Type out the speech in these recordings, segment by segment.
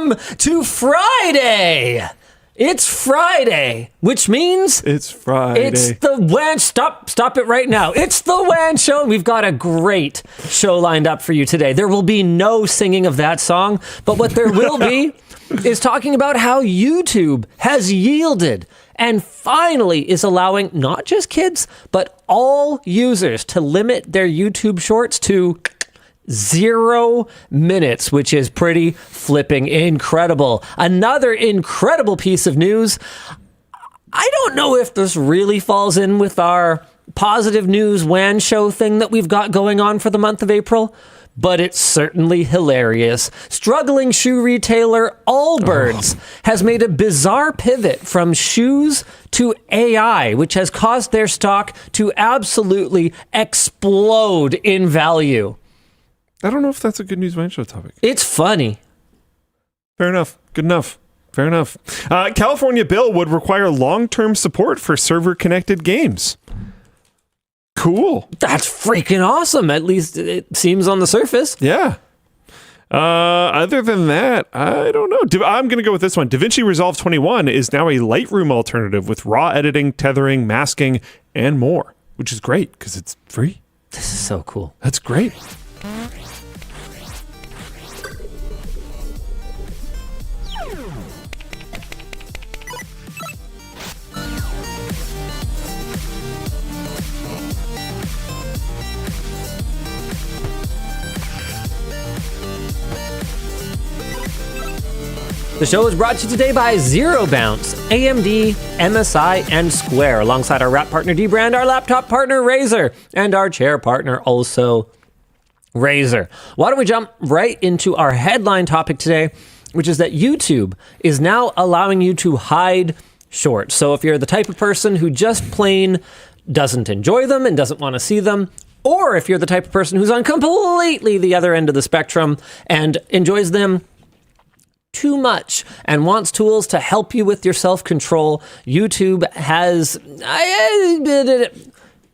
welcome to Friday. It's Friday, which means it's Friday. It's the WAN. Stop it right now. It's the WAN Show. We've got a great show lined up for you today. There will be no singing of that song, but what there will be is talking about how YouTube has yielded and finally is allowing not just kids, but all users to limit their YouTube shorts to 0 minutes, which is pretty flipping incredible. Another incredible piece of news. I don't know if this really falls in with our positive news WAN show thing that we've got going on for the month of April, but it's certainly hilarious. Struggling shoe retailer Allbirds has made a bizarre pivot from shoes to AI, which has caused their stock to absolutely explode in value. I don't know if that's a good news WAN show topic. It's funny. Fair enough. Good enough. Fair enough. California bill would require long-term support for server-connected games. Cool. That's freaking awesome. At least it seems on the surface. Yeah. Other than that, I don't know. I'm going to go with this one. DaVinci Resolve 21 is now a Lightroom alternative with raw editing, tethering, masking, and more, which is great because it's free. This is so cool. That's great. The show is brought to you today by Zero Bounce, AMD, MSI, and Square, alongside our wrap partner dbrand, our laptop partner Razer, and our chair partner also Razer. Why don't we jump right into our headline topic today, which is that YouTube is now allowing you to hide shorts. So if you're the type of person who just plain doesn't enjoy them and doesn't want to see them, or if you're the type of person who's on completely the other end of the spectrum and enjoys them too much and wants tools to help you with your self-control, YouTube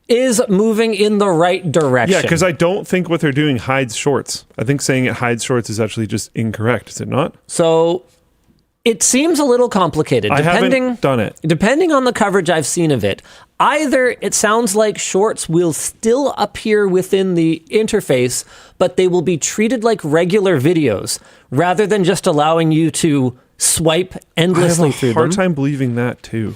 is moving in the right direction. Yeah, because I don't think what they're doing hides shorts. I think saying it hides shorts is actually just incorrect, is it not? So it seems a little complicated. I haven't done it. Depending on the coverage I've seen of it, either it sounds like shorts will still appear within the interface, but they will be treated like regular videos rather than just allowing you to swipe endlessly through them. I have a hard time believing that too.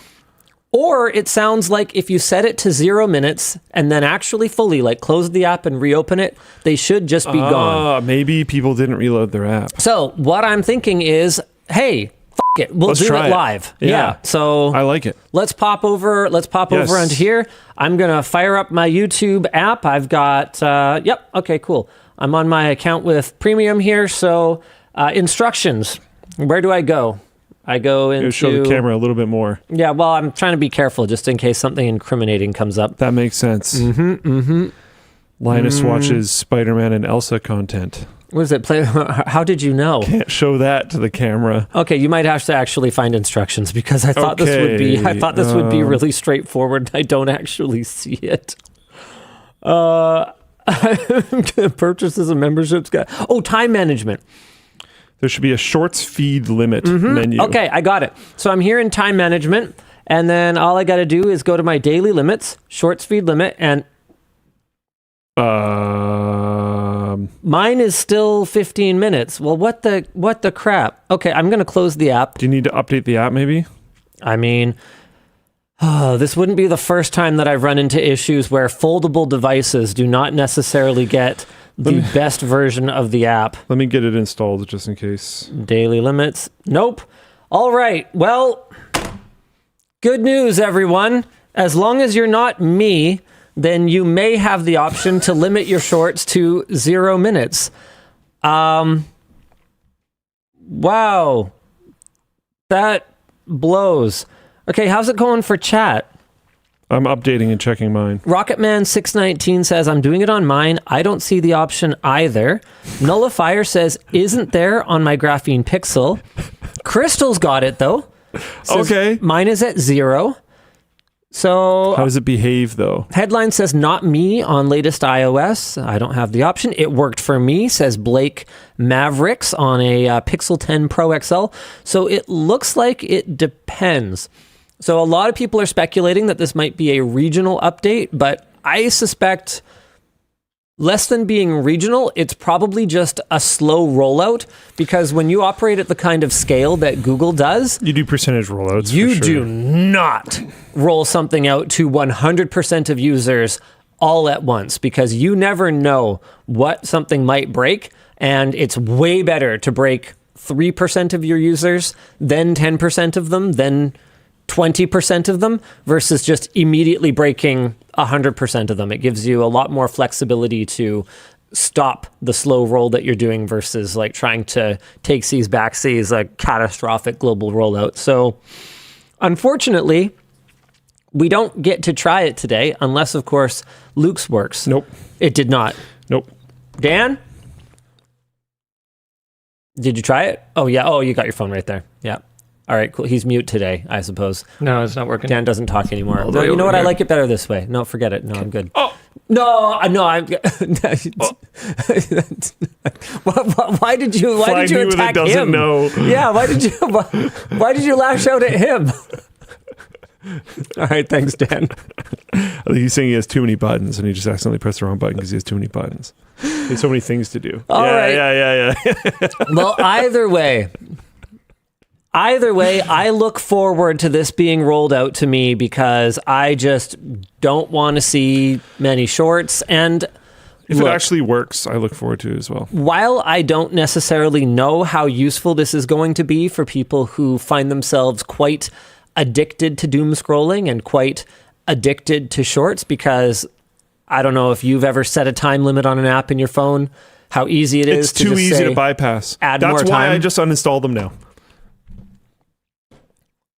Or it sounds like if you set it to 0 minutes and then actually fully like close the app and reopen it, they should just be gone. Maybe people didn't reload their app. So what I'm thinking is, hey, it. Let's do it live. Yeah. So I like it. Let's pop over onto here. I'm going to fire up my YouTube app. I've got, yep. Okay, cool. I'm on my account with Premium here. So instructions, where do I go? I go into... Show the camera a little bit more. Yeah, well, I'm trying to be careful just in case something incriminating comes up. That makes sense. Linus watches Spider-Man and Elsa content. What does it play? How did you know? Can't show that to the camera. Okay, you might have to actually find instructions because I thought this would be really straightforward. I don't actually see it. I'm gonna purchase as a memberships guy. Oh, time management. There should be a shorts feed limit menu. Okay, I got it. So I'm here in time management, and then all I got to do is go to my daily limits, shorts feed limit, and mine is still 15 minutes. Well, what the crap? Okay, I'm going to close the app. Do you need to update the app maybe? I mean, this wouldn't be the first time that I've run into issues where foldable devices do not necessarily get the best version of the app. Let me get it installed just in case. Daily limits. Nope. All right. Well, good news, everyone. As long as you're not me, then you may have the option to limit your shorts to 0 minutes. Wow. That blows. Okay, how's it going for chat? I'm updating and checking mine. Rocketman619 says, I'm doing it on mine. I don't see the option either. Nullifier says, isn't there on my Graphene Pixel. Crystal's got it, though. Says, okay. Mine is at 0. So How does it behave, though? headline says, not me on latest iOS. I don't have the option. It worked for me, says Blake Mavericks on a Pixel 10 Pro XL. So it looks like it depends. So a lot of people are speculating that this might be a regional update, but I suspect less than being regional, it's probably just a slow rollout, because when you operate at the kind of scale that Google does, You do percentage rollouts. you for sure. do not roll something out to 100% of users all at once, because you never know what something might break, and it's way better to break 3% of your users, then 10% of them, then 20% of them, versus just immediately breaking 100% of them. It gives you a lot more flexibility to stop the slow roll that you're doing versus like trying to take C's back C's, a catastrophic global rollout. So unfortunately, we don't get to try it today unless, of course, Luke's works. Nope. It did not. Nope. Dan? Did you try it? Oh, yeah. Oh, you got your phone right there. Yeah. All right, cool. He's mute today, I suppose. No, it's not working. Dan doesn't talk anymore. All the No, way you know over what? I here. like it better this way. No, forget it. No, I'm good. Oh. No, I'm. Why did you Flag me when it attack doesn't him? know. Yeah, why did you lash out at him? All right, thanks, Dan. I think he's saying he has too many buttons, and he just accidentally pressed the wrong button because he has too many buttons. He has so many things to do. All right. Yeah. Well, either way, I look forward to this being rolled out to me, because I just don't want to see many shorts. And If look, it actually works, I look forward to it as well. while I don't necessarily know how useful this is going to be for people who find themselves quite addicted to doom scrolling and quite addicted to shorts, because I don't know if you've ever set a time limit on an app in your phone, how easy it is It's to too just easy say, to bypass. add That's more why time. I just uninstall them now.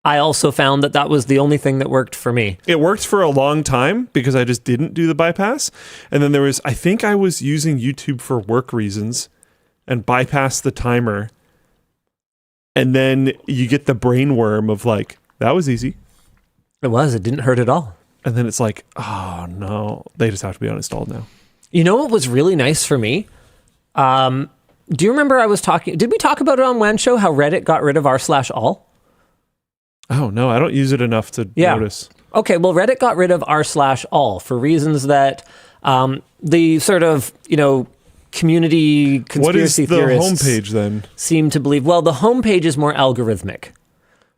I also found that was the only thing that worked for me. It worked for a long time because I just didn't do the bypass. And then I think I was using YouTube for work reasons and bypassed the timer. And then you get the brain worm of like, that was easy. It didn't hurt at all. And then it's like, oh no, they just have to be uninstalled now. You know what was really nice for me? Do you remember did we talk about it on WAN Show, how Reddit got rid of r/all? Oh no, I don't use it enough to notice. Okay, well, Reddit got rid of r/all for reasons that the sort of, community conspiracy What is the theorists homepage then? seem to believe. Well, the homepage is more algorithmic,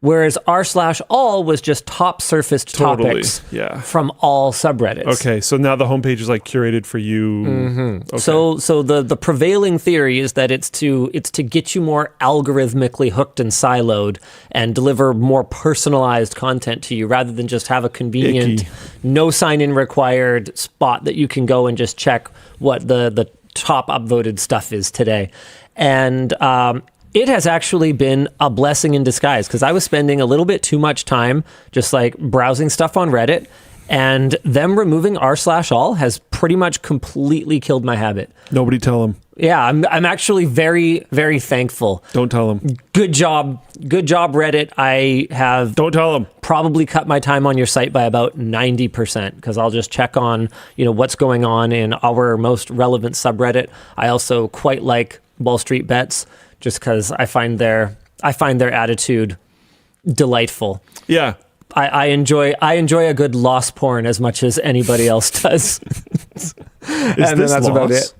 whereas r/all was just top surfaced Totally, topics yeah. from all subreddits. Okay, so now the homepage is like curated for you. Mm-hmm. Okay. So the prevailing theory is that it's to get you more algorithmically hooked and siloed and deliver more personalized content to you, rather than just have a convenient, Icky. no sign-in required spot that you can go and just check what the top upvoted stuff is today. And it has actually been a blessing in disguise, because I was spending a little bit too much time just like browsing stuff on Reddit, and them removing r/all has pretty much completely killed my habit. Nobody tell them. Yeah, I'm actually very, very thankful. Don't tell them. Good job, Reddit. I have Don't tell them. probably cut my time on your site by about 90%, because I'll just check on what's going on in our most relevant subreddit. I also quite like Wall Street Bets, just because I find their attitude delightful. Yeah. I enjoy a good loss porn as much as anybody else does. Is And this then that's loss? about it.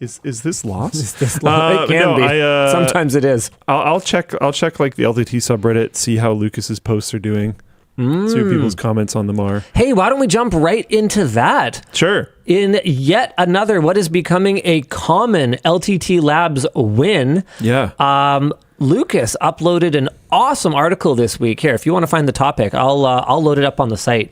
Is this loss? It can be. Sometimes it is. I'll check like the LTT subreddit, see how Lucas's posts are doing. See what people's comments on them are. Hey, why don't we jump right into that? Sure. In yet another, what is becoming a common LTT Labs win, Yeah. Lucas uploaded an awesome article this week. Here, if you want to find the topic, I'll load it up on the site.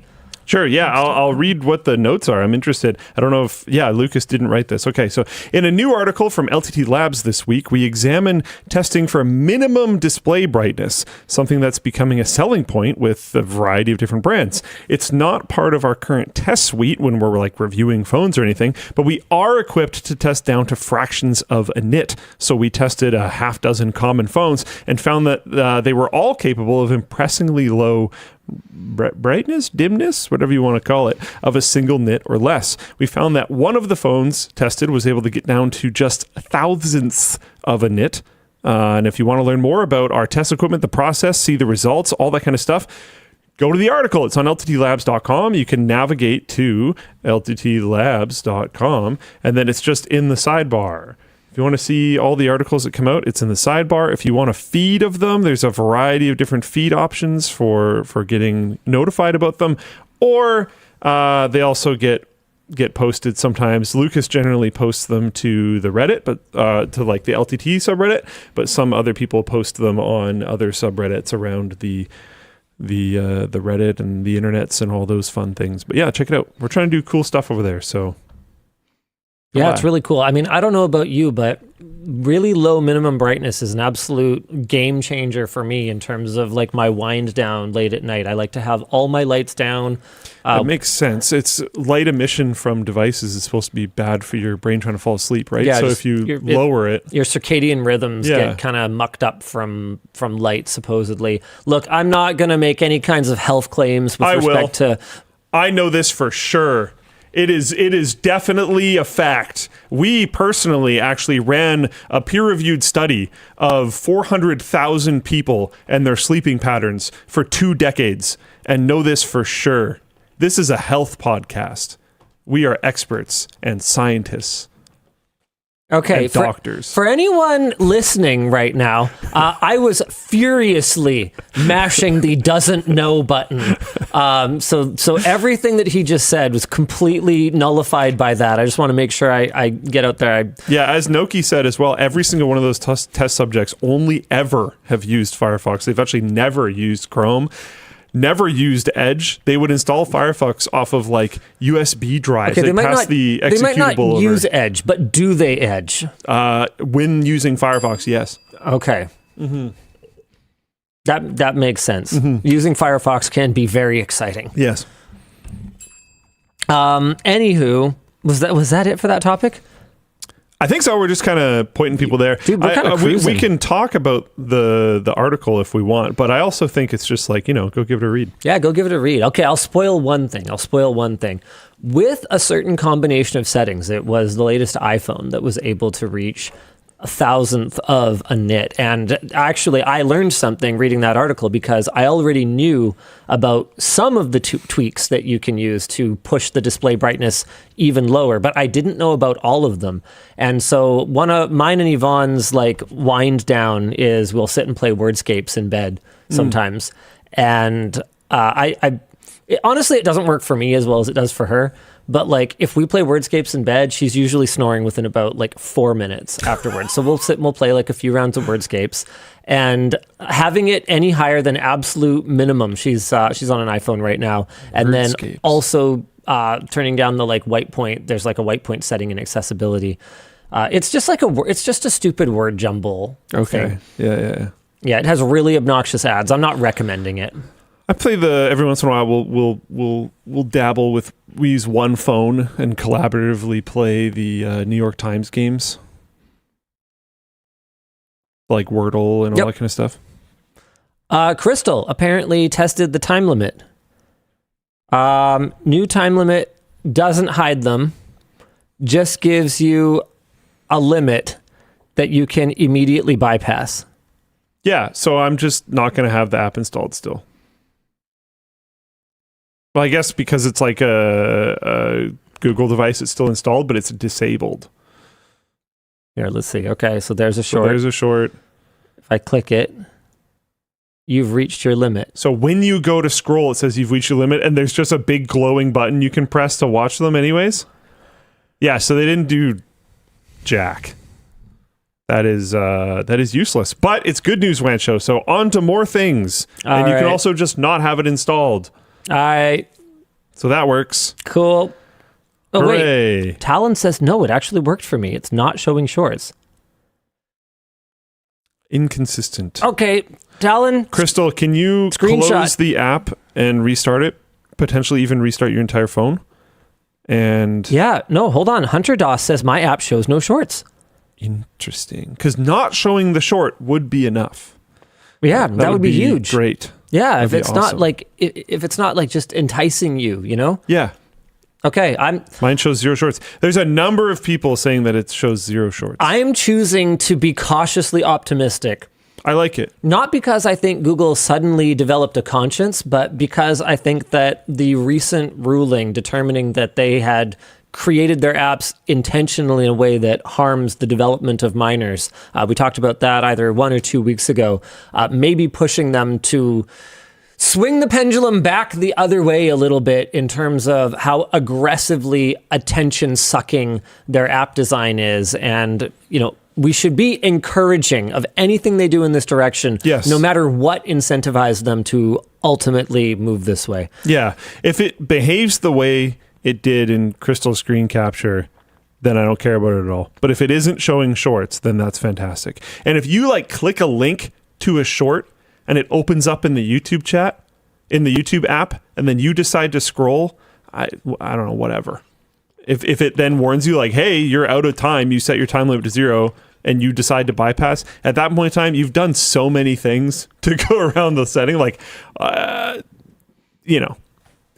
Sure, yeah, I'll read what the notes are. I'm interested. I don't know if, Lucas didn't write this. Okay, so in a new article from LTT Labs this week, we examine testing for minimum display brightness, something that's becoming a selling point with a variety of different brands. It's not part of our current test suite when we're like reviewing phones or anything, but we are equipped to test down to fractions of a nit. So we tested a half dozen common phones and found that they were all capable of impressively low brightness, dimness, whatever you want to call it, of a single nit or less. We found that one of the phones tested was able to get down to just thousandths of a nit. And if you want to learn more about our test equipment, the process, see the results, all that kind of stuff, go to the article. It's on LTTLabs.com. You can navigate to LTTLabs.com, and then it's just in the sidebar. If you want to see all the articles that come out, it's in the sidebar. If you want a feed of them, there's a variety of different feed options for getting notified about them. Or they also get posted sometimes. Lucas generally posts them to the Reddit, but to like the LTT subreddit, but some other people post them on other subreddits around the Reddit and the internets and all those fun things. But yeah, check it out. We're trying to do cool stuff over there. So yeah, it's really cool. I mean, I don't know about you, but really low minimum brightness is an absolute game changer for me in terms of like my wind down late at night. I like to have all my lights down. That makes sense. It's light emission from devices is supposed to be bad for your brain trying to fall asleep, right? Yeah, so if you lower it, your circadian rhythms get kind of mucked up from light, supposedly. Look, I'm not going to make any kinds of health claims with respect to... I know this for sure. It is definitely a fact. We personally actually ran a peer-reviewed study of 400,000 people and their sleeping patterns for 2 decades and know this for sure. This is a health podcast. We are experts and scientists. Okay, and doctors. For anyone listening right now, I was furiously mashing the doesn't know button. So everything that he just said was completely nullified by that. I just want to make sure I get out there. Yeah, as Noki said as well, every single one of those test subjects only ever have used Firefox. They've actually never used Chrome. Never used Edge. They would install Firefox off of like USB drives. Okay, they might not executable use Edge, but do they Edge? When using Firefox, yes. Okay. Mm-hmm. That makes sense. Mm-hmm. Using Firefox can be very exciting. Yes. Anywho, was that it for that topic? I think so. We're just kind of pointing people there. Dude, we're kind of cruising. We can talk about the article if we want, but I also think it's just like, go give it a read. Yeah, go give it a read. Okay, I'll spoil one thing. With a certain combination of settings, it was the latest iPhone that was able to reach 1,000th of a nit. And actually, I learned something reading that article because I already knew about some of the tweaks that you can use to push the display brightness even lower, but I didn't know about all of them. And so one of mine and Yvonne's like wind down is we'll sit and play Wordscapes in bed sometimes. And honestly, it doesn't work for me as well as it does for her. But like if we play Wordscapes in bed, she's usually snoring within about like 4 minutes afterwards. So we'll sit and we'll play like a few rounds of Wordscapes, and having it any higher than absolute minimum. She's on an iPhone right now, and Wordscapes. Then also turning down the like white point. There's like a white point setting in accessibility. It's just a stupid word jumble. Okay. Thing. Yeah. It has really obnoxious ads. I'm not recommending it. I play every once in a while. We'll dabble with. We use one phone and collaboratively play the New York Times games, like Wordle and all that kind of stuff. Crystal apparently tested the time limit. New time limit doesn't hide them, just gives you a limit that you can immediately bypass. Yeah, so I'm just not going to have the app installed still. Well, I guess because it's like a Google device, it's still installed, but it's disabled. Here, let's see. Okay, so there's a short. If I click it, you've reached your limit. So when you go to scroll, it says you've reached your limit, and there's just a big glowing button you can press to watch them anyways. Yeah, so they didn't do jack. That is useless. But it's good news, WAN Show. So on to more things. And you can also just not have it installed. All right. So that works. Cool. Oh, hooray. Wait. Talon says, no, it actually worked for me. It's not showing shorts. Inconsistent. Okay, Talon. Crystal, can you close the app and restart it? Potentially even restart your entire phone? And yeah, no, hold on. Hunter Doss says my app shows no shorts. Interesting. Because not showing the short would be enough. Yeah, that would be huge. Great. Yeah, That'd if be it's not awesome. like if it's not like just enticing you, you know? Yeah. Okay, Mine shows 0 shorts. There's a number of people saying that it shows 0 shorts. I am choosing to be cautiously optimistic. I like it. Not because I think Google suddenly developed a conscience, but because I think that the recent ruling determining that they had created their apps intentionally in a way that harms the development of minors. We talked about that either 1 or 2 weeks ago, maybe pushing them to swing the pendulum back the other way a little bit in terms of how aggressively attention-sucking their app design is. And, you know, we should be encouraging of anything they do in this direction, yes, no matter what incentivizes them to ultimately move this way. Yeah. If it behaves the way it did in Crystal Screen Capture, then I don't care about it at all. But if it isn't showing shorts, then that's fantastic. And if you like click a link to a short and it opens up in the YouTube chat, in the YouTube app, and then you decide to scroll, I don't know, whatever. If it then warns you like, hey, you're out of time, you set your time limit to 0, and you decide to bypass, at that point in time, you've done so many things to go around the setting. Like, you know,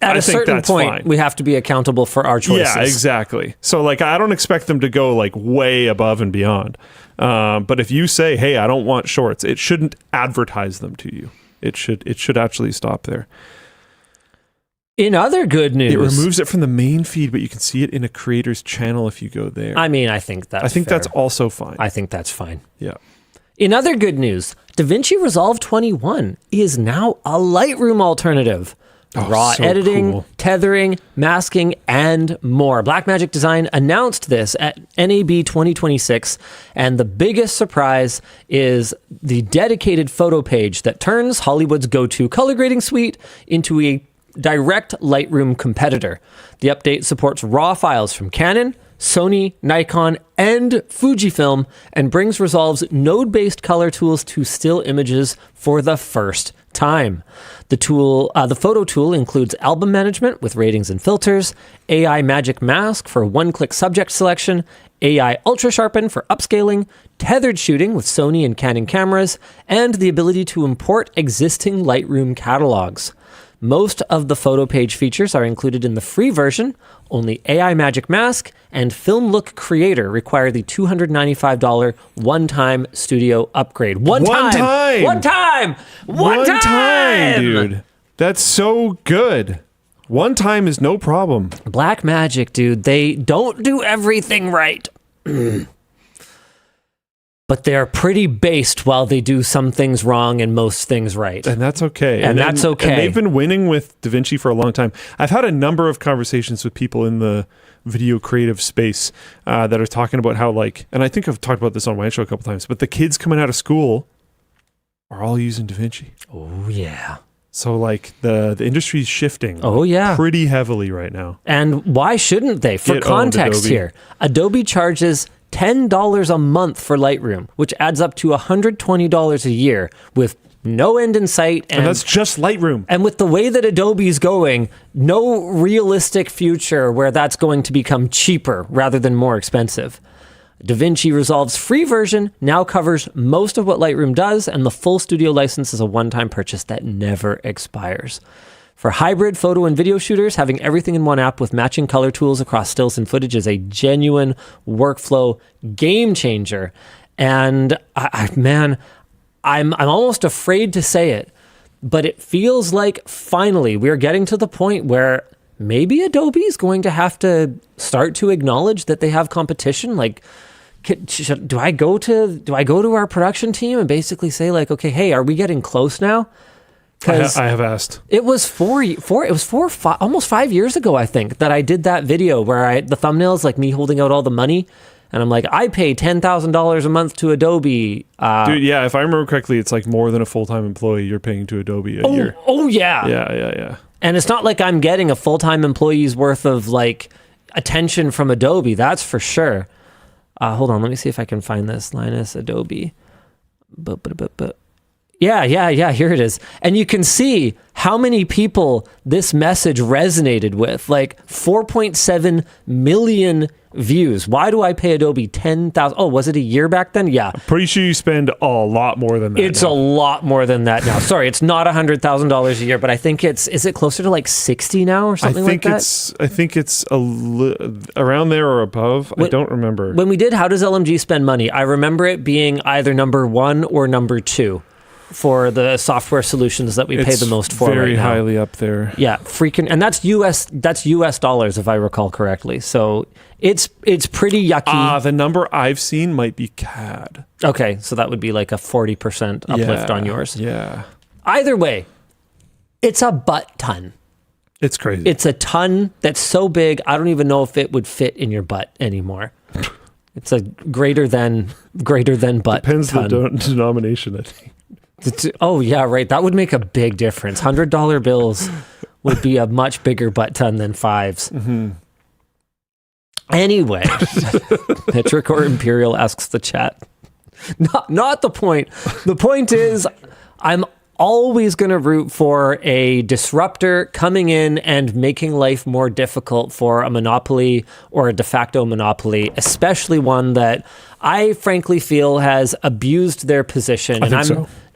At I a think certain that's point, fine. we have to be accountable for our choices. Yeah, exactly. So like, I don't expect them to go like way above and beyond. But if you say, hey, I don't want shorts, it shouldn't advertise them to you. It should actually stop there. In other good news, It removes it from the main feed, but you can see it in a creator's channel if you go there. I mean, I think that's fair. that's also fine. I think that's fine. Yeah. In other good news, DaVinci Resolve 21 is now a Lightroom alternative. Raw so editing, cool. tethering, masking, and more. Blackmagic Design announced this at NAB 2026, and the biggest surprise is the dedicated photo page that turns Hollywood's go-to color grading suite into a direct Lightroom competitor. The update supports RAW files from Canon, Sony, Nikon, and Fujifilm, and brings Resolve's node-based color tools to still images for the first time. The photo tool includes album management with ratings and filters, AI Magic Mask for one-click subject selection, AI Ultra Sharpen for upscaling, tethered shooting with Sony and Canon cameras, and the ability to import existing Lightroom catalogs. Most of the photo page features are included in the free version. Only AI Magic Mask and Film Look Creator require the $295 one-time studio upgrade. One time, dude. That's so good. One time is no problem. Blackmagic, dude. They don't do everything right. But they're pretty based while they do some things wrong and most things right. And that's okay. And that's okay. And they've been winning with DaVinci for a long time. I've had a number of conversations with people in the video creative space that are talking about how, like, and I think I've talked about this on WAN Show a couple times, but the kids coming out of school are all using DaVinci. Oh, yeah. So, like, the industry's shifting pretty heavily right now. And why shouldn't they? For Get context owned, Adobe. here, Adobe charges $10 a month for Lightroom, which adds up to $120 a year with no end in sight. And that's just Lightroom. And with the way that Adobe's going, no realistic future where that's going to become cheaper rather than more expensive. DaVinci Resolve's free version now covers most of what Lightroom does, and the full studio license is a one-time purchase that never expires. For hybrid photo and video shooters, having everything in one app with matching color tools across stills and footage is a genuine workflow game changer. And I'm almost afraid to say it, but it feels like finally we're getting to the point where maybe Adobe is going to have to start to acknowledge that they have competition. Like, do I go to our production team and basically say, like, okay, hey, are we getting close now? I have asked. It was almost 5 years ago, I think, that I did that video where the thumbnail is like me holding out all the money, and I'm like, I pay $10,000 a month to Adobe. Dude, yeah, if I remember correctly, it's like more than a full-time employee you're paying to Adobe a year. Oh, yeah. Yeah. And it's not like I'm getting a full-time employee's worth of, like, attention from Adobe, that's for sure. Hold on, let me see if I can find this. Linus, Adobe. Yeah, here it is. And you can see how many people this message resonated with, like 4.7 million views. Why do I pay Adobe 10,000? Oh, was it a year back then? Yeah. I'm pretty sure you spend a lot more than that. It's a lot more than that now. Sorry, it's not $100,000 a year, but I think is it closer to like 60 now or something like that? I think it's around there or above. I don't remember. When we did How Does LMG Spend Money, I remember it being either number 1 or number 2. For the software solutions that we pay the most for very right now. highly up there. Yeah, freaking, and that's US dollars if I recall correctly. So it's pretty yucky. The number I've seen might be CAD. Okay, so that would be like a 40% uplift on yours. Yeah. Either way, it's a butt ton. It's crazy. It's a ton that's so big, I don't even know if it would fit in your butt anymore. It's a greater than butt. Depends ton. the denomination, I think. Oh, yeah, right. That would make a big difference. $100 bills would be a much bigger butt ton than fives. Mm-hmm. Anyway, Metric or Imperial asks the chat. Not the point. The point is, I'm always going to root for a disruptor coming in and making life more difficult for a monopoly or a de facto monopoly, especially one that I frankly feel has abused their position.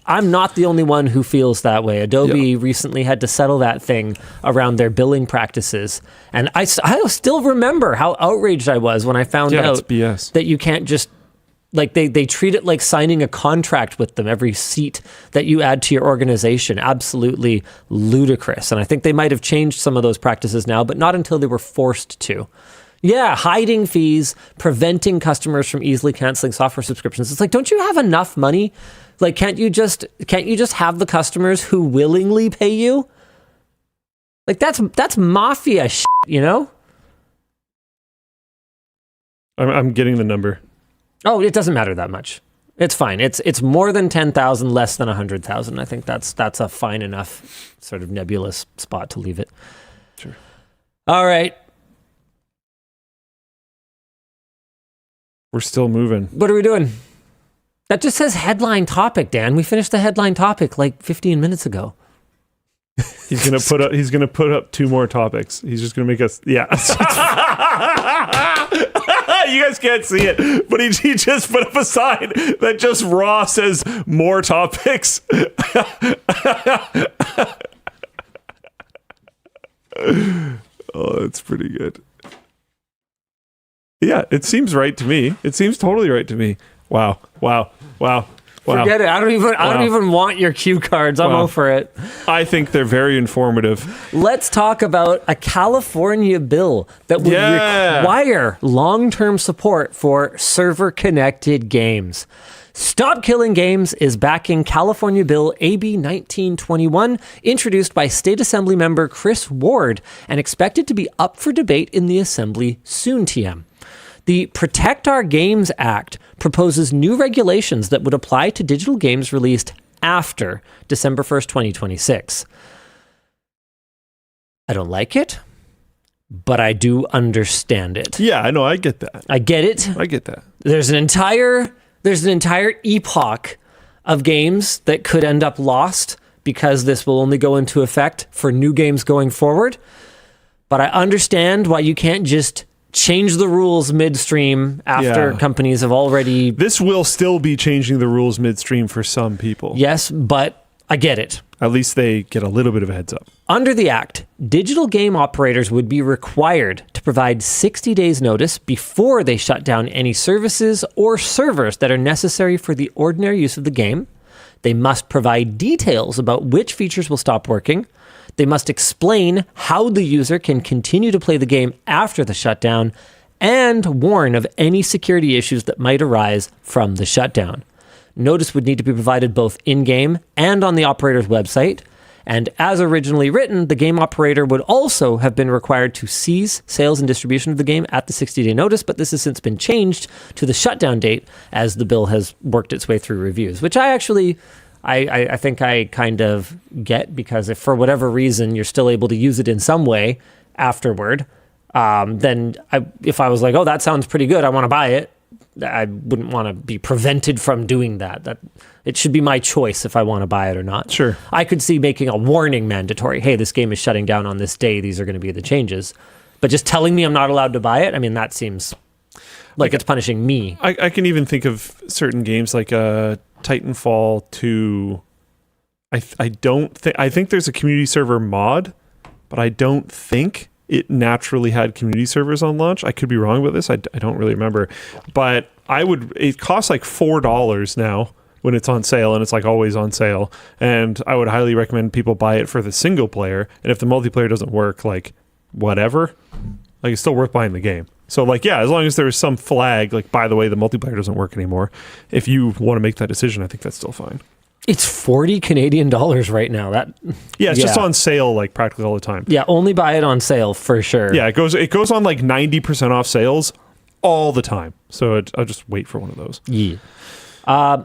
I'm not the only one who feels that way. Adobe recently had to settle that thing around their billing practices. And I still remember how outraged I was when I found out that you can't just, like, they treat it like signing a contract with them, every seat that you add to your organization. Absolutely ludicrous. And I think they might have changed some of those practices now, but not until they were forced to. Yeah, hiding fees, preventing customers from easily canceling software subscriptions. It's like, don't you have enough money? Like, can't you just have the customers who willingly pay you? Like, that's mafia shit, you know? I'm getting the number. Oh, it doesn't matter that much. It's fine. It's more than 10,000, less than 100,000. I think that's a fine enough sort of nebulous spot to leave it. Sure. All right. We're still moving. What are we doing? That just says headline topic, Dan. We finished the headline topic like 15 minutes ago. He's gonna put up 2 more topics. He's just gonna make us. Yeah. You guys can't see it, but he just put up a sign that just raw says more topics. Oh, that's pretty good. Yeah, it seems right to me. It seems totally right to me. Wow. Forget it. I don't even want your cue cards. I'm over it. I think they're very informative. Let's talk about a California bill that would require long-term support for server-connected games. Stop Killing Games is backing California Bill AB 1921, introduced by State Assembly member Chris Ward and expected to be up for debate in the Assembly soon, TM. The Protect Our Games Act proposes new regulations that would apply to digital games released after December 1st, 2026. I don't like it, but I do understand it. Yeah, I know. I get that. I get it. I get that. There's an entire epoch of games that could end up lost because this will only go into effect for new games going forward. But I understand why you can't just change the rules midstream after companies have already... This will still be changing the rules midstream for some people. Yes, but I get it. At least they get a little bit of a heads up. Under the Act, digital game operators would be required to provide 60 days notice before they shut down any services or servers that are necessary for the ordinary use of the game. They must provide details about which features will stop working. They must explain how the user can continue to play the game after the shutdown and warn of any security issues that might arise from the shutdown. Notice would need to be provided both in-game and on the operator's website. And as originally written, the game operator would also have been required to cease sales and distribution of the game at the 60-day notice, but this has since been changed to the shutdown date as the bill has worked its way through reviews, which I think I kind of get, because if for whatever reason you're still able to use it in some way afterward, then if I was like, oh, that sounds pretty good, I want to buy it, I wouldn't want to be prevented from doing that. That it should be my choice if I want to buy it or not. Sure. I could see making a warning mandatory. Hey, this game is shutting down on this day. These are going to be the changes. But just telling me I'm not allowed to buy it, I mean, that seems like it's punishing me. I can even think of certain games like Titanfall 2. I think there's a community server mod, but I don't think it naturally had community servers on launch. I could be wrong about this. I don't really remember. But it costs like $4 now when it's on sale, and it's like always on sale. And I would highly recommend people buy it for the single player. And if the multiplayer doesn't work, like whatever, like it's still worth buying the game. So like, yeah, as long as there's some flag, like, by the way, the multiplayer doesn't work anymore. If you want to make that decision, I think that's still fine. It's 40 Canadian dollars right now. It's just on sale like practically all the time. Yeah, only buy it on sale for sure. Yeah, it goes on like 90% off sales all the time. So I'll just wait for one of those. Yeah.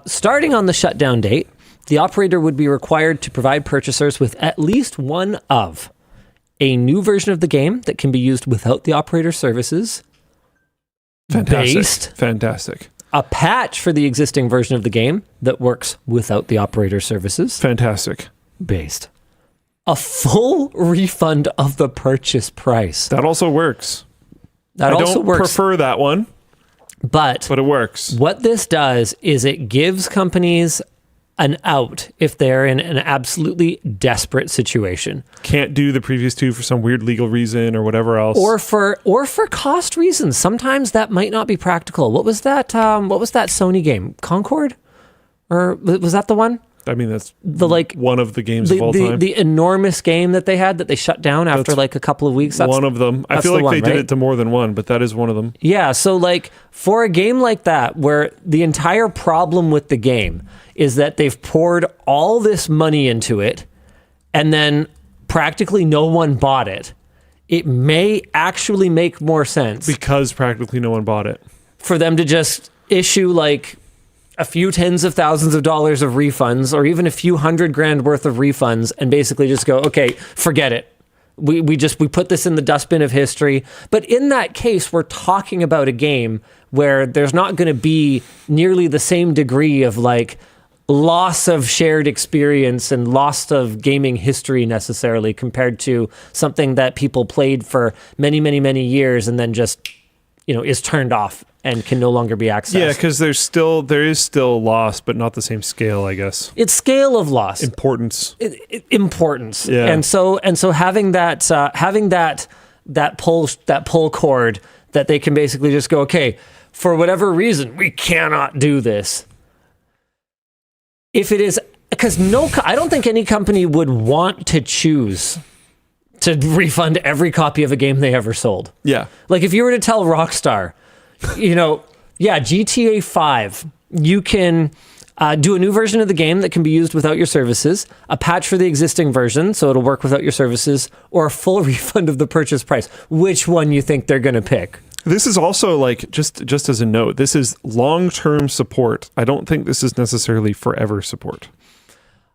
Starting on the shutdown date, the operator would be required to provide purchasers with at least one of a new version of the game that can be used without the operator services. Fantastic. A patch for the existing version of the game that works without the operator services. Fantastic. Based. A full refund of the purchase price. That also works. I don't prefer that one, but it works. What this does is it gives companies an out if they're in an absolutely desperate situation. Can't do the previous two for some weird legal reason or whatever else. Or for cost reasons. Sometimes that might not be practical. What was that Sony game? Concord? Or was that the one? I mean, that's one of the games of all time. The enormous game that they had that they shut down after like a couple of weeks. That's one of them. I feel like they did it to more than one, but that is one of them. Yeah, so like for a game like that where the entire problem with the game is that they've poured all this money into it and then practically no one bought it, it may actually make more sense. Because practically no one bought it. For them to just issue like a few tens of thousands of dollars of refunds or even a few $100,000 worth of refunds and basically just go, okay, forget it. We put this in the dustbin of history. But in that case, we're talking about a game where there's not going to be nearly the same degree of like loss of shared experience and loss of gaming history necessarily compared to something that people played for many, many, many years and then just, is turned off and can no longer be accessed. Yeah, because there is still loss, but not the same scale, I guess. It's scale of loss. Importance. Importance. Yeah. And so having that pull cord that they can basically just go, okay, for whatever reason, we cannot do this. If it is, because I don't think any company would want to choose to refund every copy of a game they ever sold. Yeah. Like if you were to tell Rockstar, GTA 5, you can do a new version of the game that can be used without your services, a patch for the existing version so it'll work without your services, or a full refund of the purchase price. Which one you think they're going to pick? This is also like, just as a note, this is long-term support. I don't think this is necessarily forever support.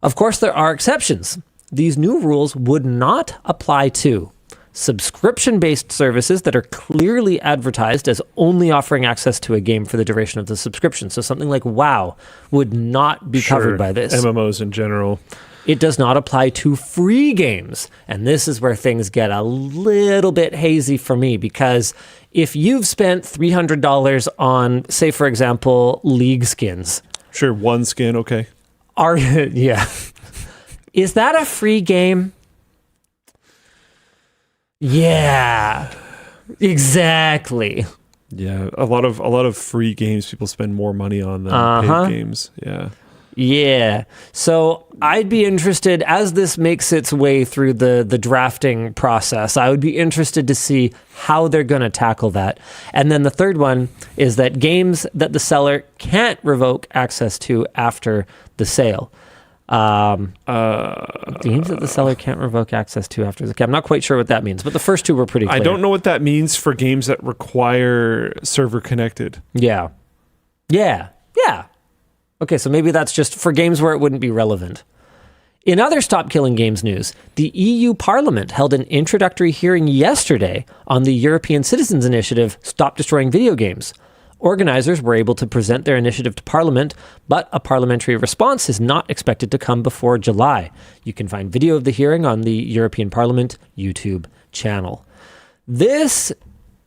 Of course, there are exceptions. These new rules would not apply to subscription-based services that are clearly advertised as only offering access to a game for the duration of the subscription. So something like WoW would not be covered by this. MMOs in general. It does not apply to free games. And this is where things get a little bit hazy for me, because if you've spent $300 on, say, for example, League skins. Sure, one skin, okay. Yeah. Is that a free game? Yeah, exactly. Yeah, a lot of free games people spend more money on than paid games. Yeah. Yeah. So I'd be interested, as this makes its way through the drafting process, I would be interested to see how they're going to tackle that. And then the third one is that games that the seller can't revoke access to after the sale. Games that the seller can't revoke access to after the... I'm not quite sure what that means, but the first two were pretty clear. I don't know what that means for games that require server connected. Yeah. Okay, so maybe that's just for games where it wouldn't be relevant. In other Stop Killing Games news, the EU Parliament held an introductory hearing yesterday on the European Citizens Initiative, Stop Destroying Video Games. Organizers were able to present their initiative to Parliament, but a parliamentary response is not expected to come before July. You can find video of the hearing on the European Parliament YouTube channel. This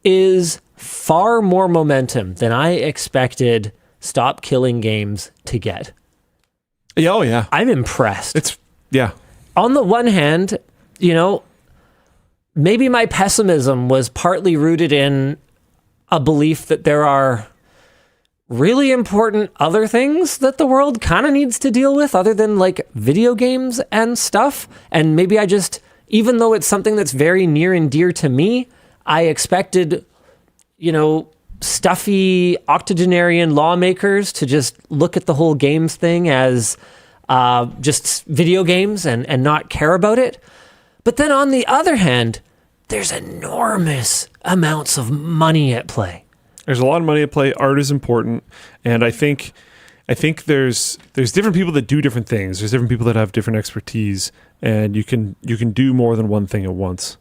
is far more momentum than I expected Stop Killing Games to get. Oh, yeah. I'm impressed. Yeah. On the one hand, maybe my pessimism was partly rooted in a belief that there are really important other things that the world kind of needs to deal with other than like video games and stuff. And maybe I just, even though it's something that's very near and dear to me, I expected, stuffy octogenarian lawmakers to just look at the whole games thing as just video games and not care about it. But then on the other hand, there's enormous amounts of money at play. There's a lot of money at play. Art is important, and I think there's different people that do different things. There's different people that have different expertise, and you can do more than one thing at once.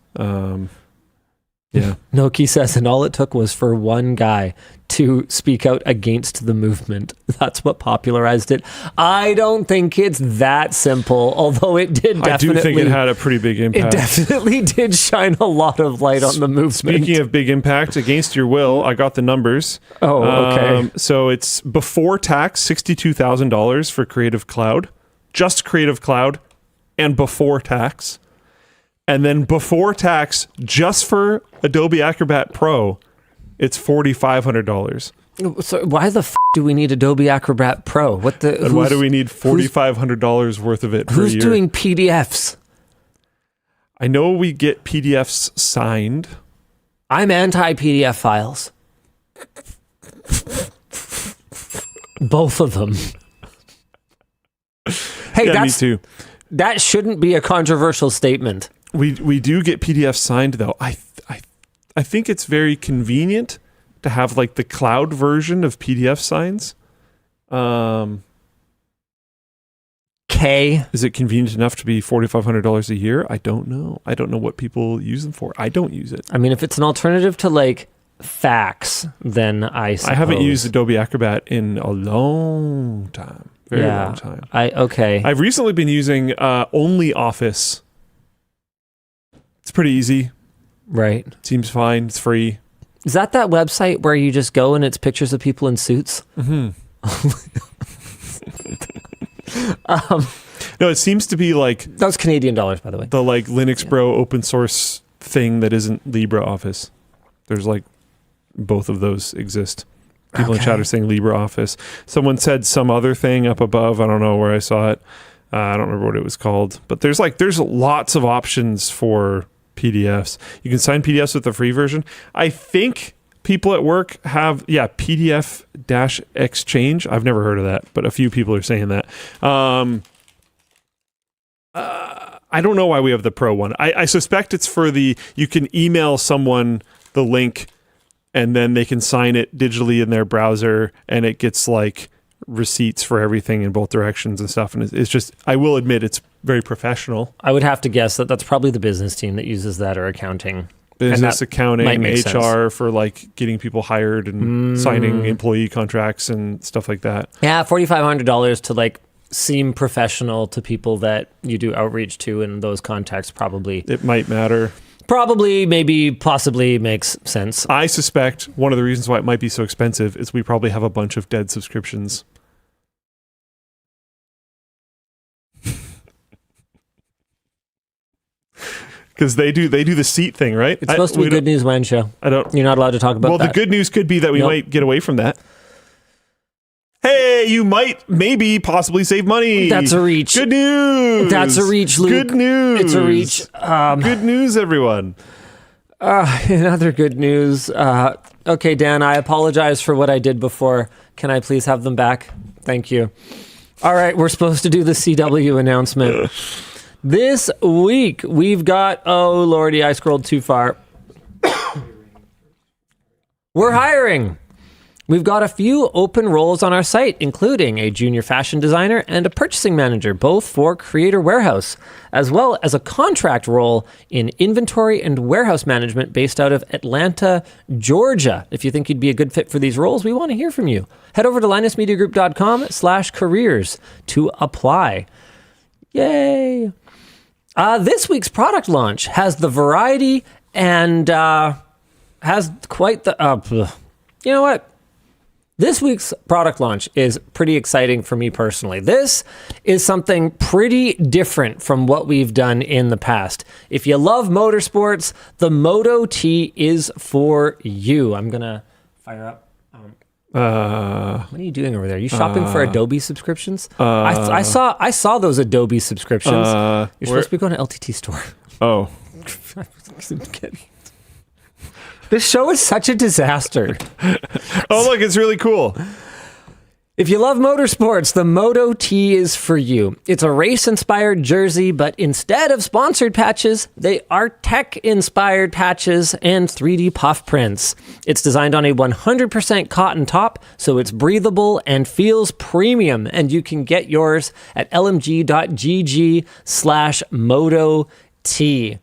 Yeah. Noki says, and all it took was for one guy to speak out against the movement. That's what popularized it. I don't think it's that simple, although it did definitely... I do think it had a pretty big impact. It definitely did shine a lot of light on the movement. Speaking of big impact, against your will, I got the numbers. Oh, okay. So it's before tax, $62,000 for Creative Cloud. Just Creative Cloud, and before tax. And then before tax, just for Adobe Acrobat Pro, it's $4,500. So why the do we need Adobe Acrobat Pro? And why do we need $4,500 worth of it per year? Who's doing PDFs? I know we get PDFs signed. I'm anti-PDF files. Both of them. Hey, yeah, me too. That shouldn't be a controversial statement. We do get PDFs signed though. I think it's very convenient to have like the cloud version of PDF signs. Okay. Is it convenient enough to be $4,500 a year? I don't know. I don't know what people use them for. I don't use it. I mean, if it's an alternative to like fax, then I suppose. I haven't used Adobe Acrobat in a long time. Very long time. Okay. I've recently been using only Office. It's pretty easy. Right. Seems fine. It's free. Is that website where you just go and it's pictures of people in suits? Mm-hmm. No, it seems to be like... That was Canadian dollars, by the way. The like Linux Bro open source thing that isn't LibreOffice. There's like both of those exist. People in chat are saying LibreOffice. Someone said some other thing up above. I don't know where I saw it. I don't remember what it was called. But there's lots of options for PDFs. You can sign PDFs with the free version. I think people at work have, PDF-Exchange. I've never heard of that, but a few people are saying that. I don't know why we have the Pro one. I suspect it's for you can email someone the link and then they can sign it digitally in their browser and it gets like receipts for everything in both directions and stuff. And it's just, I will admit, it's very professional. I would have to guess that that's probably the business team that uses that, or accounting. Business, accounting, HR for like getting people hired and signing employee contracts and stuff like that. Yeah, $4,500 to like seem professional to people that you do outreach to in those contexts probably. It might matter. Probably, maybe, possibly makes sense. I suspect one of the reasons why it might be so expensive is we probably have a bunch of dead subscriptions. Because they do the seat thing, right? It's supposed to be Good News WAN Show. You're not allowed to talk about that. Well, the good news could be that we might get away from that. Hey, you might maybe possibly save money. That's a reach. Good news. That's a reach, Luke. Good news. It's a reach. Good news, everyone. In other good news, okay, Dan, I apologize for what I did before. Can I please have them back? Thank you. All right, we're supposed to do the CW announcement. This week, we've got... Oh, Lordy, I scrolled too far. We're hiring. We've got a few open roles on our site, including a junior fashion designer and a purchasing manager, both for Creator Warehouse, as well as a contract role in inventory and warehouse management based out of Atlanta, Georgia. If you think you'd be a good fit for these roles, we want to hear from you. Head over to linusmediagroup.com/careers to apply. Yay! This week's product launch has the variety and has quite the... you know what? This week's product launch is pretty exciting for me personally. This is something pretty different from what we've done in the past. If you love motorsports, the Moto Tee is for you. I'm going to fire up. What are you doing over there? Are you shopping for Adobe subscriptions? I saw those Adobe subscriptions. You're supposed to be going to LTTStore. Oh. This show is such a disaster. Oh, look, it's really cool. If you love motorsports, the Moto Tee is for you. It's a race-inspired jersey, but instead of sponsored patches, they are tech-inspired patches and 3D puff prints. It's designed on a 100% cotton top, so it's breathable and feels premium, and you can get yours at lmg.gg/Moto Tee.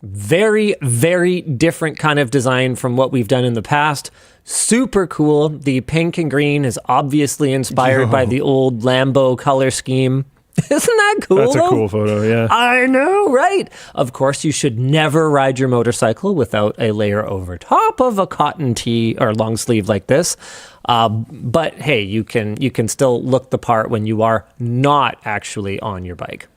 Very, very different kind of design from what we've done in the past. Super cool. The pink and green is obviously inspired by the old Lambo color scheme. Isn't that cool? That's a cool photo, yeah. I know, right? Of course, you should never ride your motorcycle without a layer over top of a cotton tee or long sleeve like this. But hey, you can still look the part when you are not actually on your bike.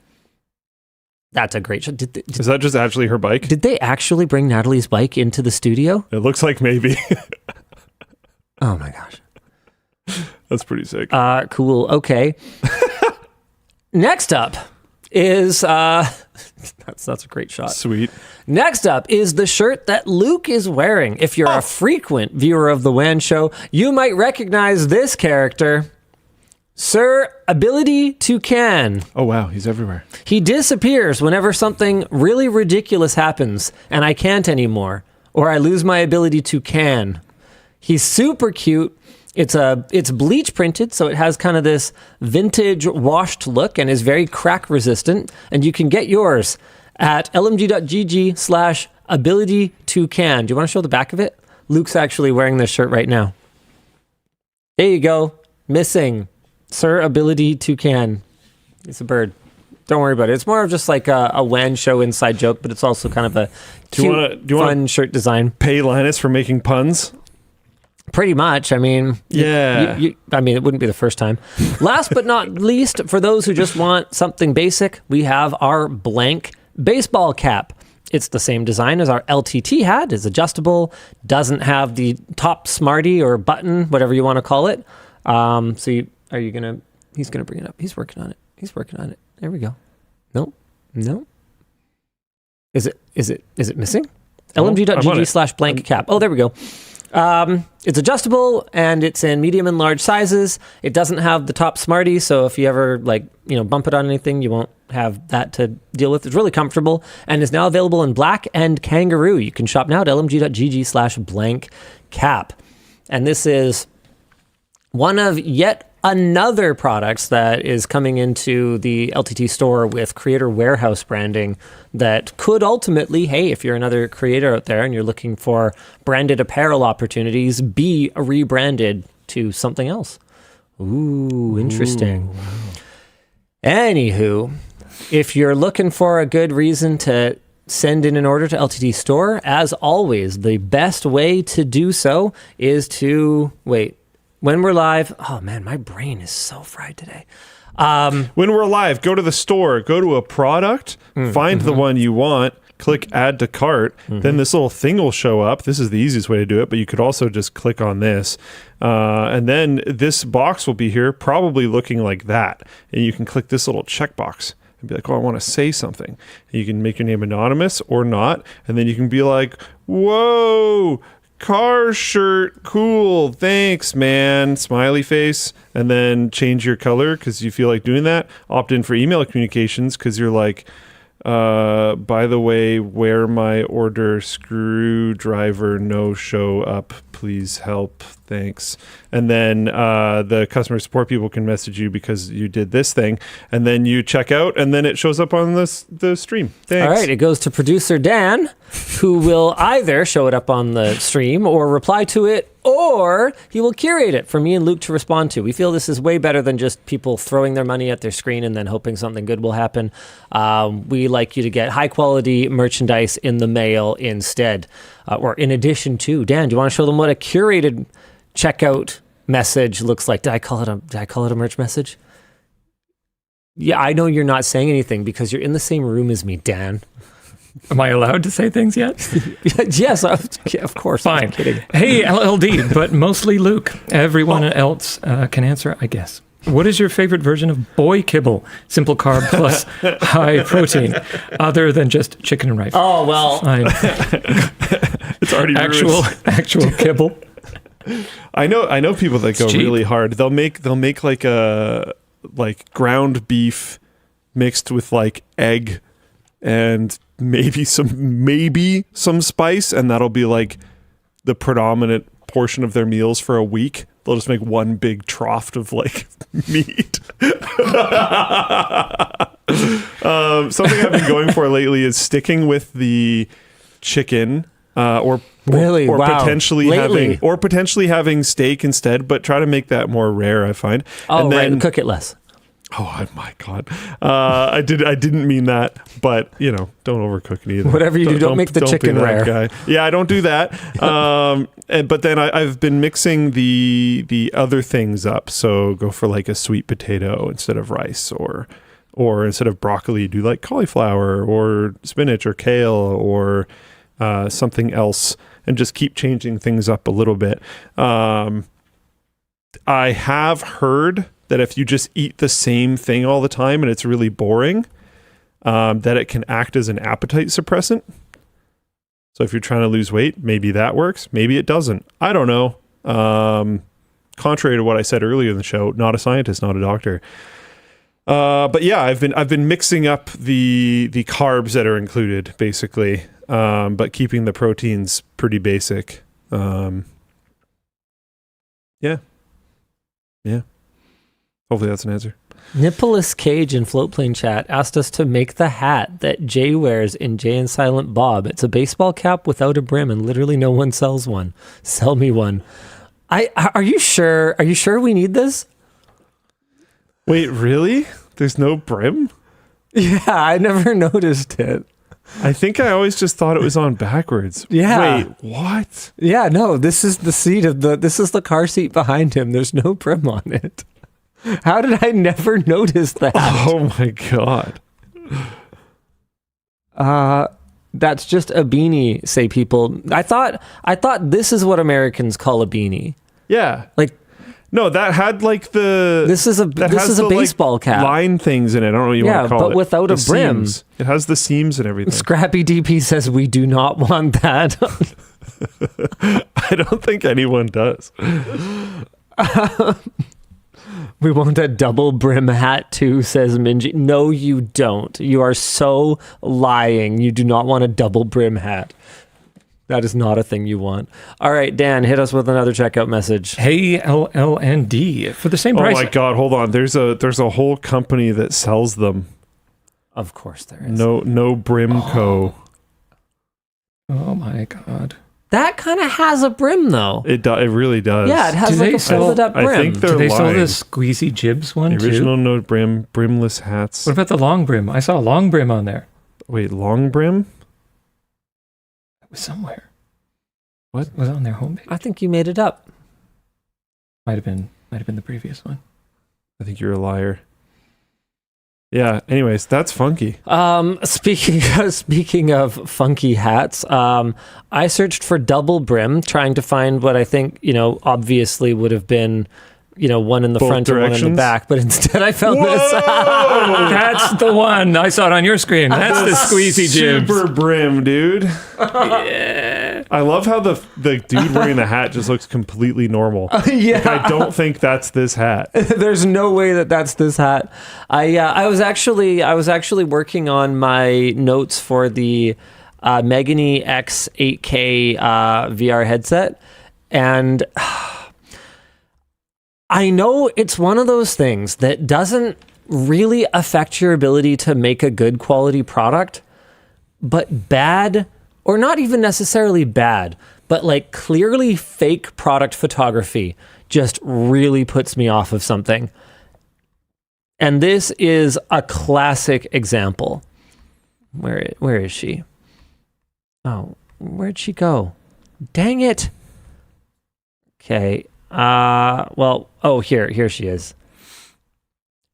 That's a great shot. Is that just actually her bike? Did they actually bring Natalie's bike into the studio? It looks like maybe. Oh my gosh. That's pretty sick. Cool. Okay. Next up is that's a great shot. Sweet. Next up is the shirt that Luke is wearing. If you're a frequent viewer of the WAN Show, you might recognize this character. Sir Ability Toucan. Oh, wow. He's everywhere. He disappears whenever something really ridiculous happens, and I can't anymore, or I lose my ability to can. He's super cute. It's bleach printed, so it has kind of this vintage washed look and is very crack resistant, and you can get yours at lmg.gg/Ability Toucan. Do you want to show the back of it? Luke's actually wearing this shirt right now. There you go. Missing. Sir Ability Toucan. It's a bird. Don't worry about it. It's more of just like a WAN Show inside joke, but it's also kind of a cute, fun shirt design. Pay Linus for making puns? Pretty much. I mean, yeah. I mean, it wouldn't be the first time. Last but not least, for those who just want something basic, we have our blank baseball cap. It's the same design as our LTT hat. It's adjustable, doesn't have the top smarty or button, whatever you want to call it. He's gonna bring it up. He's working on it. There we go. No. Is it missing? lmg.gg/blank cap. Oh, there we go. It's adjustable and it's in medium and large sizes. It doesn't have the top smarty, so if you ever bump it on anything, you won't have that to deal with. It's really comfortable and is now available in black and kangaroo. You can shop now at lmg.gg/blank cap. And this is one of yet another products that is coming into the LTT store with Creator Warehouse branding that could ultimately, hey, if you're another creator out there and you're looking for branded apparel opportunities, be rebranded to something else. Ooh, interesting. Ooh, wow. Anywho, if you're looking for a good reason to send in an order to LTT Store, as always, the best way to do so is to when we're live. Oh man, my brain is so fried today. When we're live, go to the store, go to a product, find the one you want, click add to cart, then this little thing will show up. This is the easiest way to do it, but you could also just click on this. And then this box will be here, probably looking like that. And you can click this little checkbox and be like, oh, I want to say something. And you can make your name anonymous or not. And then you can be like, whoa, car shirt, cool, thanks, man, smiley face, and then change your color because you feel like doing that. Opt in for email communications because you're like, by the way, where my order screwdriver no show up, please help. Thanks. And then the customer support people can message you because you did this thing. And then you check out, and then it shows up on the stream. Thanks. All right, it goes to producer Dan, who will either show it up on the stream or reply to it, or he will curate it for me and Luke to respond to. We feel this is way better than just people throwing their money at their screen and then hoping something good will happen. We like you to get high-quality merchandise in the mail instead, or in addition to. Dan, do you want to show them what a curated checkout message looks like? Did I call it a merch message? Yeah, I know you're not saying anything because you're in the same room as me, Dan. Am I allowed to say things yet? Yes, of course. Fine. I'm kidding. Hey, LLD, but mostly Luke. Everyone else can answer, I guess. What is your favorite version of boy kibble? Simple carb plus high protein, other than just chicken and rice. Oh, well. Fine. It's already Actual kibble. I know people that go cheap. really hard. They'll make like ground beef mixed with like egg and maybe some spice, and that'll be like the predominant portion of their meals for a week. They'll just make one big trough of like meat. Something I've been going for lately is sticking with the chicken, or Wow. potentially having steak instead, but try to make that more rare, I find. Oh, and then, right. Cook it less. Oh my God. I didn't mean that, but don't overcook it either. Whatever you do, don't make the chicken be that rare. Guy. Yeah, I don't do that. But then I've been mixing the other things up. So go for like a sweet potato instead of rice, or instead of broccoli, do like cauliflower or spinach or kale or something else, and just keep changing things up a little bit. I have heard that if you just eat the same thing all the time and it's really boring, that it can act as an appetite suppressant. So if you're trying to lose weight, maybe that works. Maybe it doesn't. I don't know. Contrary to what I said earlier in the show, not a scientist, not a doctor. But yeah, I've been mixing up the carbs that are included, basically, but keeping the proteins pretty basic. Yeah. Hopefully that's an answer. Nicholas Cage in Floatplane chat asked us to make the hat that Jay wears in Jay and Silent Bob. It's a baseball cap without a brim, and literally no one sells one. Sell me one. Are you sure? Are you sure we need this? Wait, really? There's no brim? Yeah, I never noticed it. I think I always just thought it was on backwards. Yeah. Wait, what? Yeah, no, this is the this is the car seat behind him. There's no brim on it. How did I never notice that? Oh my God. That's just a beanie, say people. I thought this is what Americans call a beanie. Yeah. Like, no, that had like this is a baseball like cap. Line things in it. I don't know what you want to call it. Yeah, but without a brim. Seams. It has the seams and everything. Scrappy DP says we do not want that. I don't think anyone does. We want a double brim hat too, says Minji. No, you don't. You are so lying. You do not want a double brim hat. That is not a thing you want. All right, Dan, hit us with another checkout message. Hey, LLND, for the same price. Oh my God, hold on. There's a whole company that sells them. Of course there is. No Brim Co. Oh my God. That kind of has a brim, though. It really does. Yeah, it has like a folded up brim. I think Do they sell lying. the squeezy jibs one The original too? no brim, brimless hats. What about the long brim? I saw a long brim on there. Wait, long brim? It was somewhere. What? Was it on their homepage? I think you made it up. Might have been the previous one. I think you're a liar. Yeah, anyways, that's funky. Speaking of funky hats, I searched for double brim, trying to find what I think, obviously would have been, one in the Both front and one in directions? the back, but instead I found this. That's the one. I saw it on your screen. That's the squeezy jibs. Super brim, dude. Yeah. I love how the dude wearing the hat just looks completely normal. Yeah. Like, I don't think that's this hat. There's no way that's this hat. I was actually working on my notes for the Megane X 8K VR headset, and I know it's one of those things that doesn't really affect your ability to make a good quality product, but bad, or not even necessarily bad, but like clearly fake product photography just really puts me off of something. And this is a classic example. Where is she? Oh, where'd she go? Dang it. Okay. Here she is.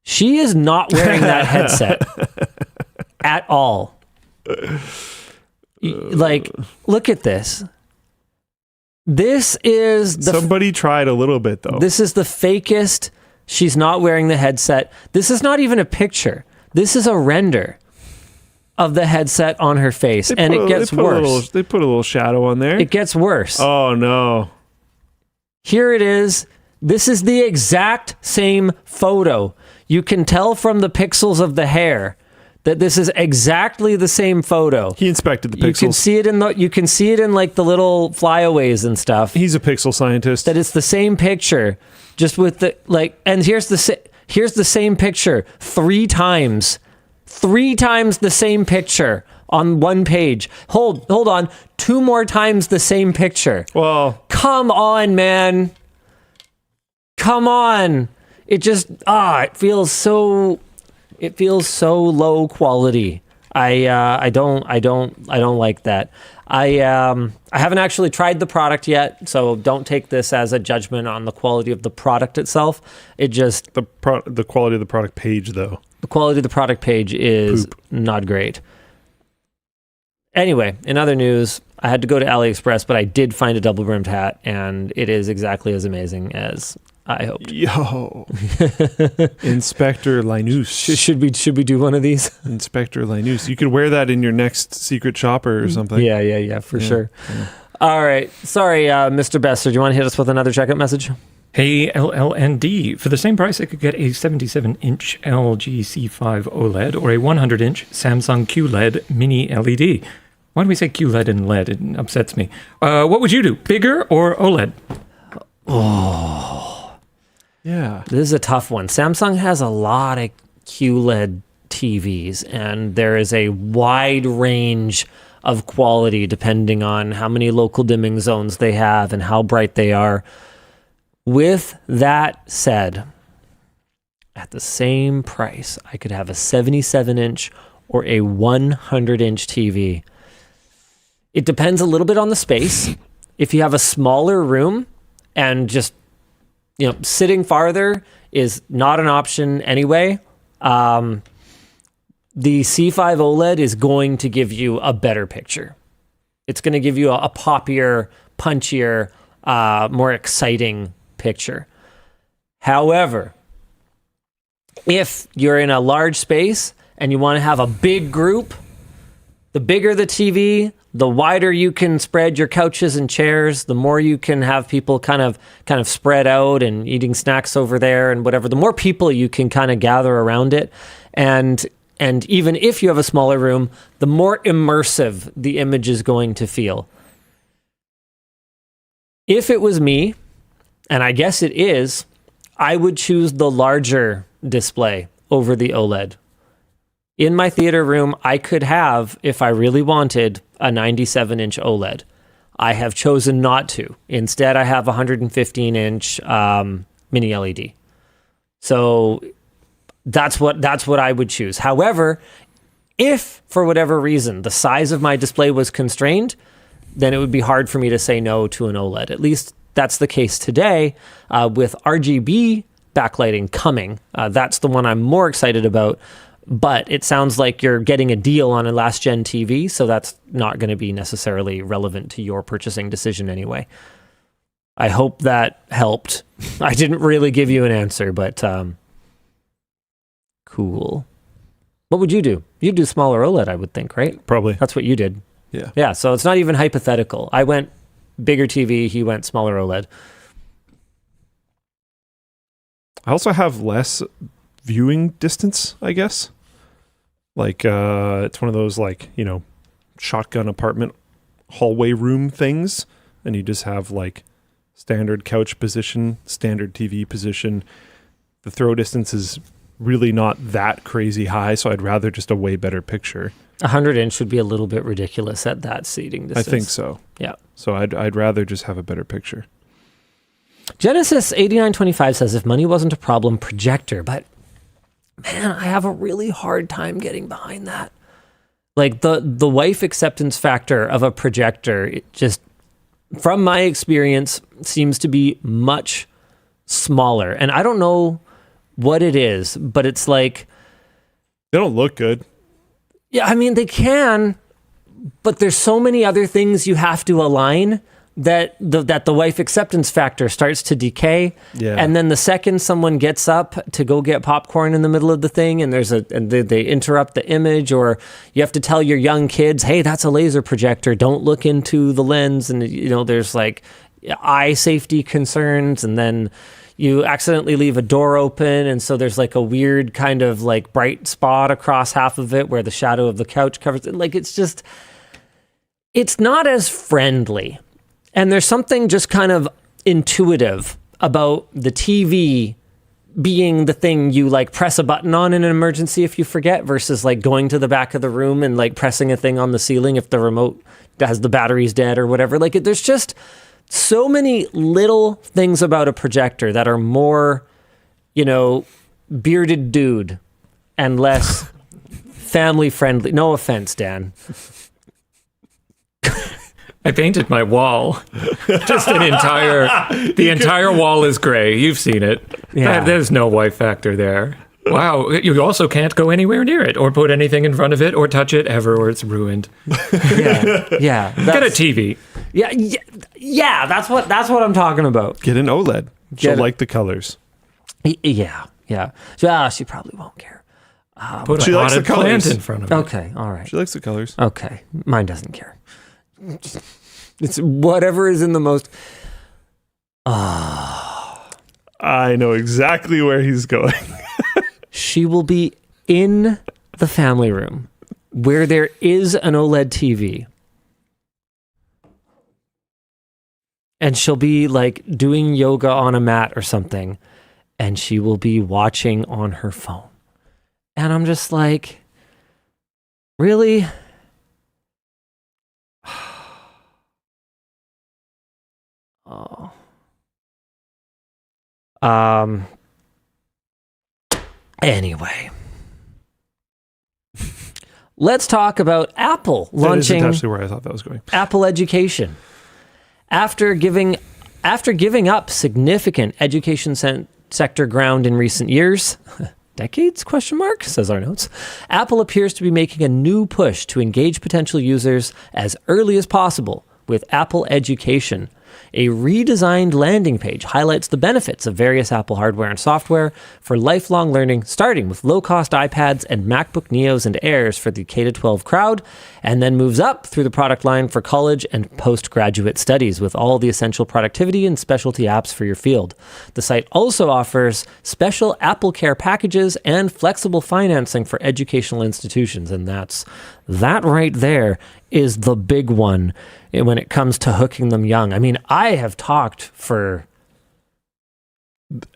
She is not wearing that headset at all. Like, look at this. This is somebody tried a little bit though. This is the fakest. She's not wearing the headset. This is not even a picture. This is a render of the headset on her face, and it gets worse. They put a little shadow on there. It gets worse. Oh no. Here it is. This is the exact same photo. You can tell from the pixels of the hair that this is exactly the same photo. He inspected the pixels. You can see it in like the little flyaways and stuff. He's a pixel scientist. That it's the same picture, just with the like. And here's the same picture 3 times. 3 times the same picture on one page. Hold on. 2 more times the same picture. Well, come on, man. Come on. It just it feels so low quality. I don't like that. I haven't actually tried the product yet, so don't take this as a judgment on the quality of the product itself. It just the quality of the product page though. The quality of the product page is not great. Anyway, in other news, I had to go to AliExpress, but I did find a double-brimmed hat, and it is exactly as amazing as I hoped. Yo, Inspector Linus. Should we do one of these? Inspector Linus. You could wear that in your next secret shopper or something. Yeah, for sure. Yeah. All right. Sorry, Mr. Besser. Do you want to hit us with another checkout message? Hey, LLND. For the same price, I could get a 77-inch LG C5 OLED or a 100-inch Samsung QLED Mini LED. Why do we say QLED and LED? It upsets me. What would you do? Bigger or OLED? Oh. Yeah. This is a tough one. Samsung has a lot of QLED TVs, and there is a wide range of quality depending on how many local dimming zones they have and how bright they are. With that said, at the same price, I could have a 77-inch or a 100-inch TV. It depends a little bit on the space. If you have a smaller room and just, sitting farther is not an option anyway, the C5 OLED is going to give you a better picture. It's going to give you a poppier, punchier, more exciting picture. However, if you're in a large space and you want to have a big group, the bigger the TV, the wider you can spread your couches and chairs, the more you can have people kind of spread out and eating snacks over there and whatever, the more people you can kind of gather around it. And even if you have a smaller room, the more immersive the image is going to feel. If it was me, and I guess it is, I would choose the larger display over the OLED. In my theater room, I could have, if I really wanted, a 97-inch OLED. I have chosen not to. Instead, I have a 115-inch mini LED. So that's what I would choose. However, if for whatever reason the size of my display was constrained, then it would be hard for me to say no to an OLED. At least that's the case today with RGB backlighting coming. That's the one I'm more excited about. But it sounds like you're getting a deal on a last-gen TV, so that's not going to be necessarily relevant to your purchasing decision anyway. I hope that helped. I didn't really give you an answer, but cool. What would you do? You'd do smaller OLED, I would think, right? Probably. That's what you did. Yeah. Yeah, so it's not even hypothetical. I went bigger TV, he went smaller OLED. I also have less viewing distance, I guess. Like it's one of those shotgun apartment hallway room things, and you just have standard couch position, standard TV position. The throw distance is really not that crazy high, so I'd rather just a way better picture. 100-inch would be a little bit ridiculous at that seating distance. I think so. Yeah. So I'd rather just have a better picture. Genesis 8925 says, if money wasn't a problem, projector. But man, I have a really hard time getting behind that. Like the wife acceptance factor of a projector, it just, from my experience, seems to be much smaller. And I don't know what it is, but it's like, They don't look good. yeah, I mean, they can, but there's so many other things you have to align that the wife acceptance factor starts to decay. Yeah. And then the second someone gets up to go get popcorn in the middle of the thing and they interrupt the image, or you have to tell your young kids, hey, that's a laser projector, don't look into the lens. And, you know, there's like eye safety concerns, and then you accidentally leave a door open, and so there's like a weird kind of like bright spot across half of it where the shadow of the couch covers it. Like, it's just, it's not as friendly. And there's something just kind of intuitive about the TV being the thing you like press a button on in an emergency if you forget, versus like going to the back of the room and like pressing a thing on the ceiling if the remote has the batteries dead or whatever. Like, there's just so many little things about a projector that are more, you know, bearded dude and less family friendly. No offense, Dan. I painted my wall. Just the entire wall is gray. You've seen it. Yeah. There's no white factor there. Wow. You also can't go anywhere near it or put anything in front of it or touch it ever, or it's ruined. Yeah. Get a TV. Yeah. That's what I'm talking about. Get an OLED. She'll like the colors. Yeah. Yeah, she probably won't care. Put she a likes the potted plant colors. in front of it. Okay. All right. She likes the colors. Okay. Mine doesn't care. It's whatever is in the most. I know exactly where he's going. She will be in the family room where there is an OLED TV. And she'll be like doing yoga on a mat or something. And she will be watching on her phone. And I'm just like, really? Oh. Anyway. Let's talk about Apple launching That is actually where I thought that was going. Apple Education. After giving up significant education sector ground in recent years, decades, says our notes, Apple appears to be making a new push to engage potential users as early as possible with Apple Education. A redesigned landing page highlights the benefits of various Apple hardware and software for lifelong learning, starting with low-cost iPads and MacBook Neos and Airs for the K-12 crowd, and then moves up through the product line for college and postgraduate studies with all the essential productivity and specialty apps for your field. The site also offers special Apple Care packages and flexible financing for educational institutions, and that right there is the big one when it comes to hooking them young. I mean, I have talked for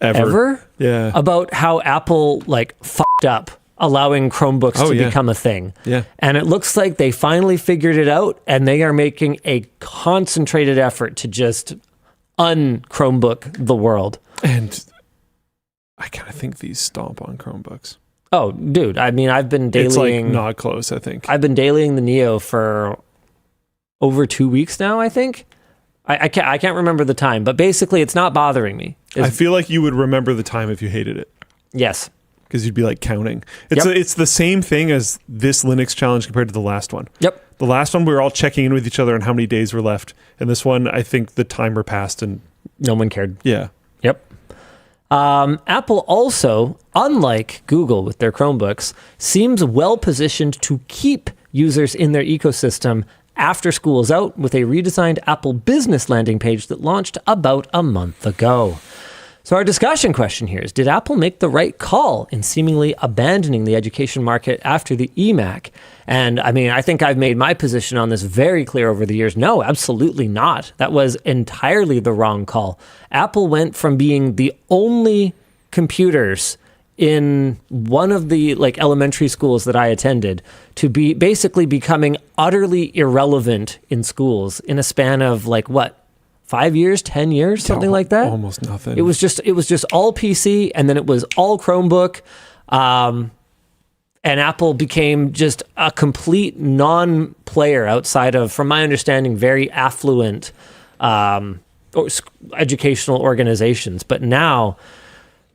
ever Yeah. about how Apple like fucked up allowing Chromebooks to become a thing. Yeah. And it looks like they finally figured it out, and they are making a concentrated effort to just un-Chromebook the world. And I kind of think these stomp on Chromebooks. Oh, dude, I mean, I've been dailying... It's like not close, I think. I've been dailying the Neo for over 2 weeks now, I think. I can't remember the time, but basically it's not bothering me. I feel like you would remember the time if you hated it. Yes. Because you'd be like counting. It's the same thing as this Linux challenge compared to the last one. Yep. The last one, we were all checking in with each other on how many days were left. And this one, I think the timer passed and... No one cared. Yeah. Yep. Apple also, unlike Google with their Chromebooks, seems well positioned to keep users in their ecosystem after school is out with a redesigned Apple Business landing page that launched about a month ago. So our discussion question here is, did Apple make the right call in seemingly abandoning the education market after the eMac? And I mean, I think I've made my position on this very clear over the years. No, absolutely not. That was entirely the wrong call. Apple went from being the only computers in one of the like elementary schools that I attended to be basically becoming utterly irrelevant in schools in a span of like what? 5 years, 10 years, something like that. Almost nothing. It was just all PC, and then it was all Chromebook, and Apple became just a complete non-player outside of, from my understanding, very affluent educational organizations. But now,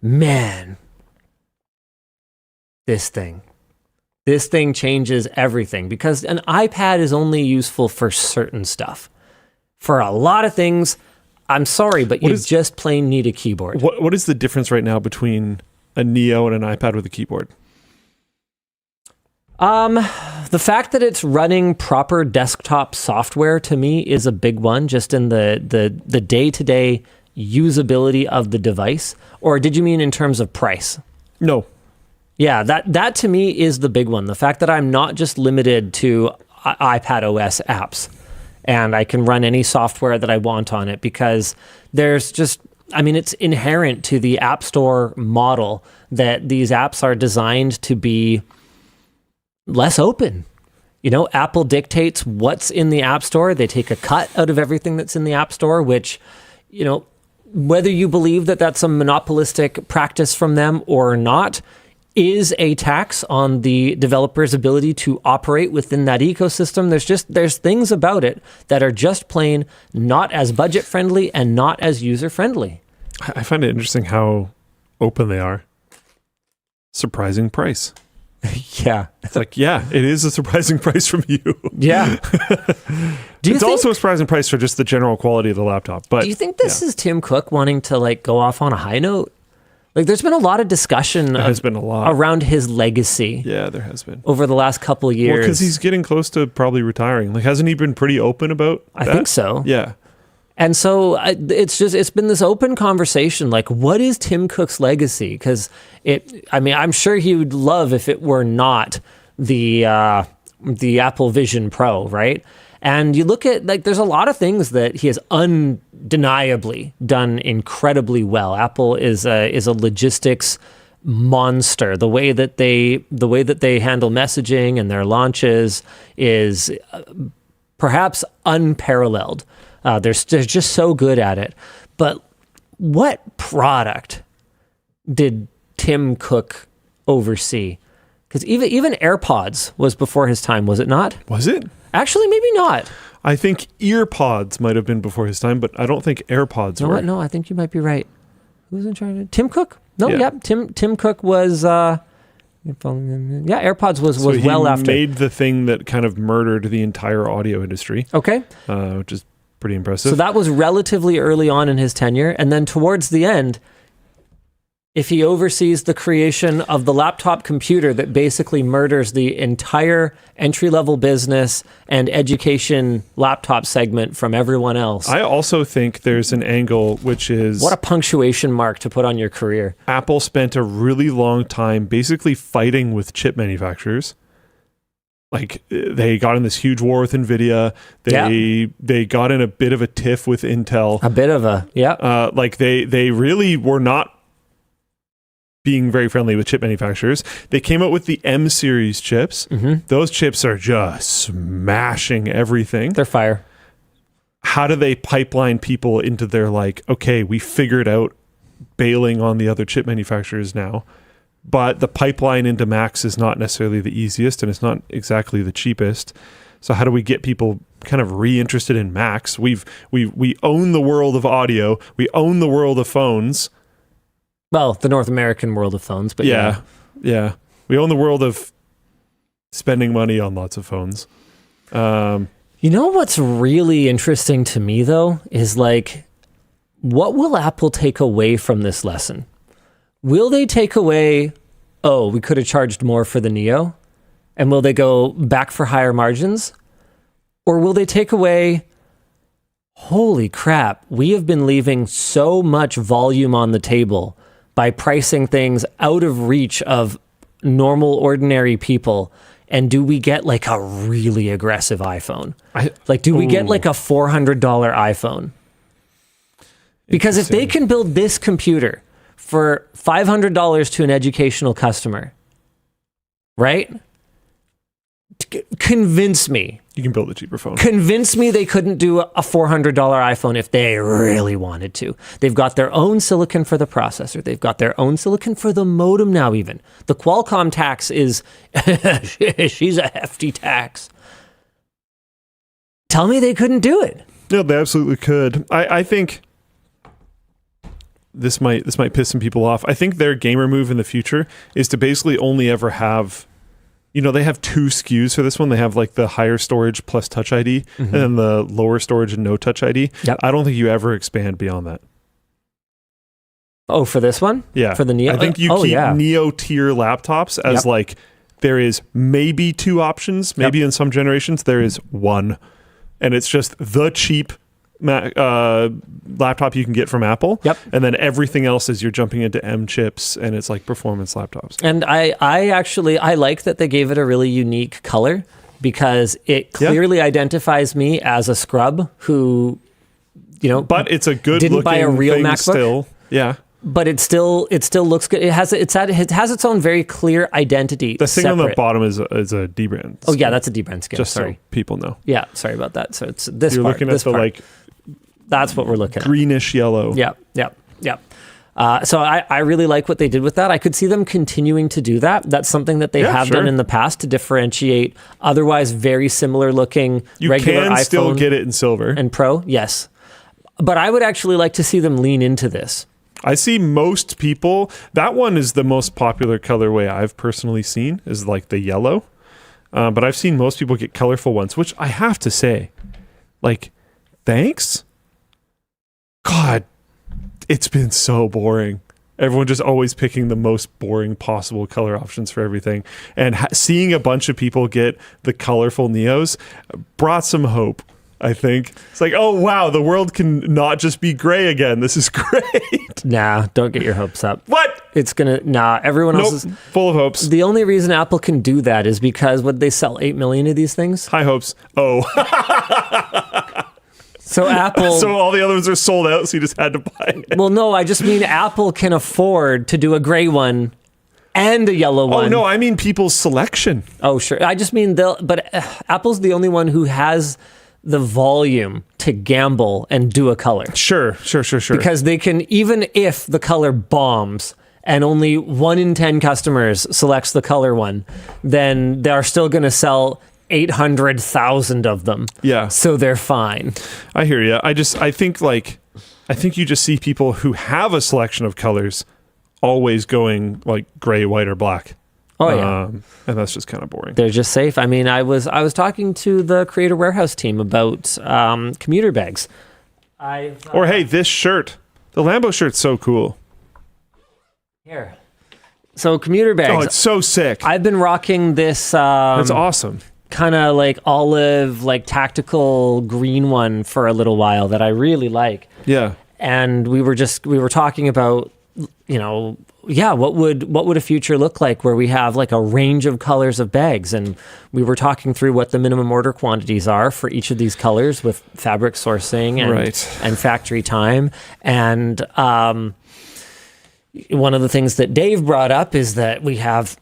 man, this thing changes everything, because an iPad is only useful for certain stuff. For a lot of things, I'm sorry, but you just plain need a keyboard. What is the difference right now between a Neo and an iPad with a keyboard? The fact that it's running proper desktop software to me is a big one, just in the day-to-day usability of the device. Or did you mean in terms of price? No. Yeah, that to me is the big one. The fact that I'm not just limited to iPad OS apps, and I can run any software that I want on it, because there's just, I mean, it's inherent to the App Store model that these apps are designed to be less open. You know, Apple dictates what's in the App Store. They take a cut out of everything that's in the App Store, which, you know, whether you believe that that's a monopolistic practice from them or not, is a tax on the developer's ability to operate within that ecosystem. There's things about it that are just plain not as budget friendly and not as user friendly. I find it interesting how open they are. Surprising price. Yeah. It's like, yeah, it is a surprising price from you. Yeah. It's also a surprising price for just the general quality of the laptop. But do you think this is Tim Cook wanting to like go off on a high note? Like, there's been a lot of discussion around his legacy. Yeah, there has been. Over the last couple of years. Well, because he's getting close to probably retiring. Like, hasn't he been pretty open about that? I think so. Yeah. And so it's been this open conversation. Like, what is Tim Cook's legacy? Because I'm sure he would love if it were not the Apple Vision Pro, right? And you look at, like, there's a lot of things that he has undeniably done incredibly well. Apple is a logistics monster. The way that they handle messaging and their launches is perhaps unparalleled. They're just so good at it. But what product did Tim Cook oversee? Because even AirPods was before his time, was it not? Was it? Actually, maybe not. I think EarPods might have been before his time, but I don't think AirPods were. What? No, I think you might be right. Who was in charge of Tim Cook? No, Yeah. Tim Cook was. AirPods was well after. He made the thing that kind of murdered the entire audio industry. Okay. Which is pretty impressive. So that was relatively early on in his tenure, and then towards the end, if he oversees the creation of the laptop computer that basically murders the entire entry-level business and education laptop segment from everyone else. I also think there's an angle which is... What a punctuation mark to put on your career. Apple spent a really long time basically fighting with chip manufacturers. Like, they got in this huge war with Nvidia. They got in a bit of a tiff with Intel. A bit of a, yeah. Like, they really were not being very friendly with chip manufacturers. They came out with the M series chips. Mm-hmm. Those chips are just smashing everything. They're fire. How do they pipeline people into their, like, okay, we figured out bailing on the other chip manufacturers now, but the pipeline into Macs is not necessarily the easiest and it's not exactly the cheapest. So how do we get people kind of reinterested in Macs? We own the world of audio. We own the world of phones. Well, the North American world of phones, but yeah. We own the world of spending money on lots of phones. You know what's really interesting to me, though, is like, what will Apple take away from this lesson? Will they take away, oh, we could have charged more for the Neo? And will they go back for higher margins? Or will they take away, holy crap, we have been leaving so much volume on the table by pricing things out of reach of normal, ordinary people. And do we get like a really aggressive iPhone? Do we get like a $400 iPhone? Because if they can build this computer for $500 to an educational customer, right? Convince me. You can build a cheaper phone. Convince me they couldn't do a $400 iPhone if they really wanted to. They've got their own silicon for the processor. They've got their own silicon for the modem now even. The Qualcomm tax is, she's a hefty tax. Tell me they couldn't do it. No, they absolutely could. I think this might piss some people off. I think their gamer move in the future is to basically only ever have, they have 2 SKUs for this one. They have like the higher storage plus Touch ID and then the lower storage and no Touch ID. Yep. I don't think you ever expand beyond that. Oh, for this one? Yeah. For the Neo? I think you keep Neo tier laptops as like, there is maybe 2 options. Maybe in some generations there is 1. And it's just the cheap laptop you can get from Apple. Yep. And then everything else is you're jumping into M chips and it's like performance laptops. And I like that they gave it a really unique color because it clearly identifies me as a scrub who, but it's a good didn't buy a real thing MacBook. Still. Yeah. But it still looks good. It has its own very clear identity. The thing on the bottom is a dbrand. Oh yeah, that's a dbrand skin. Just sorry, so people know. Yeah, sorry about that. So it's this. You're part, looking this at the part. like. That's what we're looking at. Greenish yellow. Yeah. So I really like what they did with that. I could see them continuing to do that. That's something that they have done in the past to differentiate otherwise very similar looking regular iPhone. You can still get it in silver and Pro. Yes, but I would actually like to see them lean into this. I see most people, that one is the most popular colorway I've personally seen, is like the yellow. But I've seen most people get colorful ones, which I have to say, like, thanks? God, it's been so boring. Everyone just always picking the most boring possible color options for everything. And seeing a bunch of people get the colorful Neos brought some hope. I think it's like, oh wow, the world can not just be gray again. This is great. Nah, don't get your hopes up. What? It's gonna everyone else is full of hopes. The only reason Apple can do that is because would they sell 8 million of these things? High hopes. Oh. So Apple. So all the other ones are sold out, so you just had to buy it. Well, no, I just mean Apple can afford to do a gray one and a yellow one. Oh no, I mean people's selection. Oh sure, I just mean but Apple's the only one who has the volume to gamble and do a color. Sure. Because they can, even if the color bombs and only 1 in 10 customers selects the color one, then they're still going to sell 800,000 of them. Yeah. So they're fine. I hear you. I think you just see people who have a selection of colors always going like gray, white, or black. Oh yeah, and that's just kind of boring. They're just safe. I mean, I was talking to the Creator Warehouse team about commuter bags. Or hey, this shirt, the Lambo shirt's so cool. Here, so commuter bags. Oh, it's so sick. I've been rocking this. That's awesome. Kind of like olive, like tactical green one for a little while that I really like. Yeah, and we were talking about, what would a future look like where we have like a range of colors of bags, and we were talking through what the minimum order quantities are for each of these colors with fabric sourcing and factory time. And one of the things that Dave brought up is that we have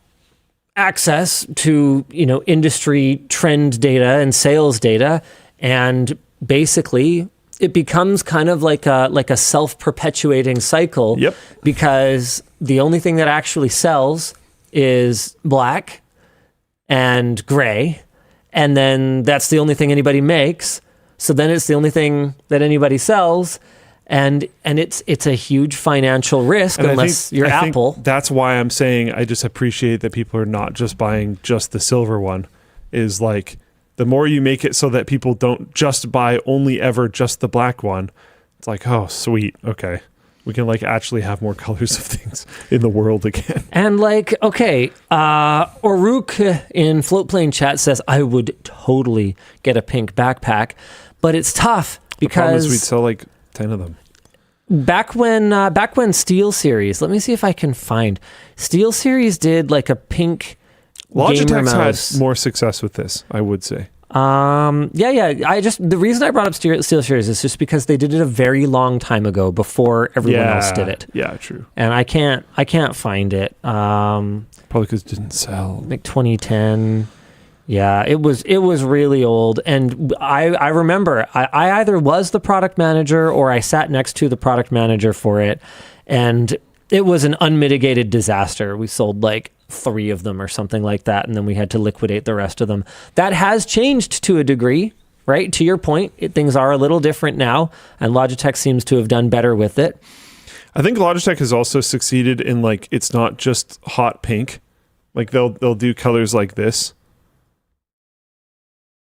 access to industry trend data and sales data, and basically it becomes kind of like a self-perpetuating cycle. Yep. Because the only thing that actually sells is black and gray, and then that's the only thing anybody makes. So then it's the only thing that anybody sells, and it's a huge financial risk unless you're Apple. That's why I'm saying I just appreciate that people are not just buying just the silver one. Is like, the more you make it so that people don't just buy only ever just the black one, it's like, oh, sweet. Okay. We can like actually have more colors of things in the world again. And like, okay, Oruk in Floatplane chat says, I would totally get a pink backpack. but it's tough The problem is we'd because sell like 10 of them. back when SteelSeries, let me see if I can find, SteelSeries did like a pink gamer Logitech's mouse. had more success with this, I would say. The reason I brought up SteelSeries is just because they did it a very long time ago before everyone else did it. Yeah, true. And I can't find it. Probably because it didn't sell. Like 2010. Yeah, it was really old. And I remember I either was the product manager or I sat next to the product manager for it. And it was an unmitigated disaster. We sold like 3 of them or something like that, and then we had to liquidate the rest of them. That has changed to a degree, right? To your point, things are a little different now, and Logitech seems to have done better with it. I think Logitech has also succeeded in like it's not just hot pink. Like they'll do colors like this.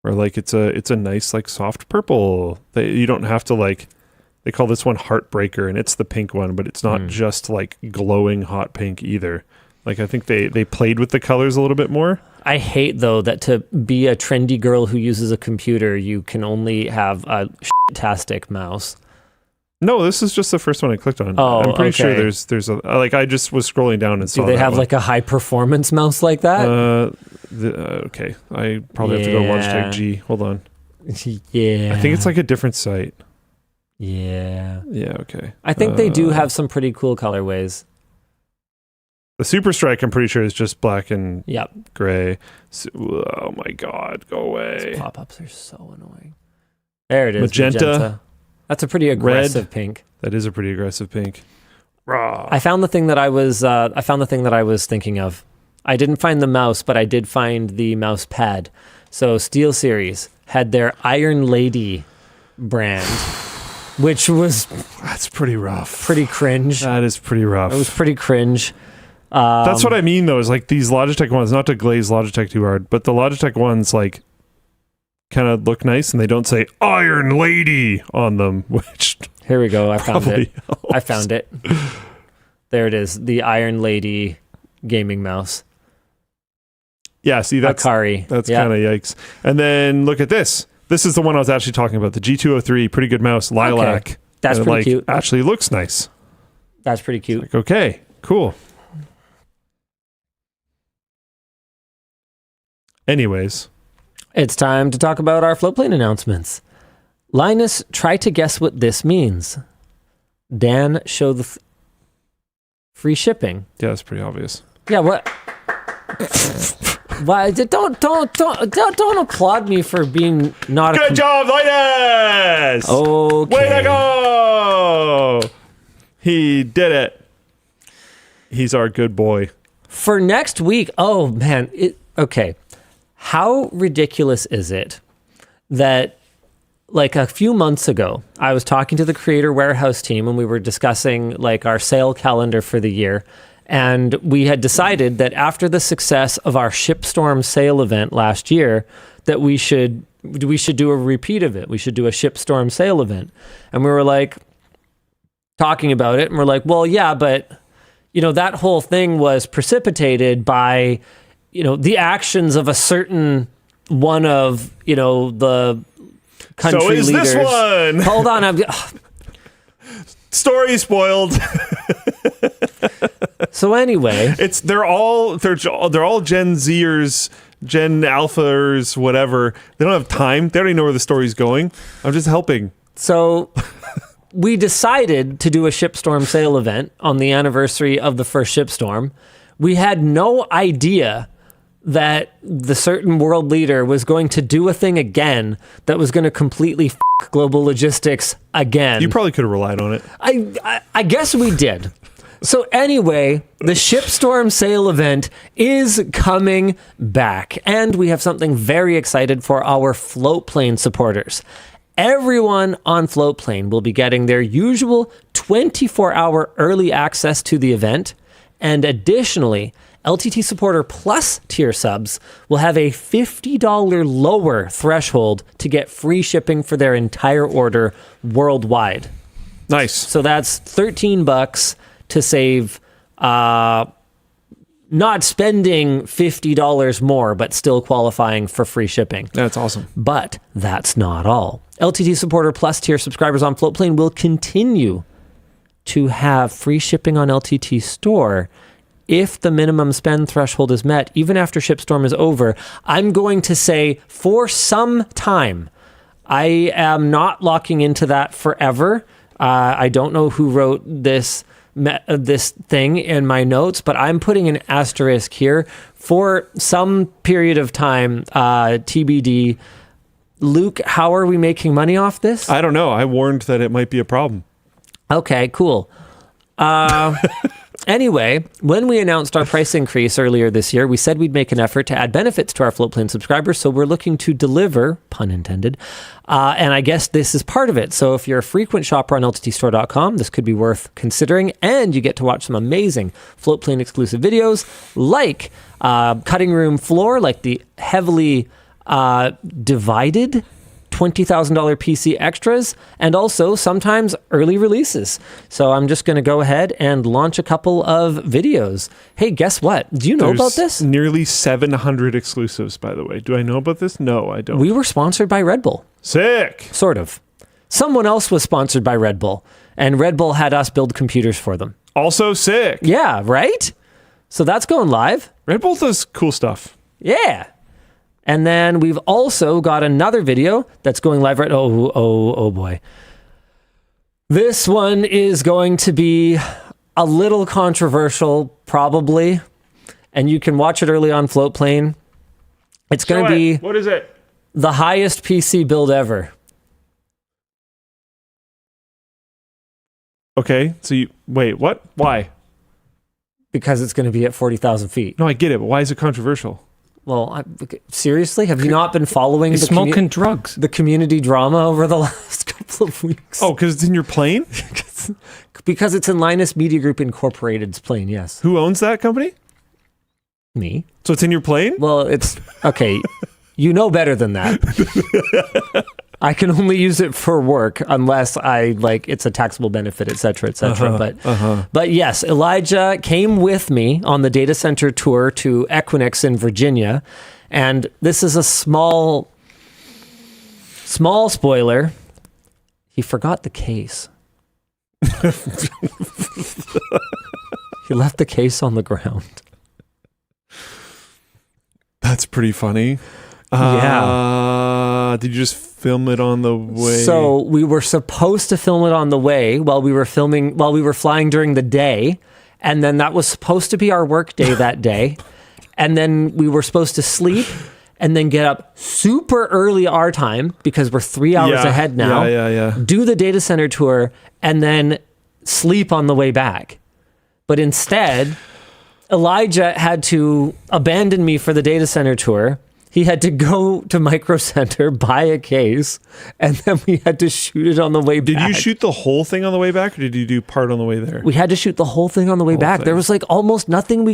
Or like it's a nice like soft purple. You don't have to like, they call this one Heartbreaker, and it's the pink one, but it's not just like glowing hot pink either. Like I think they played with the colors a little bit more. I hate though that to be a trendy girl who uses a computer, you can only have a tastic mouse. No, this is just the first one I clicked on. Oh, I'm pretty sure okay. there's a, like I just was scrolling down and saw. Do they that have one. like a high performance mouse like that? Okay, I probably have to go to Logitech G. Hold on. Yeah. I think it's like a different site. Yeah. Yeah, okay. I think they do have some pretty cool colorways. The Super Strike, I'm pretty sure, is just black and Yep. gray. So, oh my god, go away. These pop-ups are so annoying. There it is. Magenta. That's a pretty aggressive pink. That is a pretty aggressive pink. Rah. I found the thing that I was thinking of. I didn't find the mouse, but I did find the mouse pad. So SteelSeries had their Iron Lady brand, which was That's pretty rough. pretty cringe. That is pretty rough. It was pretty cringe. That's what I mean, though, is like these Logitech ones, not to glaze Logitech too hard, but the Logitech ones, like, kind of look nice, and they don't say Iron Lady on them, which Here we go. I found probably it. helps. I found it. There it is. The Iron Lady gaming mouse. Yeah, see, that's Akari. kind Yeah. of yikes. And then look at this. This is the one I was actually talking about, the G203, pretty good mouse, Lilac. Okay. That's and pretty like, cute. Actually looks nice. That's pretty cute. Like, okay, cool. Anyways, It's time to talk about our Floatplane announcements. Linus, try to guess what this means. Dan, show the free shipping. yeah, that's pretty obvious. Yeah, what? Why? Don't applaud me for being not a. Good job, Linus! Okay. Way to go! He did it. He's our good boy. For next week, oh man, okay. How ridiculous is it that like a few months ago, I was talking to the Creator Warehouse team and we were discussing like our sale calendar for the year. And we had decided that after the success of our Shipstorm sale event last year, that we should do a repeat of it. We should do a Shipstorm sale event. And we were like talking about it and we're like, well, yeah, but you know, that whole thing was precipitated by, you know, the actions of a certain one of, you know, the country So is leaders. this one? Hold on. Story spoiled. So anyway, They're all Gen Zers, Gen Alphas, whatever. They don't have time. They already know where the story's going. I'm just helping. so we decided to do a Shipstorm sale event on the anniversary of the first Shipstorm. We had no idea that the certain world leader was going to do a thing again that was going to completely f*** global logistics again. You probably could have relied on it. I guess we did. So anyway, the Shipstorm sale event is coming back, and we have something very excited for our Floatplane supporters. Everyone on Floatplane will be getting their usual 24-hour early access to the event, and additionally, LTT Supporter Plus tier subs will have a $50 lower threshold to get free shipping for their entire order worldwide. Nice. So that's $13 to save, not spending $50 more, but still qualifying for free shipping. That's awesome. But that's not all. LTT Supporter Plus tier subscribers on Floatplane will continue to have free shipping on LTTStore if the minimum spend threshold is met, even after Shipstorm is over. I'm going to say for some time. I am not locking into that forever. I don't know who wrote this thing in my notes, but I'm putting an asterisk here for some period of time, TBD. Luke, how are we making money off this? I don't know. I warned that it might be a problem. Okay, cool. Anyway, when we announced our price increase earlier this year, we said we'd make an effort to add benefits to our Floatplane subscribers, so we're looking to deliver, pun intended, and I guess this is part of it. So if you're a frequent shopper on LTTStore.com, this could be worth considering, and you get to watch some amazing Floatplane exclusive videos, like Cutting Room Floor, like the heavily divided $20,000 PC extras, and also sometimes early releases. So I'm just going to go ahead and launch a couple of videos. Hey, guess what? Do you know about this? Nearly 700 exclusives, by the way. Do I know about this? No, I don't. We were sponsored by Red Bull. Sick. Sort of. Someone else was sponsored by Red Bull, and Red Bull had us build computers for them. Also sick. Yeah, right? So that's going live. Red Bull does cool stuff. Yeah. And then we've also got another video that's going live right. Oh boy. This one is going to be a little controversial, probably. And you can watch it early on Floatplane. It's going to be What is it? the highest PC build ever. Okay, so wait, what? Why? Because it's going to be at 40,000 feet. No, I get it, but why is it controversial? Well, seriously? Have you not been following He's smoking drugs. the community drama over the last couple of weeks? Oh, because it's in your plane? Because it's in Linus Media Group Incorporated's plane, yes. Who owns that company? Me. So it's in your plane? Well, it's... Okay, you know better than that. I can only use it for work unless it's a taxable benefit, et cetera, et cetera. But yes, Elijah came with me on the data center tour to Equinix in Virginia. And this is a small spoiler. He forgot the case. He left the case on the ground. That's pretty funny. Yeah. Did you just film it on the way? So we were supposed to film it on the way while we were flying during the day. And then that was supposed to be our work day that day. And then we were supposed to sleep and then get up super early our time because we're 3 hours ahead now. Yeah. Do the data center tour and then sleep on the way back. But instead, Elijah had to abandon me for the data center tour. He had to go to Micro Center, buy a case, and then we had to shoot it on the way back. Did you shoot the whole thing on the way back, or did you do part on the way there? We had to shoot the whole thing on the way back. There was almost nothing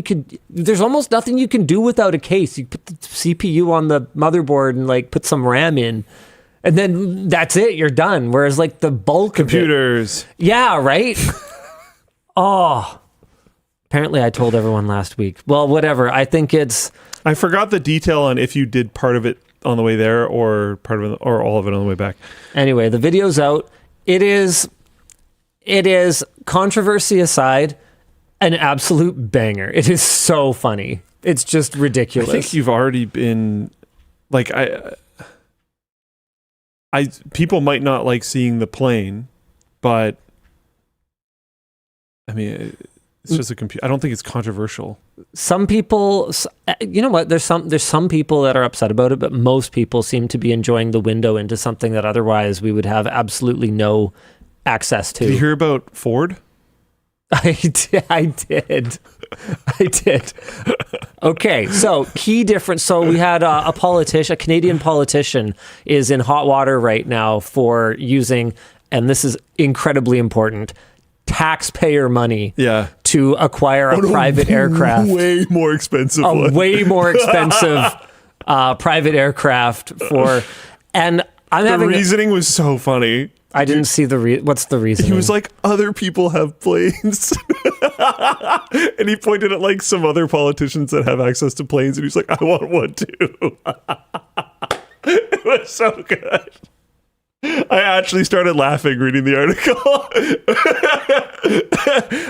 there's almost nothing you can do without a case. You put the CPU on the motherboard and put some RAM in, and then that's it, you're done. Whereas the bulk Computers. of it. Yeah, right? Oh. Apparently I told everyone last week. Well, whatever. I think I forgot the detail on if you did part of it on the way there or part of it or all of it on the way back. Anyway, the video's out. It is controversy aside, an absolute banger. It is so funny. It's just ridiculous. I think you've already been people might not like seeing the plane, but I mean, it's just a computer. I don't think it's controversial. Some people, you know what? There's some people that are upset about it, but most people seem to be enjoying the window into something that otherwise we would have absolutely no access to. Did you hear about Ford? I did. Okay, so key difference. So we had a Canadian politician is in hot water right now for using, and this is incredibly important, taxpayer money to acquire a private aircraft. Way more expensive one. Way more expensive private aircraft for... And the reasoning was so funny. I didn't see what's the reason? He was like, other people have planes. And he pointed at some other politicians that have access to planes. And he's like, I want one too. It was so good. I actually started laughing reading the article.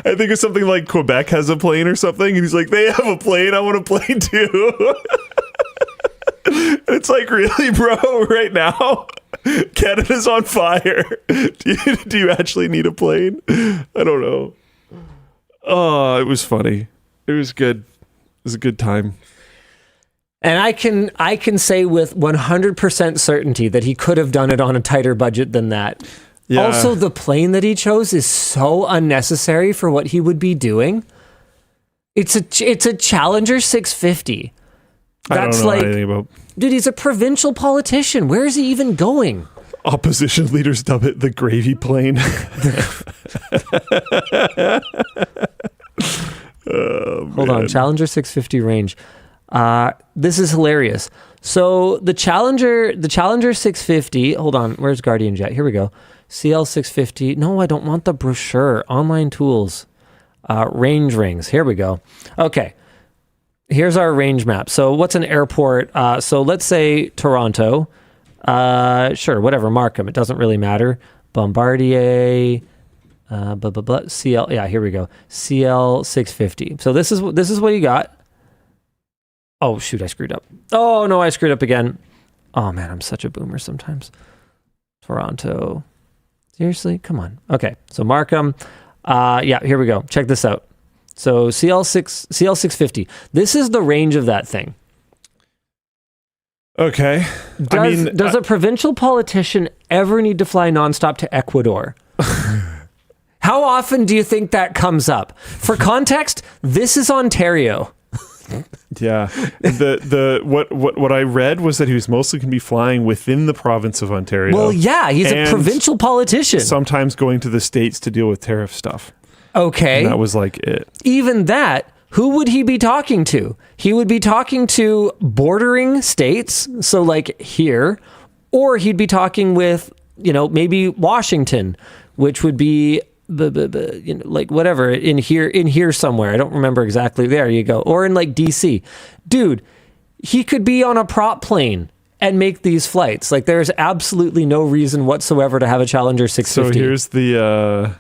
I think it's something like Quebec has a plane or something. And he's like, they have a plane. I want a plane too. It's like, really, bro, right now? Canada's on fire. Do you actually need a plane? I don't know. Oh, it was funny. It was good. It was a good time. And I can say with 100% certainty that he could have done it on a tighter budget than that. Yeah. Also, the plane that he chose is so unnecessary for what he would be doing. It's a Challenger 650. That's I don't know anything about. Dude, he's a provincial politician. Where is he even going? Opposition leaders dub it the gravy plane. Hold on, Challenger 650 range. This is hilarious. So the Challenger 650. Hold on, where's Guardian Jet? Here we go. CL 650. No, I don't want the brochure. Online tools, range rings. Here we go. Okay, here's our range map. So what's an airport? So let's say Toronto. Sure, whatever. Markham. It doesn't really matter. Bombardier. CL. Yeah, here we go. CL 650. So this is what you got. Oh, shoot, I screwed up. Oh, no, I screwed up again. Oh, man, I'm such a boomer sometimes. Toronto. Seriously? Come on. Okay, so Markham. Yeah, here we go. Check this out. So CL 650. This is the range of that thing. Okay. Does a provincial politician ever need to fly nonstop to Ecuador? How often do you think that comes up? For context, this is Ontario. Yeah. What I read was that he was mostly going to be flying within the province of Ontario. Well, yeah, he's a provincial politician. Sometimes going to the States to deal with tariff stuff. Okay. And that was like it. Even that, who would he be talking to? He would be talking to bordering states, so like here, or he'd be talking with, maybe Washington, which would be like whatever in here somewhere. I don't remember exactly. There you go. Or in like DC. Dude, he could be on a prop plane and make these flights. Like there's absolutely no reason whatsoever to have a Challenger 650. So here's the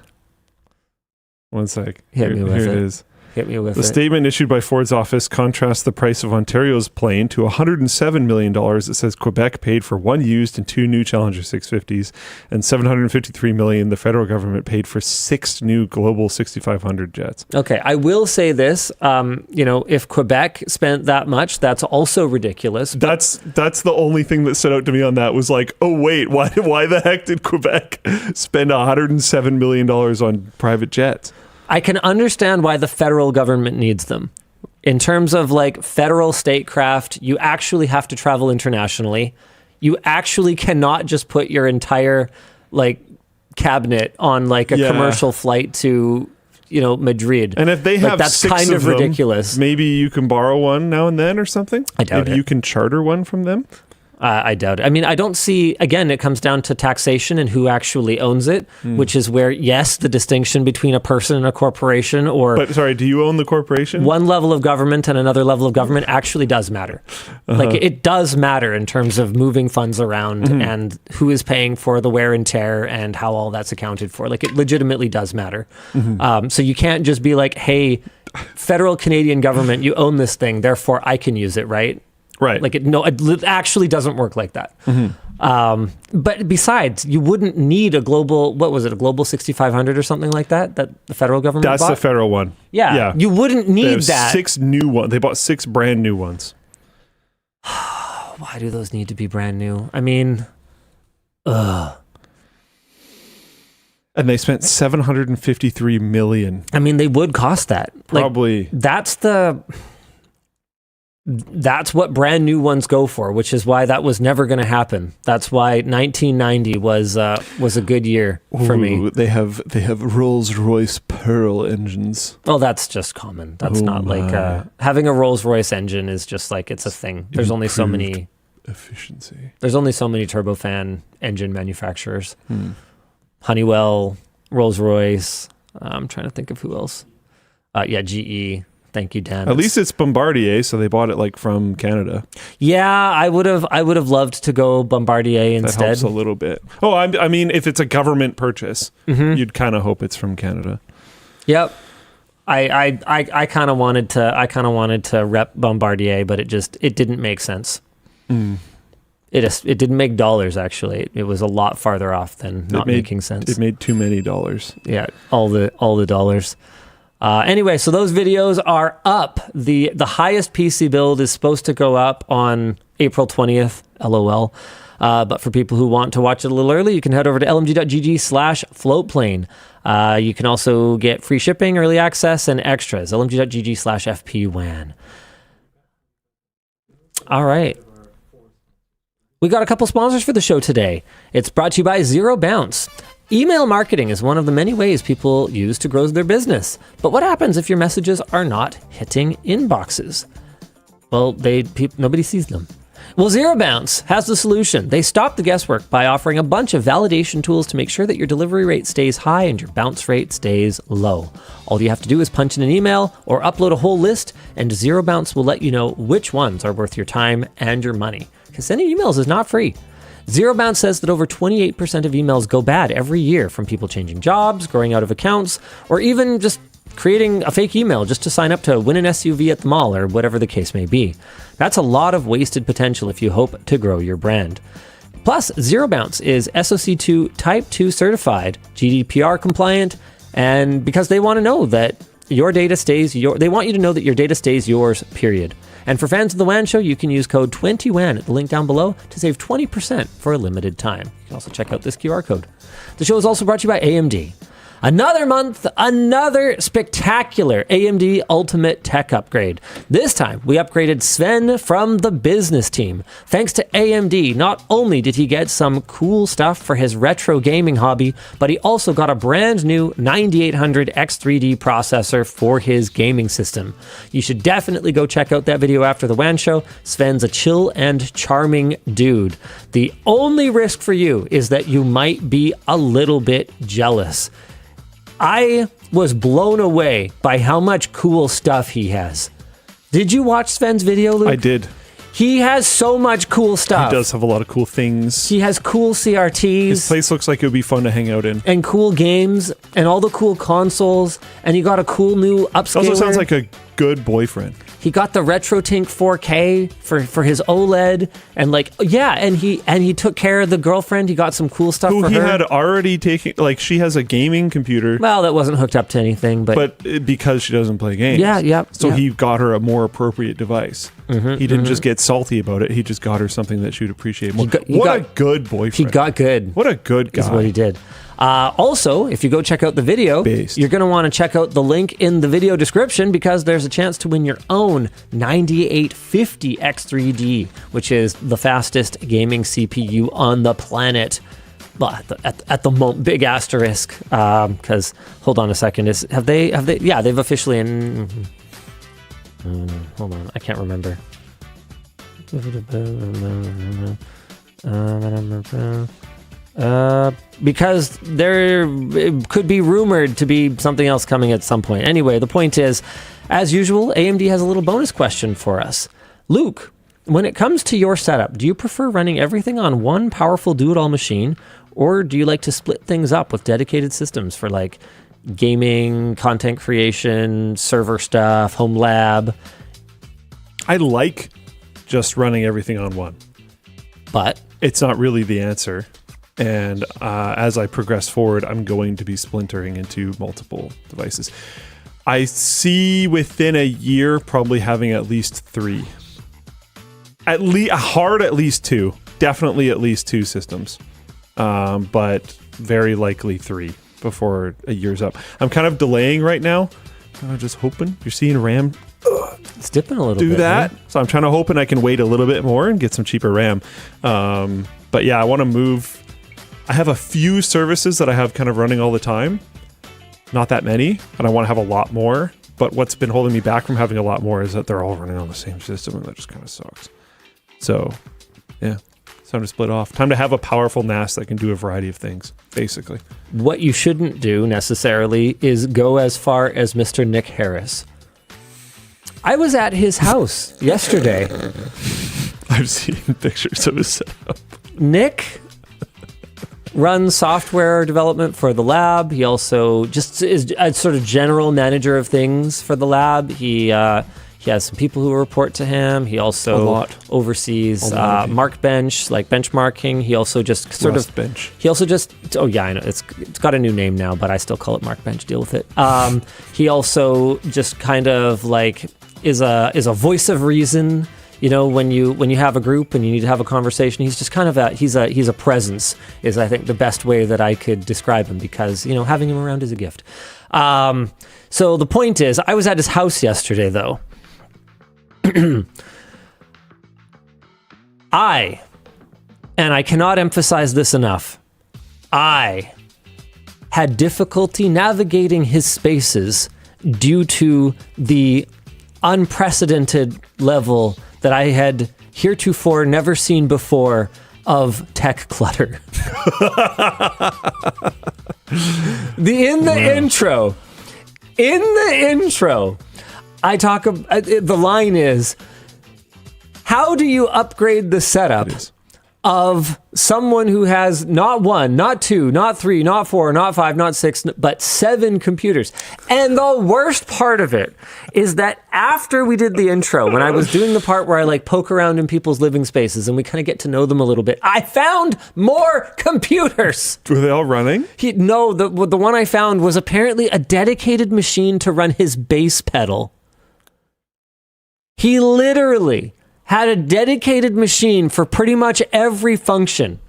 one sec. Hit me with here it. It is. Hit me with the statement issued by Ford's office contrasts the price of Ontario's plane to $107 million. It says Quebec paid for one used and two new Challenger 650s, and $753 million the federal government paid for 6 new Global 6500 jets. Okay, I will say this. If Quebec spent that much, that's also ridiculous. That's the only thing that stood out to me on that was like, oh wait, why the heck did Quebec spend $107 million on private jets? I can understand why the federal government needs them. In terms of like federal statecraft, you actually have to travel internationally. You actually cannot just put your entire like cabinet on like a commercial flight to, Madrid. And if they have that's 6 kind of them, ridiculous. Maybe you can borrow one now and then or something. I doubt maybe you can charter one from them. I doubt it. I mean, I don't see, again, it comes down to taxation and who actually owns it, which is where, yes, the distinction between a person and a corporation But sorry, do you own the corporation? One level of government and another level of government actually does matter. Like it does matter in terms of moving funds around and who is paying for the wear and tear and how all that's accounted for. Like it legitimately does matter. So you can't just be like, hey, federal Canadian government, you own this thing, therefore I can use it, right? Right. Like it actually doesn't work like that. But besides, you wouldn't need a global, what was it, a global 6500 or something like that the federal government That's bought? the federal one. Yeah. You wouldn't need that. 6 new ones. They bought 6 brand new ones. Why do those need to be brand new? I mean, And they spent $753 million. I mean, they would cost that. Probably. That's what brand new ones go for, which is why that was never going to happen. That's why 1990 was a good year for me. They have Rolls-Royce Pearl engines. Oh, that's just common. That's not like having a Rolls-Royce engine is just like it's a thing. There's only so many efficiency. There's only so many turbofan engine manufacturers. Honeywell, Rolls-Royce. I'm trying to think of who else. GE. Thank you, Dan. At least it's Bombardier, so they bought it like from Canada. Yeah, I would have loved to go Bombardier That instead. helps a little bit. Oh, I mean, if it's a government purchase, you'd kind of hope it's from Canada. Yep. I kind of wanted to rep Bombardier, but it didn't make sense. It didn't make dollars, actually. It was a lot farther off than making sense. It made too many dollars. Yeah, all the dollars. Anyway, so those videos are up. The highest PC build is supposed to go up on April 20th, LOL. But for people who want to watch it a little early, you can head over to lmg.gg/floatplane. You can also get free shipping, early access, and extras. lmg.gg/fpwan. All right. We got a couple sponsors for the show today. It's brought to you by Zero Bounce. Email marketing is one of the many ways people use to grow their business. But what happens if your messages are not hitting inboxes? Well, nobody sees them. Well, Zero Bounce has the solution. They stop the guesswork by offering a bunch of validation tools to make sure that your delivery rate stays high and your bounce rate stays low. All you have to do is punch in an email or upload a whole list, and Zero Bounce will let you know which ones are worth your time and your money. Because sending emails is not free. Zero Bounce says that over 28% of emails go bad every year from people changing jobs, growing out of accounts, or even just creating a fake email just to sign up to win an SUV at the mall or whatever the case may be. That's a lot of wasted potential if you hope to grow your brand. Plus, Zero Bounce is SOC2 Type 2 certified, GDPR compliant, and because they want to know that your data stays they want you to know that your data stays yours, period. And for fans of the WAN Show, you can use code 20WAN at the link down below to save 20% for a limited time. You can also check out this QR code. The show is also brought to you by AMD. Another month, another spectacular AMD Ultimate Tech upgrade. This time, we upgraded Sven from the business team. Thanks to AMD, not only did he get some cool stuff for his retro gaming hobby, but he also got a brand new 9800 X3D processor for his gaming system. You should definitely go check out that video after the WAN Show. Sven's a chill and charming dude. The only risk for you is that you might be a little bit jealous. I was blown away by how much cool stuff he has. Did you watch Sven's video, Luke? I did. He has so much cool stuff. He does have a lot of cool things. He has cool CRTs. His place looks like it would be fun to hang out in. And cool games, and all the cool consoles, and he got a cool new upscaler. Also sounds like a good boyfriend. He got the RetroTink 4K for his OLED, and he took care of the girlfriend. He got some cool stuff for her. Who he had already taken, she has a gaming computer. Well, that wasn't hooked up to anything, but because she doesn't play games. Yeah. So he got her a more appropriate device. He didn't just get salty about it. He just got her something that she would appreciate more. What a good boyfriend. He got good. What a good guy. Is what he did. Also, if you go check out the video, you're going to want to check out the link in the video description because there's a chance to win your own 9850 X3D, which is the fastest gaming CPU on the planet. But at the moment, big asterisk, because hold on a second, have they? Yeah, they've officially. Hold on, I can't remember. Because there could be rumored to be something else coming at some point. Anyway, the point is, as usual, AMD has a little bonus question for us. Luke, when it comes to your setup, do you prefer running everything on one powerful do-it-all machine, or do you like to split things up with dedicated systems for gaming, content creation, server stuff, home lab? I like just running everything on one. But it's not really the answer. And as I progress forward, I'm going to be splintering into multiple devices. I see within a year probably having at least 3. At least 2. Definitely at least 2 systems. But very likely 3 before a year's up. I'm kind of delaying right now. I'm just hoping. You're seeing RAM it's dipping a little bit. Do that. Right? So I'm trying to hoping I can wait a little bit more and get some cheaper RAM. But yeah, I want to move. I have a few services that I have kind of running all the time. Not that many, and I want to have a lot more. But what's been holding me back from having a lot more is that they're all running on the same system, and that just kind of sucks. So, yeah, it's time to split off. Time to have a powerful NAS that can do a variety of things, basically. What you shouldn't do necessarily is go as far as Mr. Nick Harris. I was at his house yesterday. I've seen pictures of his setup. Nick runs software development for the lab. He also just is a sort of general manager of things for the lab. He has some people who report to him. He also oversees mark bench, like benchmarking. He also just sort of bench. He also just I know it's got a new name now, but I still call it mark bench. Deal with it. He also just kind of like is a voice of reason. You know, when you have a group and you need to have a conversation, he's just kind of he's a presence is, I think, the best way that I could describe him, because, you know, having him around is a gift. So the point is, I was at his house yesterday, though. I cannot emphasize this enough, I had difficulty navigating his spaces due to the unprecedented level that I had heretofore never seen before of tech clutter. In the intro, I talk about, the line is, how do you upgrade the setup of someone who has not one, not two, not three, not four, not five, not six, but 7 computers? And the worst part of it is that after we did the intro, when I was doing the part where I like poke around in people's living spaces and we kind of get to know them a little bit, I found more computers. Were they all running? No, the one I found was apparently a dedicated machine to run his bass pedal. He literally had a dedicated machine for pretty much every function.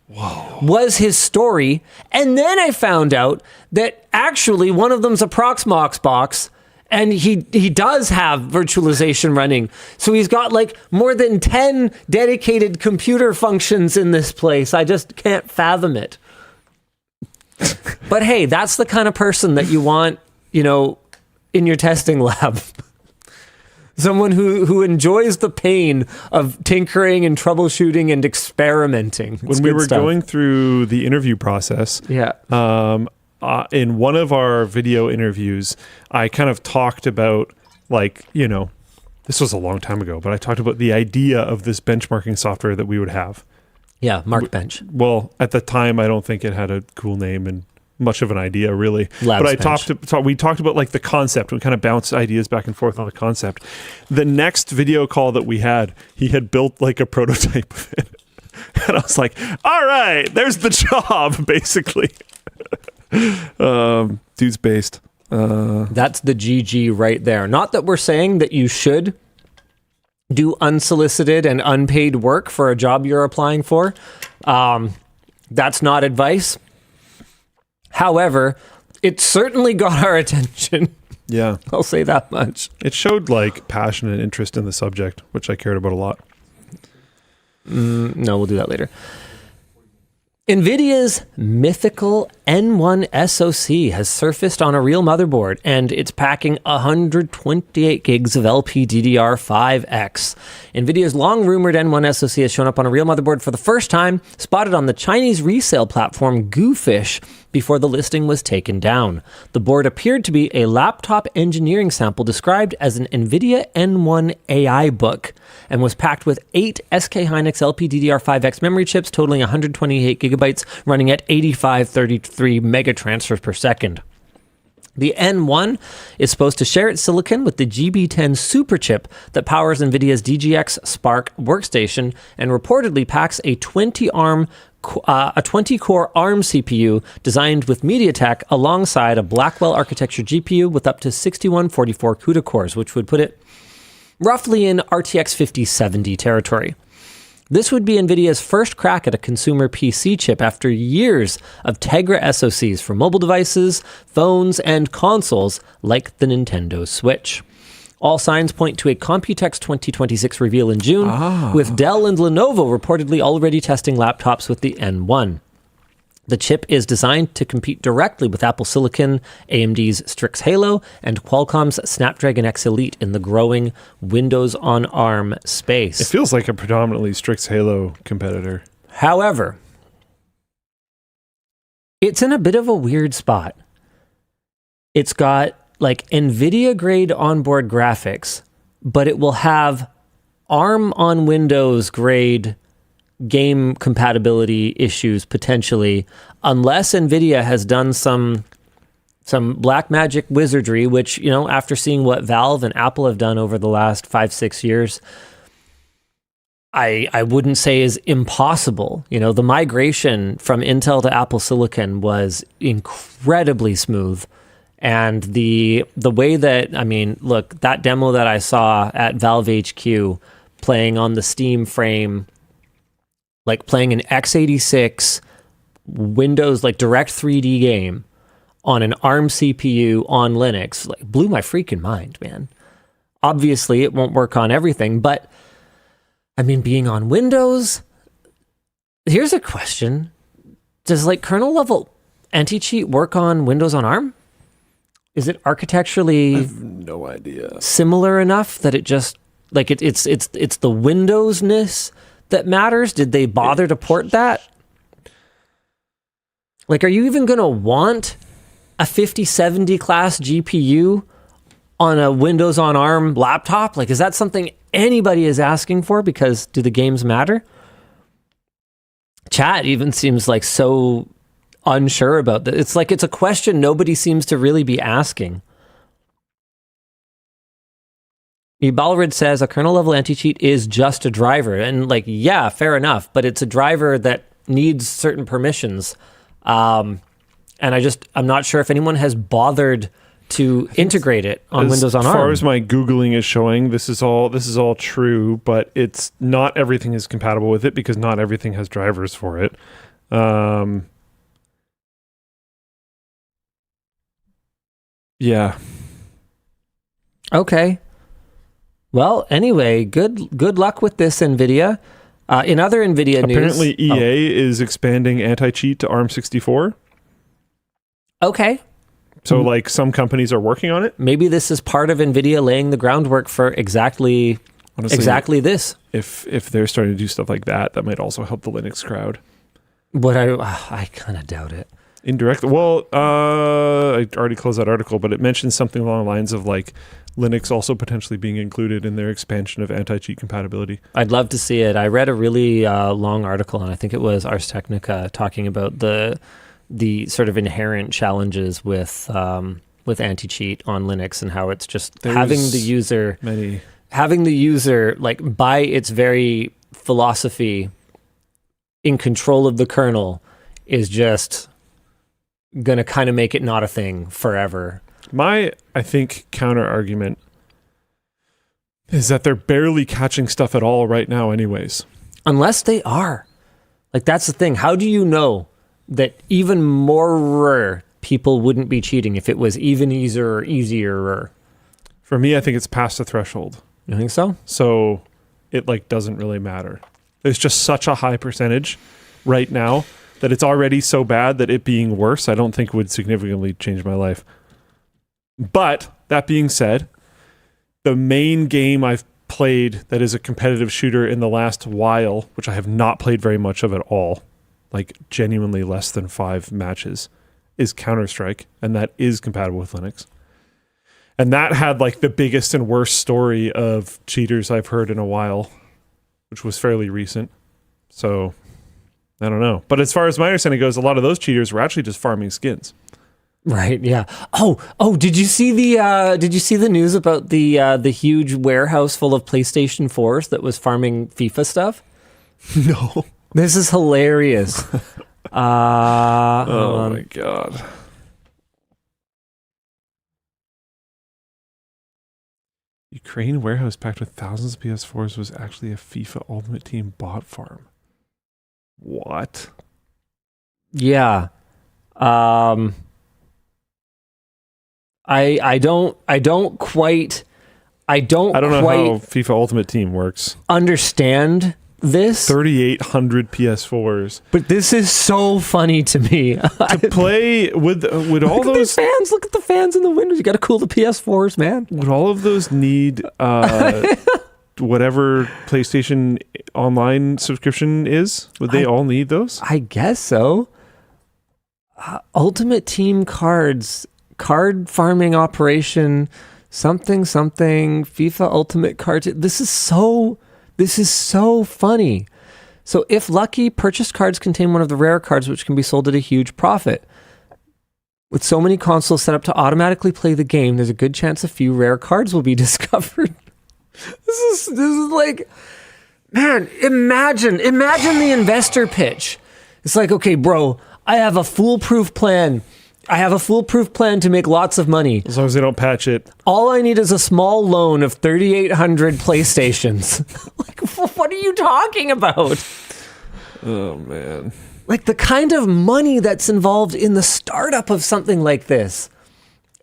Whoa. Was his story. And then I found out that actually one of them's a Proxmox box, and he does have virtualization running. So he's got like more than 10 dedicated computer functions in this place. I just can't fathom it. But hey, that's the kind of person that you want, you know, in your testing lab. Someone who enjoys the pain of tinkering and troubleshooting and experimenting. When we were going through the interview process, in one of our video interviews, I kind of talked about, like, you know, this was a long time ago, but I talked about the idea of this benchmarking software that we would have. Yeah, Markbench. Well, at the time, I don't think it had a cool name and much of an idea, really. Labs but we talked about like the concept. We kind of bounced ideas back and forth on the concept. The next video call that we had, he had built like a prototype of it. And I was like, all right, there's the job, basically. Dude's based. That's the GG right there. Not that we're saying that you should do unsolicited and unpaid work for a job you're applying for. That's not advice. However, it certainly got our attention. Yeah. I'll say that much. It showed like passion and interest in the subject, which I cared about a lot. No, we'll do that later. Nvidia's mythical N1 SoC has surfaced on a real motherboard, and it's packing 128 gigs of LPDDR5X. Nvidia's long-rumored N1 SoC has shown up on a real motherboard for the first time, spotted on the Chinese resale platform Goofish before the listing was taken down. The board appeared to be a laptop engineering sample described as an Nvidia N1 AI book, and was packed with 8 SK Hynix LPDDR5X memory chips totaling 128 gigabytes, running at 8533 mega transfers per second. The N1 is supposed to share its silicon with the GB10 superchip that powers NVIDIA's DGX Spark workstation, and reportedly packs a 20-core ARM CPU designed with MediaTek alongside a Blackwell architecture GPU with up to 6144 CUDA cores, which would put it roughly in RTX 5070 territory. This would be NVIDIA's first crack at a consumer PC chip after years of Tegra SoCs for mobile devices, phones, and consoles like the Nintendo Switch. All signs point to a Computex 2026 reveal in June, with Dell and Lenovo reportedly already testing laptops with the N1. The chip is designed to compete directly with Apple Silicon, AMD's Strix Halo, and Qualcomm's Snapdragon X Elite in the growing Windows on ARM space. It feels like a predominantly Strix Halo competitor. However, it's in a bit of a weird spot. It's got like NVIDIA grade onboard graphics, but it will have ARM on Windows grade game compatibility issues potentially, unless Nvidia has done some black magic wizardry, which, you know, after seeing what Valve and Apple have done over the last 5-6 years, I wouldn't say is impossible. You know, the migration from Intel to Apple Silicon was incredibly smooth. And the way that, I mean, look, that demo that I saw at Valve HQ playing on the Steam frame, like playing an x86 Windows, like direct 3D game on an ARM CPU on Linux, like blew my freaking mind, man. Obviously, it won't work on everything, but I mean, being on Windows, here's a question. Does like kernel level anti-cheat work on Windows on ARM? Is it architecturally I have no idea. Similar enough that it just like it's the Windows-ness that matters? Did they bother to port that? Like, are you even going to want a 5070 class GPU on a Windows on ARM laptop? Like, is that something anybody is asking for? Because do the games matter? Chat even seems like so unsure about that. It's like it's a question nobody seems to really be asking. Balrid says a kernel level anti-cheat is just a driver. And like, yeah, fair enough. But it's a driver that needs certain permissions. And I'm not sure if anyone has bothered to integrate it on Windows on ARM. As far as my Googling is showing, this is all true, but it's not everything is compatible with it because not everything has drivers for it. Yeah. Okay. Well, anyway, good luck with this, NVIDIA. In other NVIDIA news... Apparently EA is expanding anti-cheat to ARM64. Okay. So, like, some companies are working on it? Maybe this is part of NVIDIA laying the groundwork for exactly this. If they're starting to do stuff like that, that might also help the Linux crowd. But I kind of doubt it. Indirect. Well, I already closed that article, but it mentions something along the lines of, like, Linux also potentially being included in their expansion of anti-cheat compatibility. I'd love to see it. I read a really long article, and I think it was Ars Technica, talking about the sort of inherent challenges with anti-cheat on Linux and how it's just having the user like by its very philosophy in control of the kernel is just going to kind of make it not a thing forever. My, I think, counter argument is that they're barely catching stuff at all right now anyways. Unless they are. Like, that's the thing. How do you know that even more people wouldn't be cheating if it was even easier? For me, I think it's past the threshold. You think so? So it like doesn't really matter. There's just such a high percentage right now that it's already so bad that it being worse, I don't think would significantly change my life. But that being said, the main game I've played that is a competitive shooter in the last while, which I have not played very much of at all, like genuinely less than 5 matches, is Counter-Strike, and that is compatible with Linux. And that had like the biggest and worst story of cheaters I've heard in a while, which was fairly recent. So I don't know. But as far as my understanding goes, a lot of those cheaters were actually just farming skins. Right. Yeah. Oh! Did you see the news about the huge warehouse full of PlayStation 4s that was farming FIFA stuff? No. This is hilarious. Oh my god. Ukraine warehouse packed with thousands of PS4s was actually a FIFA Ultimate Team bot farm. What? Yeah. I don't quite know how FIFA Ultimate Team works. Understand this 3,800 PS4s, but this is so funny to me. To play with all those fans. Look at the fans in the windows. You got to cool the PS4s, man. Would all of those need whatever PlayStation Online subscription is? Would they all need those? I guess so. Ultimate Team cards, card farming operation something FIFA Ultimate Cards. This is so funny. So if lucky, purchased cards contain one of the rare cards which can be sold at a huge profit. With so many consoles set up to automatically play the game, there's a good chance a few rare cards will be discovered. This is like, man, imagine the investor pitch. It's like, okay, bro, I have a foolproof plan. To make lots of money. As long as they don't patch it. All I need is a small loan of 3,800 PlayStations. Like, what are you talking about? Oh, man. Like, the kind of money that's involved in the startup of something like this.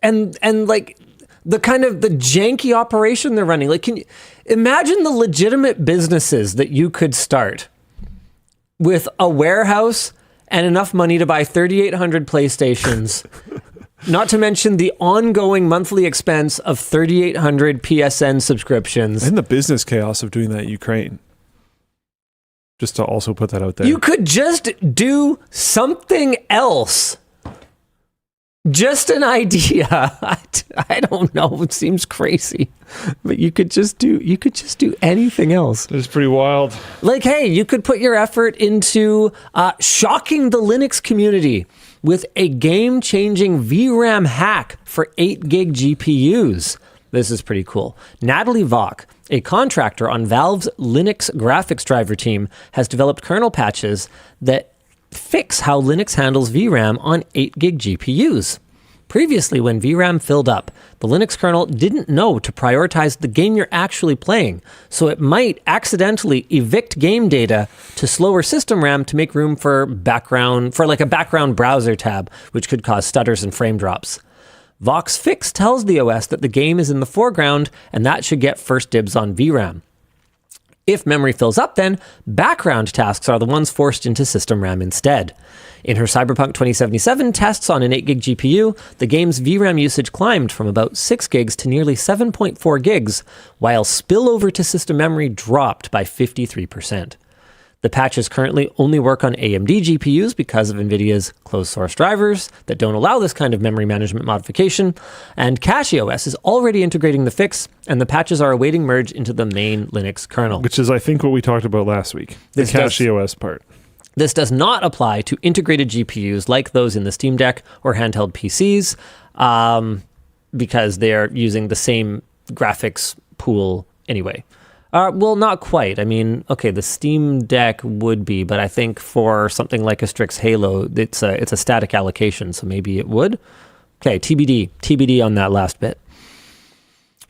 And like, the kind of the janky operation they're running. Like, can you imagine the legitimate businesses that you could start with a warehouse and enough money to buy 3,800 PlayStations, not to mention the ongoing monthly expense of 3,800 PSN subscriptions. And the business chaos of doing that in Ukraine. Just to also put that out there. You could just do something else. Just an idea. I don't know. It seems crazy, but you could just do anything else. It's pretty wild. Like, hey, you could put your effort into shocking the Linux community with a game-changing VRAM hack for 8 gig GPUs. This is pretty cool. Natalie Vaughn, a contractor on Valve's Linux graphics driver team, has developed kernel patches that fix how Linux handles VRAM on 8 gig GPUs. Previously, when VRAM filled up, the Linux kernel didn't know to prioritize the game you're actually playing, so it might accidentally evict game data to slower system RAM to make room for a background browser tab, which could cause stutters and frame drops. Vox Fix tells the OS that the game is in the foreground, and that should get first dibs on VRAM. If memory fills up, then background tasks are the ones forced into system RAM instead. In her Cyberpunk 2077 tests on an 8 gig GPU, the game's VRAM usage climbed from about 6 gigs to nearly 7.4 gigs, while spillover to system memory dropped by 53%. The patches currently only work on AMD GPUs because of Nvidia's closed source drivers that don't allow this kind of memory management modification, and CachyOS is already integrating the fix, and the patches are awaiting merge into the main Linux kernel. Which is, I think, what we talked about last week, the CachyOS part. This does not apply to integrated GPUs like those in the Steam Deck or handheld PCs, because they're using the same graphics pool anyway. Well, not quite. I mean, okay, the Steam Deck would be, but I think for something like a Strix Halo, it's a static allocation, so maybe it would. Okay, TBD on that last bit.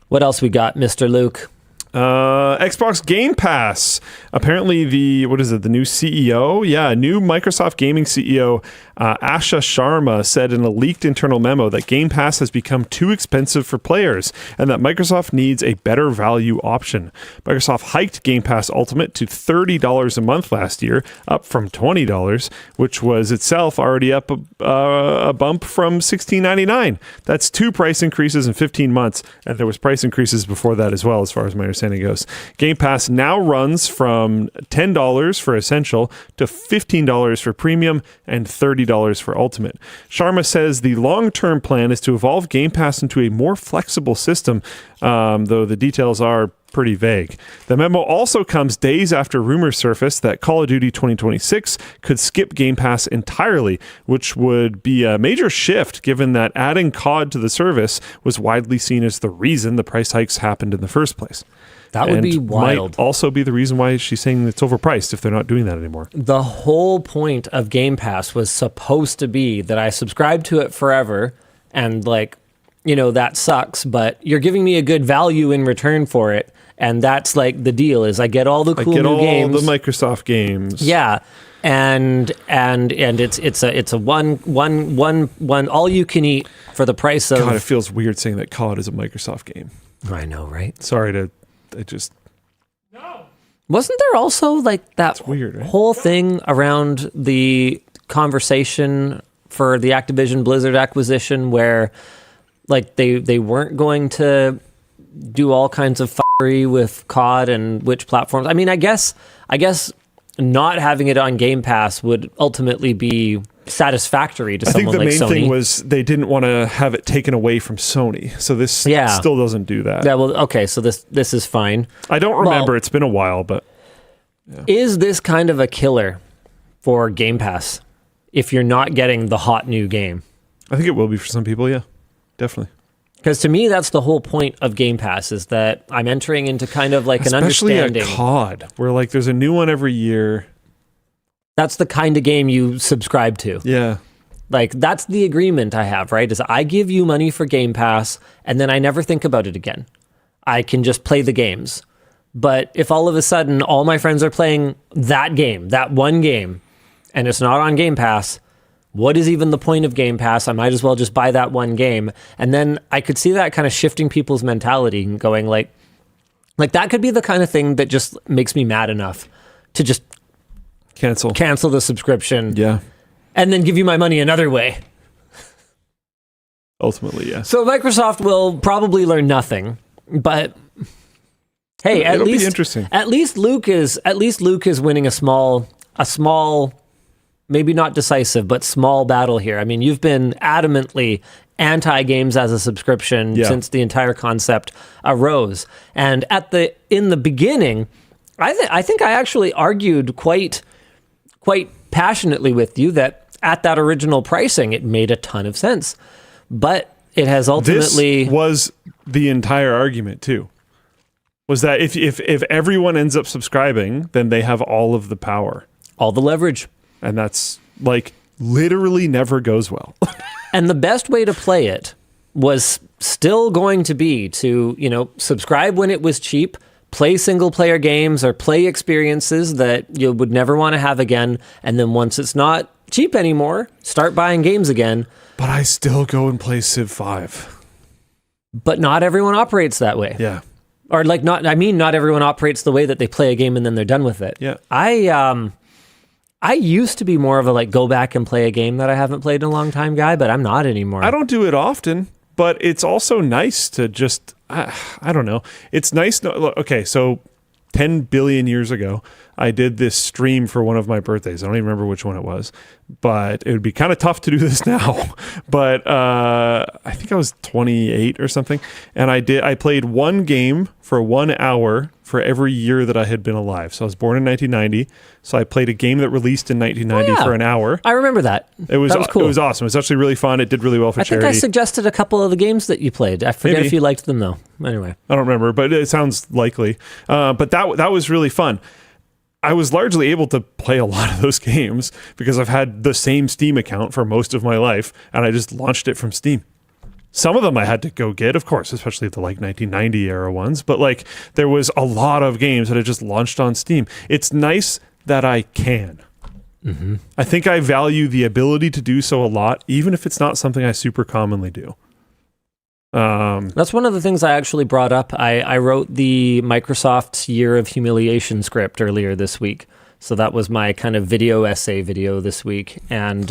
What else we got, Mr. Luke? Xbox Game Pass. Apparently the new CEO? Yeah, new Microsoft gaming CEO, Asha Sharma, said in a leaked internal memo that Game Pass has become too expensive for players and that Microsoft needs a better value option. Microsoft hiked Game Pass Ultimate to $30 a month last year, up from $20, which was itself already up a bump from $16.99. That's 2 price increases in 15 months, and there was price increases before that as well, as far as my understanding goes. Game Pass now runs from $10 for Essential to $15 for Premium and $30 for Ultimate. Sharma says the long-term plan is to evolve Game Pass into a more flexible system, though the details are pretty vague. The memo also comes days after rumors surfaced that Call of Duty 2026 could skip Game Pass entirely, which would be a major shift given that adding COD to the service was widely seen as the reason the price hikes happened in the first place. That would be wild. Might also be the reason why she's saying it's overpriced if they're not doing that anymore. The whole point of Game Pass was supposed to be that I subscribe to it forever, and that sucks, but you're giving me a good value in return for it, and that's like the deal is I get all the cool new games. All the Microsoft games. Yeah. And it's a one all you can eat for the price of. God, it feels weird saying that COD is a Microsoft game. I know, right? Sorry to. Wasn't there also like that weird, right? whole thing around the conversation for the Activision Blizzard acquisition where like they weren't going to do all kinds of fuckery with COD and which platforms? I mean, I guess not having it on Game Pass would ultimately be satisfactory to I think someone the like main Sony. thing was they didn't want to have it taken away from Sony. So this still doesn't do that. Yeah, well, okay, so this is fine. I don't remember. Well, it's been a while, but is this kind of a killer for Game Pass if you're not getting the hot new game? I think it will be for some people. Yeah, definitely. Because to me, that's the whole point of Game Pass, is that I'm entering into kind of like Especially an understanding. a COD, where like there's a new one every year. That's the kind of game you subscribe to. Yeah. Like, that's the agreement I have, right? Is I give you money for Game Pass, and then I never think about it again. I can just play the games. But if all of a sudden all my friends are playing that game, that one game, and it's not on Game Pass, what is even the point of Game Pass? I might as well just buy that one game. And then I could see that kind of shifting people's mentality and going like that could be the kind of thing that just makes me mad enough to just Cancel the subscription. Yeah. And then give you my money another way. Ultimately, yes. So Microsoft will probably learn nothing, but hey, It'll be interesting. At least Luke is winning a small, maybe not decisive, but small battle here. I mean, you've been adamantly anti-games as a subscription since the entire concept arose. And in the beginning, I think I actually argued quite passionately with you that at that original pricing, it made a ton of sense. But it has ultimately... This was the entire argument, too. Was that if everyone ends up subscribing, then they have all of the power. All the leverage. And that's, like, literally never goes well. And the best way to play it was still going to be to, subscribe when it was cheap, play single-player games or play experiences that you would never want to have again, and then once it's not cheap anymore, start buying games again. But I still go and play Civ 5. But not everyone operates that way. Yeah. Or not everyone operates the way that they play a game and then they're done with it. Yeah. I used to be more of a go back and play a game that I haven't played in a long time guy, but I'm not anymore. I don't do it often, but it's also nice to just, I don't know. It's nice. Okay, so 10 billion years ago, I did this stream for one of my birthdays. I don't even remember which one it was, but it would be kind of tough to do this now. But I think I was 28 or something, and I played one game for 1 hour for every year that I had been alive. So I was born in 1990, so I played a game that released in 1990 for an hour. I remember that. That was cool. It was awesome. It was actually really fun. It did really well for charity. I think I suggested a couple of the games that you played. I forget if you liked them, though. Anyway. I don't remember, but it sounds likely. But that was really fun. I was largely able to play a lot of those games because I've had the same Steam account for most of my life, and I just launched it from Steam. Some of them I had to go get, of course, especially the 1990 era ones, but there was a lot of games that I just launched on Steam. It's nice that I can. Mm-hmm. I think I value the ability to do so a lot, even if it's not something I super commonly do. That's one of the things I actually brought up. I wrote the Microsoft Year of Humiliation script earlier this week. So that was my kind of essay video this week. And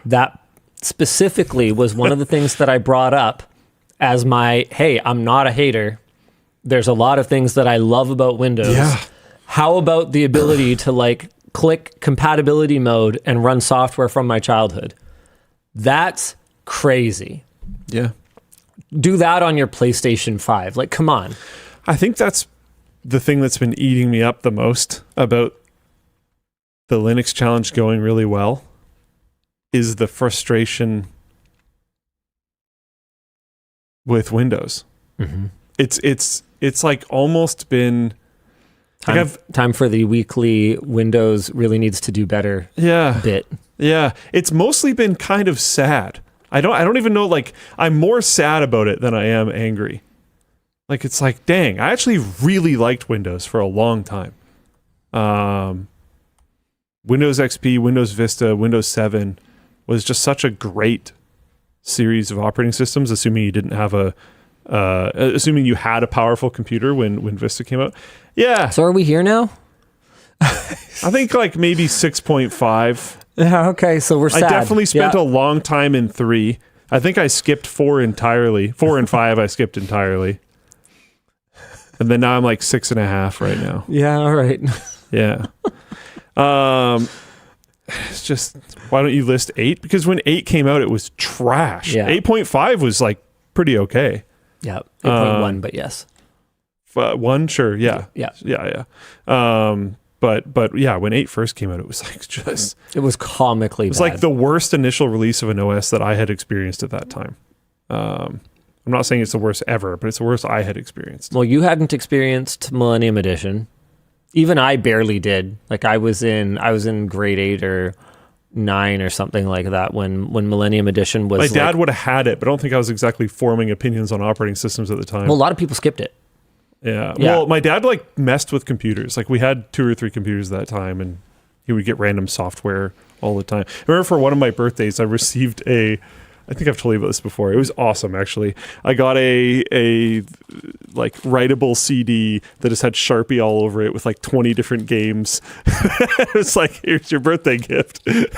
that specifically was one of the things that I brought up as hey, I'm not a hater. There's a lot of things that I love about Windows. Yeah. How about the ability to click compatibility mode and run software from my childhood? That's crazy. Yeah. Do that on your PlayStation 5. Come on. I think that's the thing that's been eating me up the most about the Linux challenge going really well is the frustration with Windows. Mm-hmm. It's almost been time for the weekly Windows really needs to do better bit. Yeah. It's mostly been kind of sad. I don't even know, I'm more sad about it than I am angry. It's dang, I actually really liked Windows for a long time. Windows XP, Windows Vista, Windows 7 was just such a great series of operating systems, assuming you didn't have assuming you had a powerful computer when Vista came out. Yeah. So are we here now? I think maybe 6.5. Yeah, okay, so we're sad. I definitely spent a long time in 3. I think I skipped 4 entirely. 4 and 5 I skipped entirely. And then now I'm 6.5 right now. Yeah, all right. Yeah. it's just, why don't you list 8? Because when 8 came out, it was trash. Yeah. 8.5 was like pretty okay. Yeah, 8.1, but yes. 1, sure, yeah. Yeah. But yeah, when 8 first came out, it was like just... It was comically bad. It was like the worst initial release of an OS that I had experienced at that time. I'm not saying it's the worst ever, but it's the worst I had experienced. Well, you hadn't experienced Millennium Edition. Even I barely did. Like I was in grade 8 or 9 or something like that when Millennium Edition was. My dad would have had it, but I don't think I was exactly forming opinions on operating systems at the time. Well, a lot of people skipped it. Yeah. Well, my dad like messed with computers. Like we had 2 or 3 computers at that time, and he would get random software all the time. I remember for one of my birthdays, I received I think I've told you about this before. It was awesome, actually. I got a like writable CD that just had Sharpie all over it with like 20 different games. It was like, here's your birthday gift. It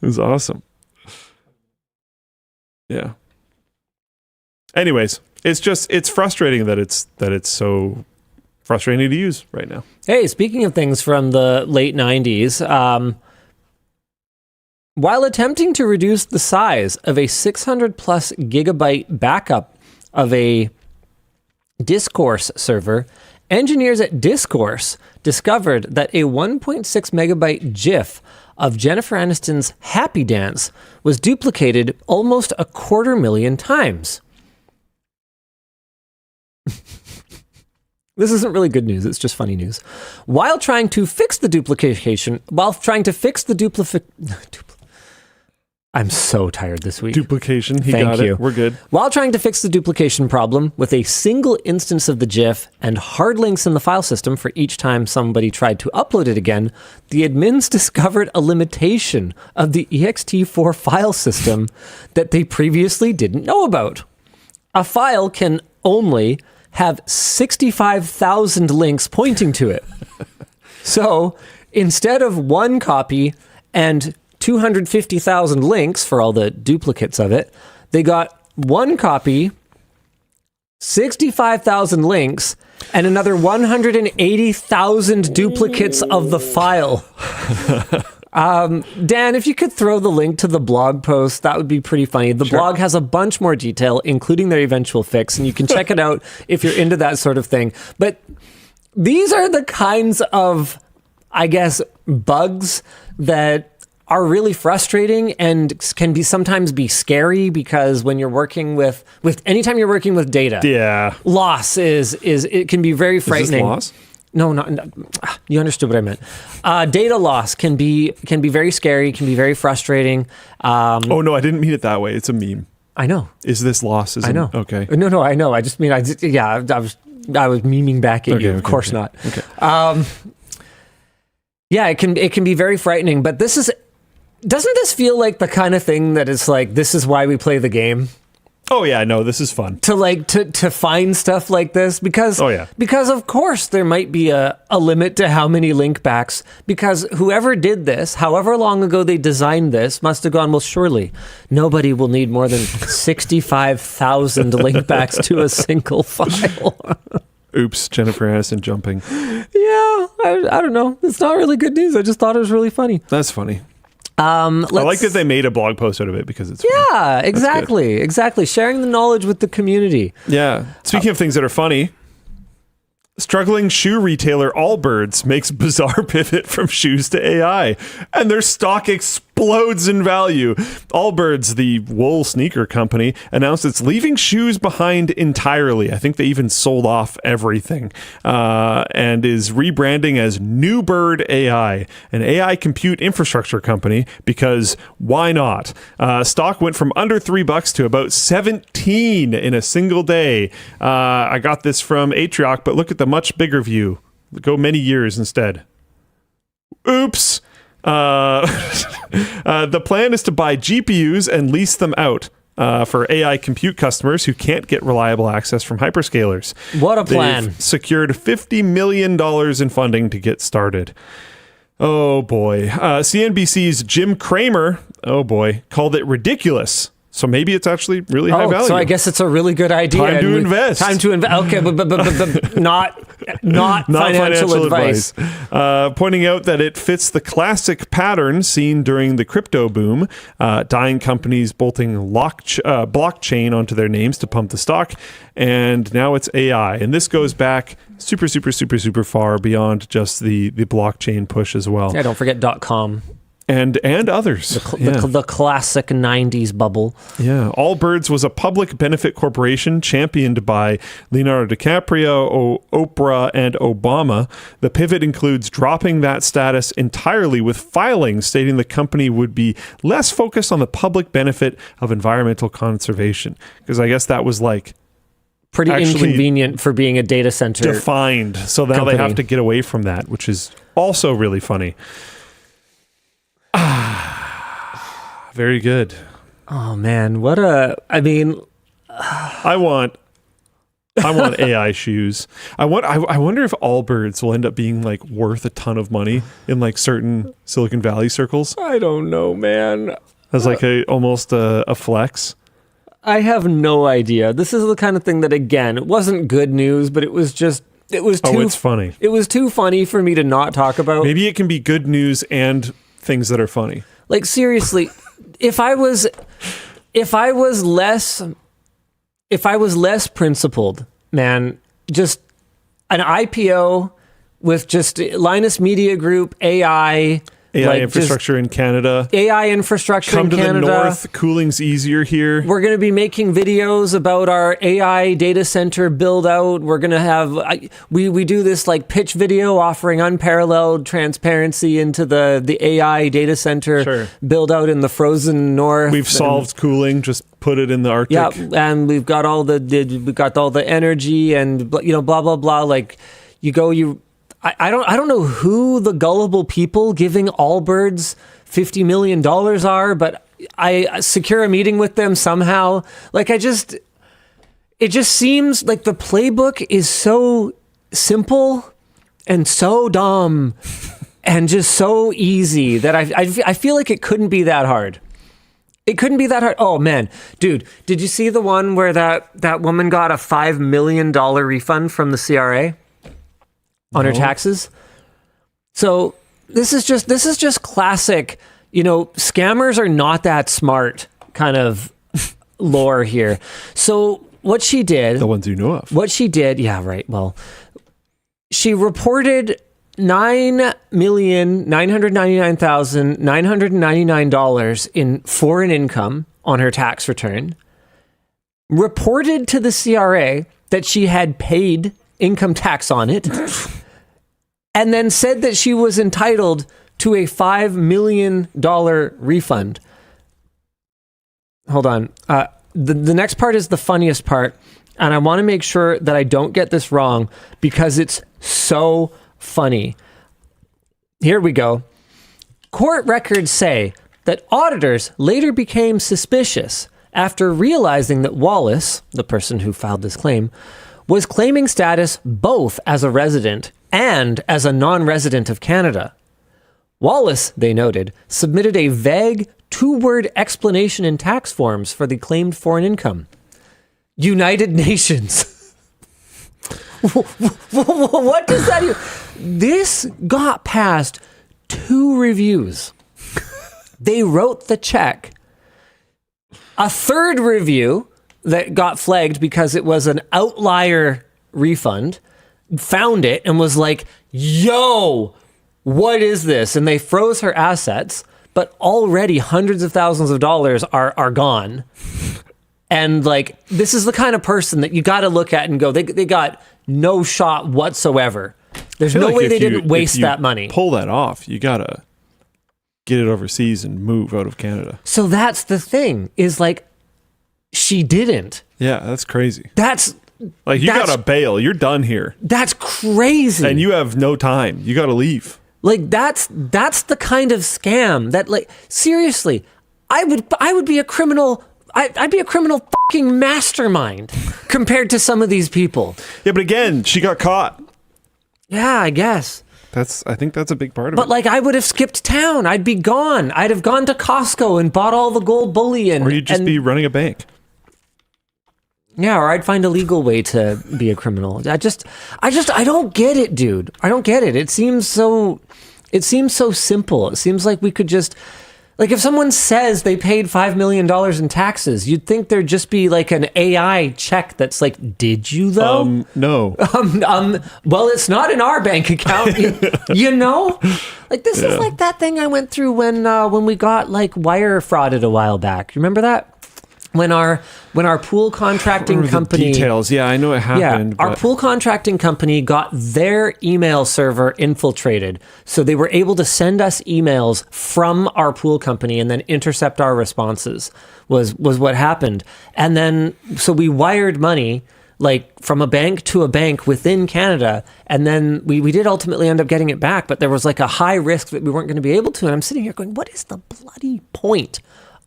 was awesome. Yeah. Anyways, it's frustrating that it's so frustrating to use right now. Hey, speaking of things from the late 90s, while attempting to reduce the size of a 600 plus gigabyte backup of a Discourse server, engineers at Discourse discovered that a 1.6 megabyte GIF of Jennifer Aniston's Happy Dance was duplicated almost 250,000 times. This isn't really good news, it's just funny news. While trying to fix the I'm so tired this week. Duplication. Thank Got you. it. We're good. While trying to fix the duplication problem with a single instance of the GIF and hard links in the file system for each time somebody tried to upload it again, the admins discovered a limitation of the ext4 file system that they previously didn't know about. A file can only have 65,000 links pointing to it. So instead of one copy and 250,000 links for all the duplicates of it, they got one copy, 65,000 links, and another 180,000 duplicates of the file. Dan, if you could throw the link to the blog post, that would be pretty funny. The blog has a bunch more detail, including their eventual fix, and you can check it out if you're into that sort of thing. But these are the kinds of, I guess, bugs that are really frustrating and can be sometimes be scary, because when you're working with anytime you're working with data, loss is it can be very frightening. Is this loss? No, you understood what I meant. Data loss can be very scary, can be very frustrating. Oh no, I didn't mean it that way. It's a meme. I know. Is this loss? I know. Okay. No, I know. I just mean I was memeing back at you. Of course not. Okay. Yeah, it can be very frightening, but doesn't this feel like the kind of thing that is like, this is why we play the game? Oh yeah, no, this is fun. To find stuff like this, because because of course there might be a limit to how many link backs, because whoever did this, however long ago they designed this, must have gone, well, surely nobody will need more than 65,000 link backs to a single file. Oops, Jennifer Aniston jumping. Yeah, I don't know. It's not really good news. I just thought it was really funny. That's funny. I like that they made a blog post out of it because it's funny. Yeah, exactly. Sharing the knowledge with the community. Yeah. Speaking of things that are funny, struggling shoe retailer Allbirds makes bizarre pivot from shoes to AI, and their stock explodes in value. Allbirds, the wool sneaker company, announced it's leaving shoes behind entirely. I think they even sold off everything, and is rebranding as Newbird AI, an AI compute infrastructure company, because why not? Stock went from under $3 to about 17 in a single day. I got this from Atrioc, but look at the much bigger view. Go many years instead. Oops. The plan is to buy GPUs and lease them out for AI compute customers who can't get reliable access from hyperscalers. What a plan. They've secured $50 million in funding to get started. Oh boy. CNBC's Jim Cramer, oh boy, called it ridiculous. So maybe it's actually really high value. So I guess it's a really good idea. Time to invest. Okay, but not not financial advice. Pointing out that it fits the classic pattern seen during the crypto boom, dying companies bolting blockchain onto their names to pump the stock, and now it's AI. And this goes back super far beyond just the blockchain push as well. Yeah, don't forget .com. And others. The classic 90s bubble. Yeah. Allbirds was a public benefit corporation championed by Leonardo DiCaprio, Oprah, and Obama. The pivot includes dropping that status entirely with filings stating the company would be less focused on the public benefit of environmental conservation. Because I guess that was like pretty inconvenient for being a data center defined. So now company. They have to get away from that, which is also really funny. Very good. Oh man, I want AI shoes. I wonder if Allbirds will end up being like worth a ton of money in like certain Silicon Valley circles. I don't know, man. As like almost a flex. I have no idea. This is the kind of thing that, again, it wasn't good news, but it was too it's funny. It was too funny for me to not talk about. Maybe it can be good news and things that are funny. Like seriously, if I was less principled, man, just an IPO with just Linus Media Group, AI infrastructure in Canada. AI infrastructure in Canada. Come to the north. Cooling's easier here. We're going to be making videos about our AI data center build out. We're going to have we do this like pitch video offering unparalleled transparency into the AI data center build out in the frozen north. We've solved cooling. Just put it in the Arctic. Yeah, and we've got all the energy and blah blah blah. Like I don't know who the gullible people giving Allbirds $50 million are, but I secure a meeting with them somehow. Like it just seems like the playbook is so simple and so dumb and just so easy that I feel like it couldn't be that hard. It couldn't be that hard. Oh man, dude, did you see the one where that woman got a $5 million refund from the CRA? On her taxes. So this is just classic, scammers are not that smart kind of lore here. So what she did, the ones you know of. What she did, yeah, right. Well, she reported $9,999,999 in foreign income on her tax return. Reported to the CRA that she had paid income tax on it. And then said that she was entitled to a $5 million refund. Hold on. The next part is the funniest part. And I want to make sure that I don't get this wrong because it's so funny. Here we go. Court records say that auditors later became suspicious after realizing that Wallace, the person who filed this claim, was claiming status both as a resident and as a non-resident of Canada. Wallace, they noted, submitted a vague two-word explanation in tax forms for the claimed foreign income. United Nations. What does that mean? This got past 2 reviews. They wrote the check. A third review that got flagged because it was an outlier refund found it and was like, yo, what is this? And they froze her assets, but already hundreds of thousands of dollars are gone. And like, this is the kind of person that you got to look at and go, they got no shot whatsoever. There's no way they didn't waste that money. Pull that off. You got to get it overseas and move out of Canada. So that's the thing, is like, she didn't. Yeah, that's crazy. That's like, you got to bail. You're done here. That's crazy. And you have no time. You got to leave. Like, that's the kind of scam that, like, seriously, I would be a criminal. I'd be a criminal fucking mastermind compared to some of these people. Yeah, but again, she got caught. Yeah, I guess. I think that's a big part of it. But like, I would have skipped town. I'd be gone. I'd have gone to Costco and bought all the gold bullion. Or you'd just be running a bank. Yeah, or I'd find a legal way to be a criminal. I don't get it, dude. I don't get it. It seems so simple. It seems like we could just, like, if someone says they paid $5 million in taxes, you'd think there'd just be like an AI check that's like, did you though? No. Well, it's not in our bank account. You know? Like, this is like that thing I went through when we got like wire frauded a while back. You remember that? When our pool contracting company... details. Yeah, I know it happened. Yeah, our pool contracting company got their email server infiltrated. So they were able to send us emails from our pool company and then intercept our responses was what happened. And then, so we wired money like from a bank to a bank within Canada. And then we did ultimately end up getting it back. But there was like a high risk that we weren't going to be able to. And I'm sitting here going, what is the bloody point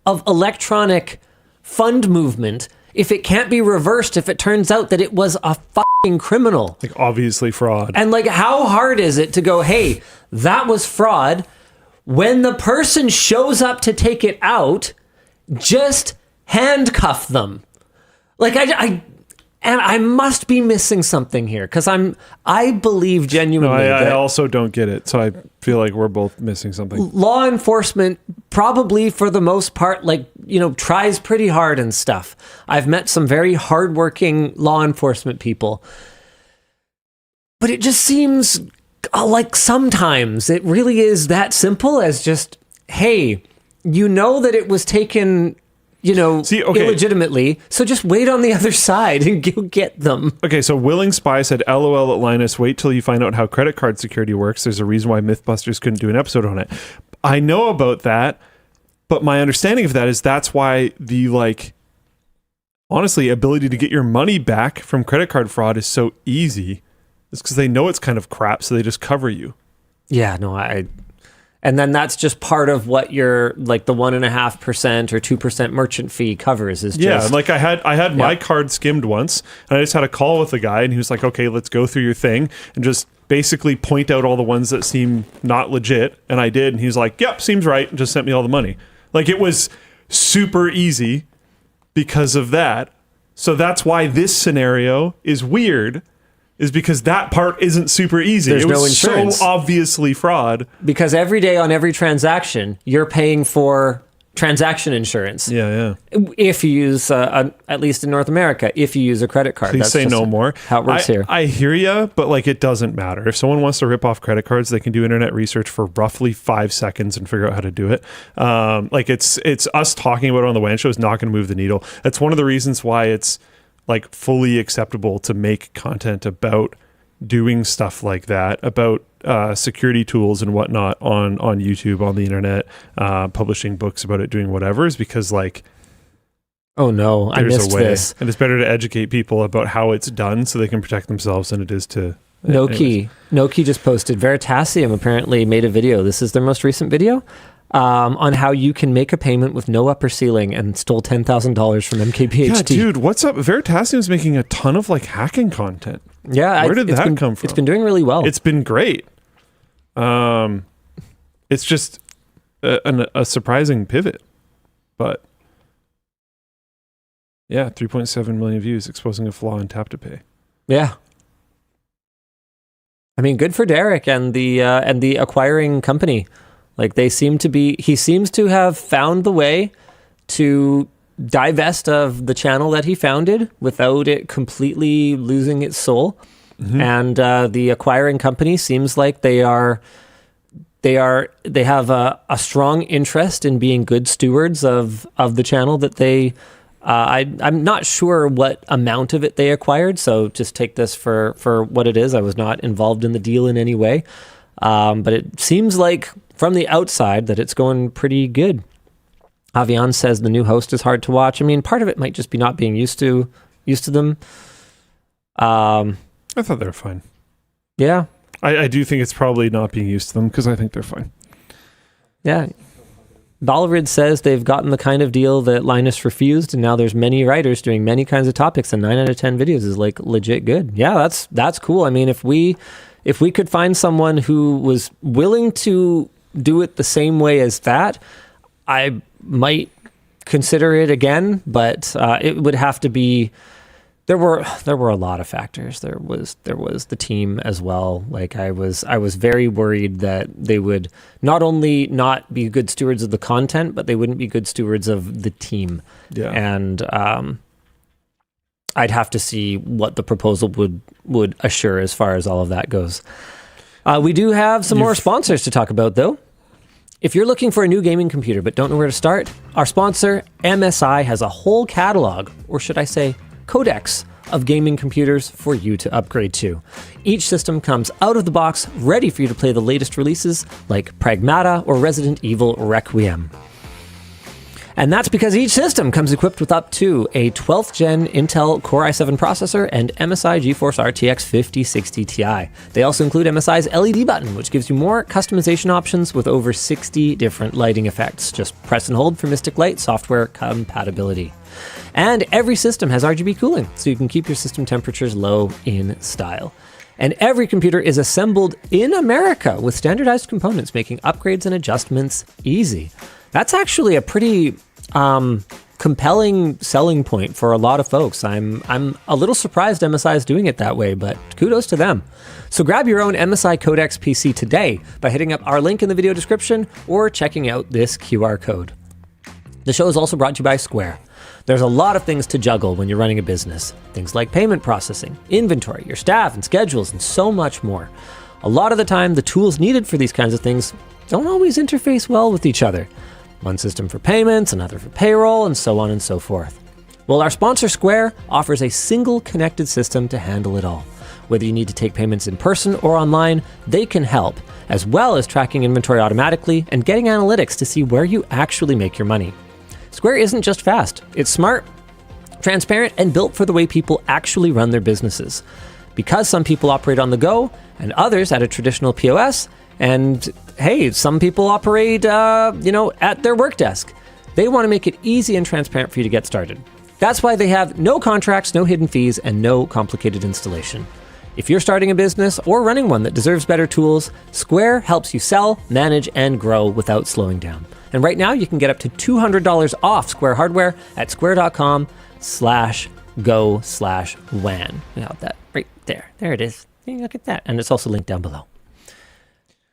of electronic fund movement if it can't be reversed, if it turns out that it was a fucking criminal? Like, obviously fraud. And like, how hard is it to go, hey, that was fraud, when the person shows up to take it out, just handcuff them? Like, I must be missing something here, because I believe genuinely I also don't get it, so I feel like we're both missing something. Law enforcement probably for the most part, like, you know, tries pretty hard and stuff. I've met some very hardworking law enforcement people, but it just seems like sometimes it really is that simple as just, hey, you know that it was taken, you know, illegitimately, so just wait on the other side and go get them. Okay, so Willing Spy said, LOL at Linus, wait till you find out how credit card security works. There's a reason why Mythbusters couldn't do an episode on it. I know about that, but my understanding of that is that's why the, like, honestly, ability to get your money back from credit card fraud is so easy. It's because they know it's kind of crap, so they just cover you. Yeah, no, and then that's just part of what your, like, the 1.5% or 2% merchant fee covers is just... Yeah, like I had my card skimmed once, and I just had a call with the guy, and he was like, okay, let's go through your thing, and just basically point out all the ones that seem not legit, and I did, and he was like, yep, seems right, and just sent me all the money. Like, it was super easy because of that. So that's why this scenario is weird, is because that part isn't super easy. There's it was no insurance. so obviously fraud. Because every day on every transaction, you're paying for transaction insurance. Yeah. If you use, at least in North America, if you use a credit card. Please say no more. How it works here. I hear you, but like, it doesn't matter. If someone wants to rip off credit cards, they can do internet research for roughly 5 seconds and figure out how to do it. Like, it's us talking about it on the WAN Show is not going to move the needle. That's one of the reasons why it's like fully acceptable to make content about doing stuff like that, about security tools and whatnot on YouTube, on the internet, publishing books about it, doing whatever, is because, like, oh no, I missed this. And it's better to educate people about how it's done so they can protect themselves than it is to... Noki just posted, Veritasium apparently made a video. This is their most recent video. On how you can make a payment with no upper ceiling, and stole $10,000 from MKBHD. Yeah, dude, what's up? Veritasium's making a ton of, like, hacking content. Yeah, where did that come from? It's been doing really well. It's been great. It's just a surprising pivot, but yeah, 3.7 million views exposing a flaw in tap to pay. Yeah, I mean, good for Derek and the acquiring company. Like, he seems to have found the way to divest of the channel that he founded without it completely losing its soul. Mm-hmm. And the acquiring company seems like they have a strong interest in being good stewards of the channel that they... I'm not sure what amount of it they acquired, so just take this for what it is. I was not involved in the deal in any way. But it seems like from the outside that it's going pretty good. Avian says the new host is hard to watch. I mean, part of it might just be not being used to them. I thought they were fine. Yeah. I do think it's probably not being used to them, because I think they're fine. Yeah. Balrid says they've gotten the kind of deal that Linus refused, and now there's many writers doing many kinds of topics, and 9 out of 10 videos is like legit good. Yeah, that's cool. I mean, if we could find someone who was willing to do it the same way as that, I might consider it again, but it would have to be There were a lot of factors. There was the team as well. Like I was very worried that they would not only not be good stewards of the content, but they wouldn't be good stewards of the team. Yeah. And I'd have to see what the proposal would assure as far as all of that goes. We do have some more sponsors to talk about, though. If you're looking for a new gaming computer but don't know where to start, our sponsor, MSI, has a whole catalog, or should I say, codex of gaming computers for you to upgrade to. Each system comes out of the box ready for you to play the latest releases like Pragmata or Resident Evil Requiem. And that's because each system comes equipped with up to a 12th gen Intel Core i7 processor and MSI GeForce RTX 5060 Ti. They also include MSI's LED button, which gives you more customization options with over 60 different lighting effects. Just press and hold for Mystic Light software compatibility. And every system has RGB cooling, so you can keep your system temperatures low in style. And every computer is assembled in America with standardized components, making upgrades and adjustments easy. That's actually a pretty compelling selling point for a lot of folks. I'm a little surprised MSI is doing it that way, but kudos to them. So grab your own MSI Codex PC today by hitting up our link in the video description or checking out this QR code. The show is also brought to you by Square. There's a lot of things to juggle when you're running a business. Things like payment processing, inventory, your staff and schedules, and so much more. A lot of the time, the tools needed for these kinds of things don't always interface well with each other. One system for payments, another for payroll, and so on and so forth. Well, our sponsor Square offers a single connected system to handle it all. Whether you need to take payments in person or online, they can help, as well as tracking inventory automatically and getting analytics to see where you actually make your money. Square isn't just fast, it's smart, transparent, and built for the way people actually run their businesses. Because some people operate on the go, and others at a traditional POS, and hey, some people operate, at their work desk. They want to make it easy and transparent for you to get started. That's why they have no contracts, no hidden fees, and no complicated installation. If you're starting a business or running one that deserves better tools, Square helps you sell, manage, and grow without slowing down. And right now, you can get up to $200 off Square hardware at square.com/go/WAN. We have that right there. There it is. Look at that. And it's also linked down below.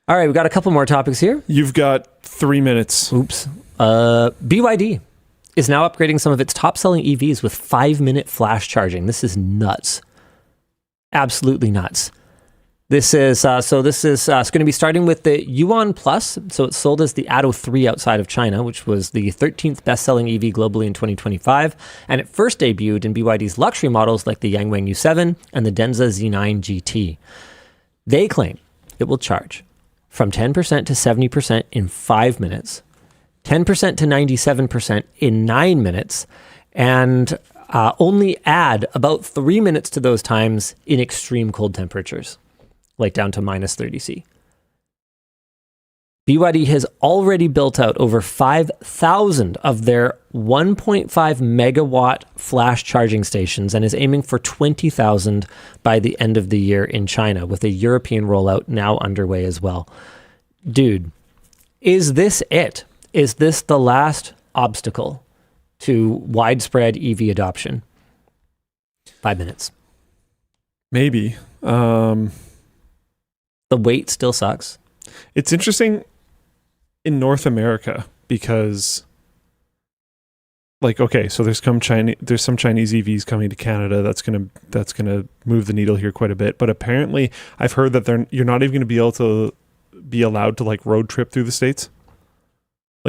All right, we've got a couple more topics here. You've got 3 minutes. Oops. BYD is now upgrading some of its top-selling EVs with 5-minute flash charging. This is nuts. Absolutely nuts. This is going to be starting with the Yuan Plus. So it's sold as the Atto 3 outside of China, which was the 13th best-selling EV globally in 2025. And it first debuted in BYD's luxury models like the Yangwang U7 and the Denza Z9 GT. They claim it will charge from 10% to 70% in 5 minutes, 10% to 97% in 9 minutes, and only add about 3 minutes to those times in extreme cold temperatures, like down to minus 30°C. BYD has already built out over 5,000 of their 1.5 megawatt flash charging stations and is aiming for 20,000 by the end of the year in China, with a European rollout now underway as well. Dude, is this it? Is this the last obstacle to widespread EV adoption? 5 minutes. Maybe. The wait still sucks. It's interesting in North America because, so there's some Chinese EVs coming to Canada. That's gonna move the needle here quite a bit. But apparently, I've heard that you're not even going to be allowed to road trip through the States.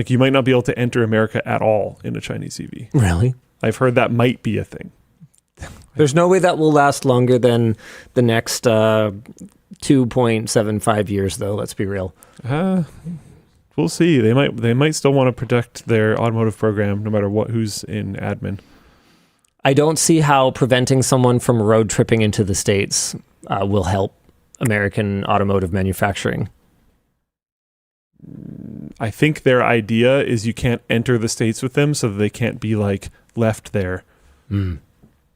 You might not be able to enter America at all in a Chinese EV. Really? I've heard that might be a thing. There's no way that will last longer than the next 2.75 years, though. Let's be real. We'll see. They might still want to protect their automotive program, no matter who's in admin. I don't see how preventing someone from road tripping into the States will help American automotive manufacturing. I think their idea is you can't enter the States with them, so that they can't be left there.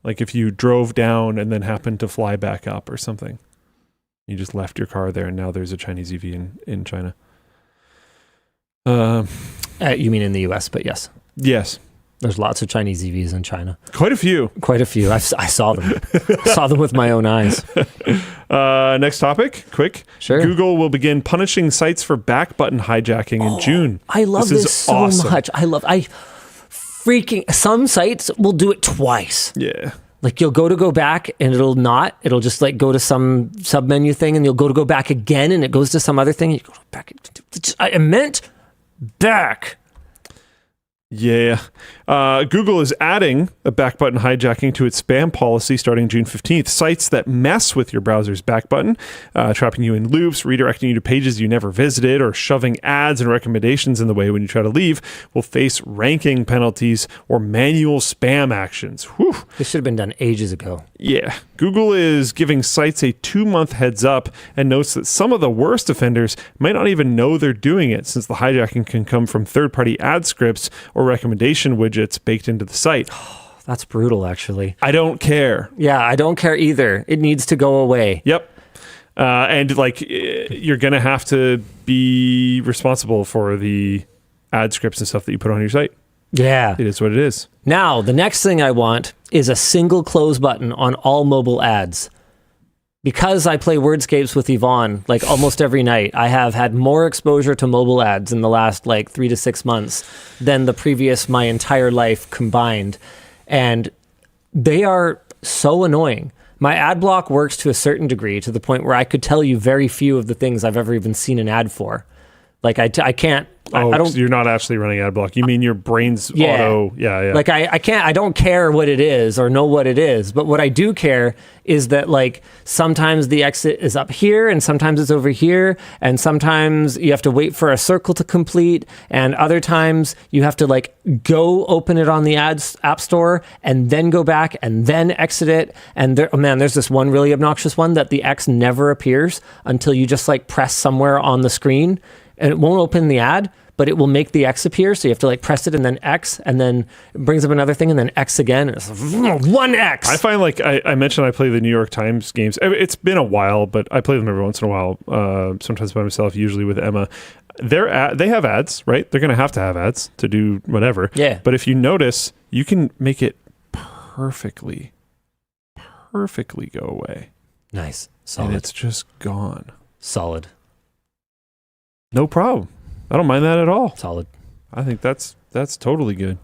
If you drove down and then happened to fly back up or something. You just left your car there, and now there's a Chinese EV in China. You mean in the US, but yes. Yes. There's lots of Chinese EVs in China. Quite a few. Quite a few. I saw them. Saw them with my own eyes. Next topic, quick. Sure. Google will begin punishing sites for back button hijacking in June. I love this so awesome. much. Some sites will do it twice. Yeah. Like you'll go back and it'll just like go to some sub-menu thing and you'll go back again and it goes to some other thing. And you go back. I meant back. Yeah. Google is adding a back button hijacking to its spam policy starting June 15th. Sites that mess with your browser's back button, trapping you in loops, redirecting you to pages you never visited, or shoving ads and recommendations in the way when you try to leave, will face ranking penalties or manual spam actions. Whew. This should have been done ages ago. Yeah. Google is giving sites a 2-month heads up and notes that some of the worst offenders might not even know they're doing it, since the hijacking can come from third-party ad scripts or recommendation widgets baked into the site. That's brutal, actually. I don't care. Yeah, I don't care either. It needs to go away. Yep. And like, you're going to have to be responsible for the ad scripts and stuff that you put on your site. Yeah. It is what it is. Now, the next thing I want is a single close button on all mobile ads. Because I play Wordscapes with Yvonne like almost every night, I have had more exposure to mobile ads in the last like 3 to 6 months than the previous my entire life combined. And they are so annoying. My ad block works to a certain degree, to the point where I could tell you very few of the things I've ever even seen an ad for. Like I can't. I don't. So you're not actually running ad block. You mean your brain's auto? Yeah. Like I can't. I don't care what it is or know what it is. But what I do care is that like sometimes the exit is up here and sometimes it's over here, and sometimes you have to wait for a circle to complete, and other times you have to like go open it on the app store and then go back and then exit it. And there's this one really obnoxious one that the X never appears until you just like press somewhere on the screen. And it won't open the ad, but it will make the X appear. So you have to like press it and then X, and then it brings up another thing and then X again. And it's one X. I find like I mentioned I play the New York Times games. It's been a while, but I play them every once in a while. Sometimes by myself, usually with Emma. They have ads, right? They're going to have ads to do whatever. Yeah. But if you notice, you can make it perfectly go away. Nice. Solid. And it's just gone. Solid. No problem. I don't mind that at all. Solid. I think that's totally good.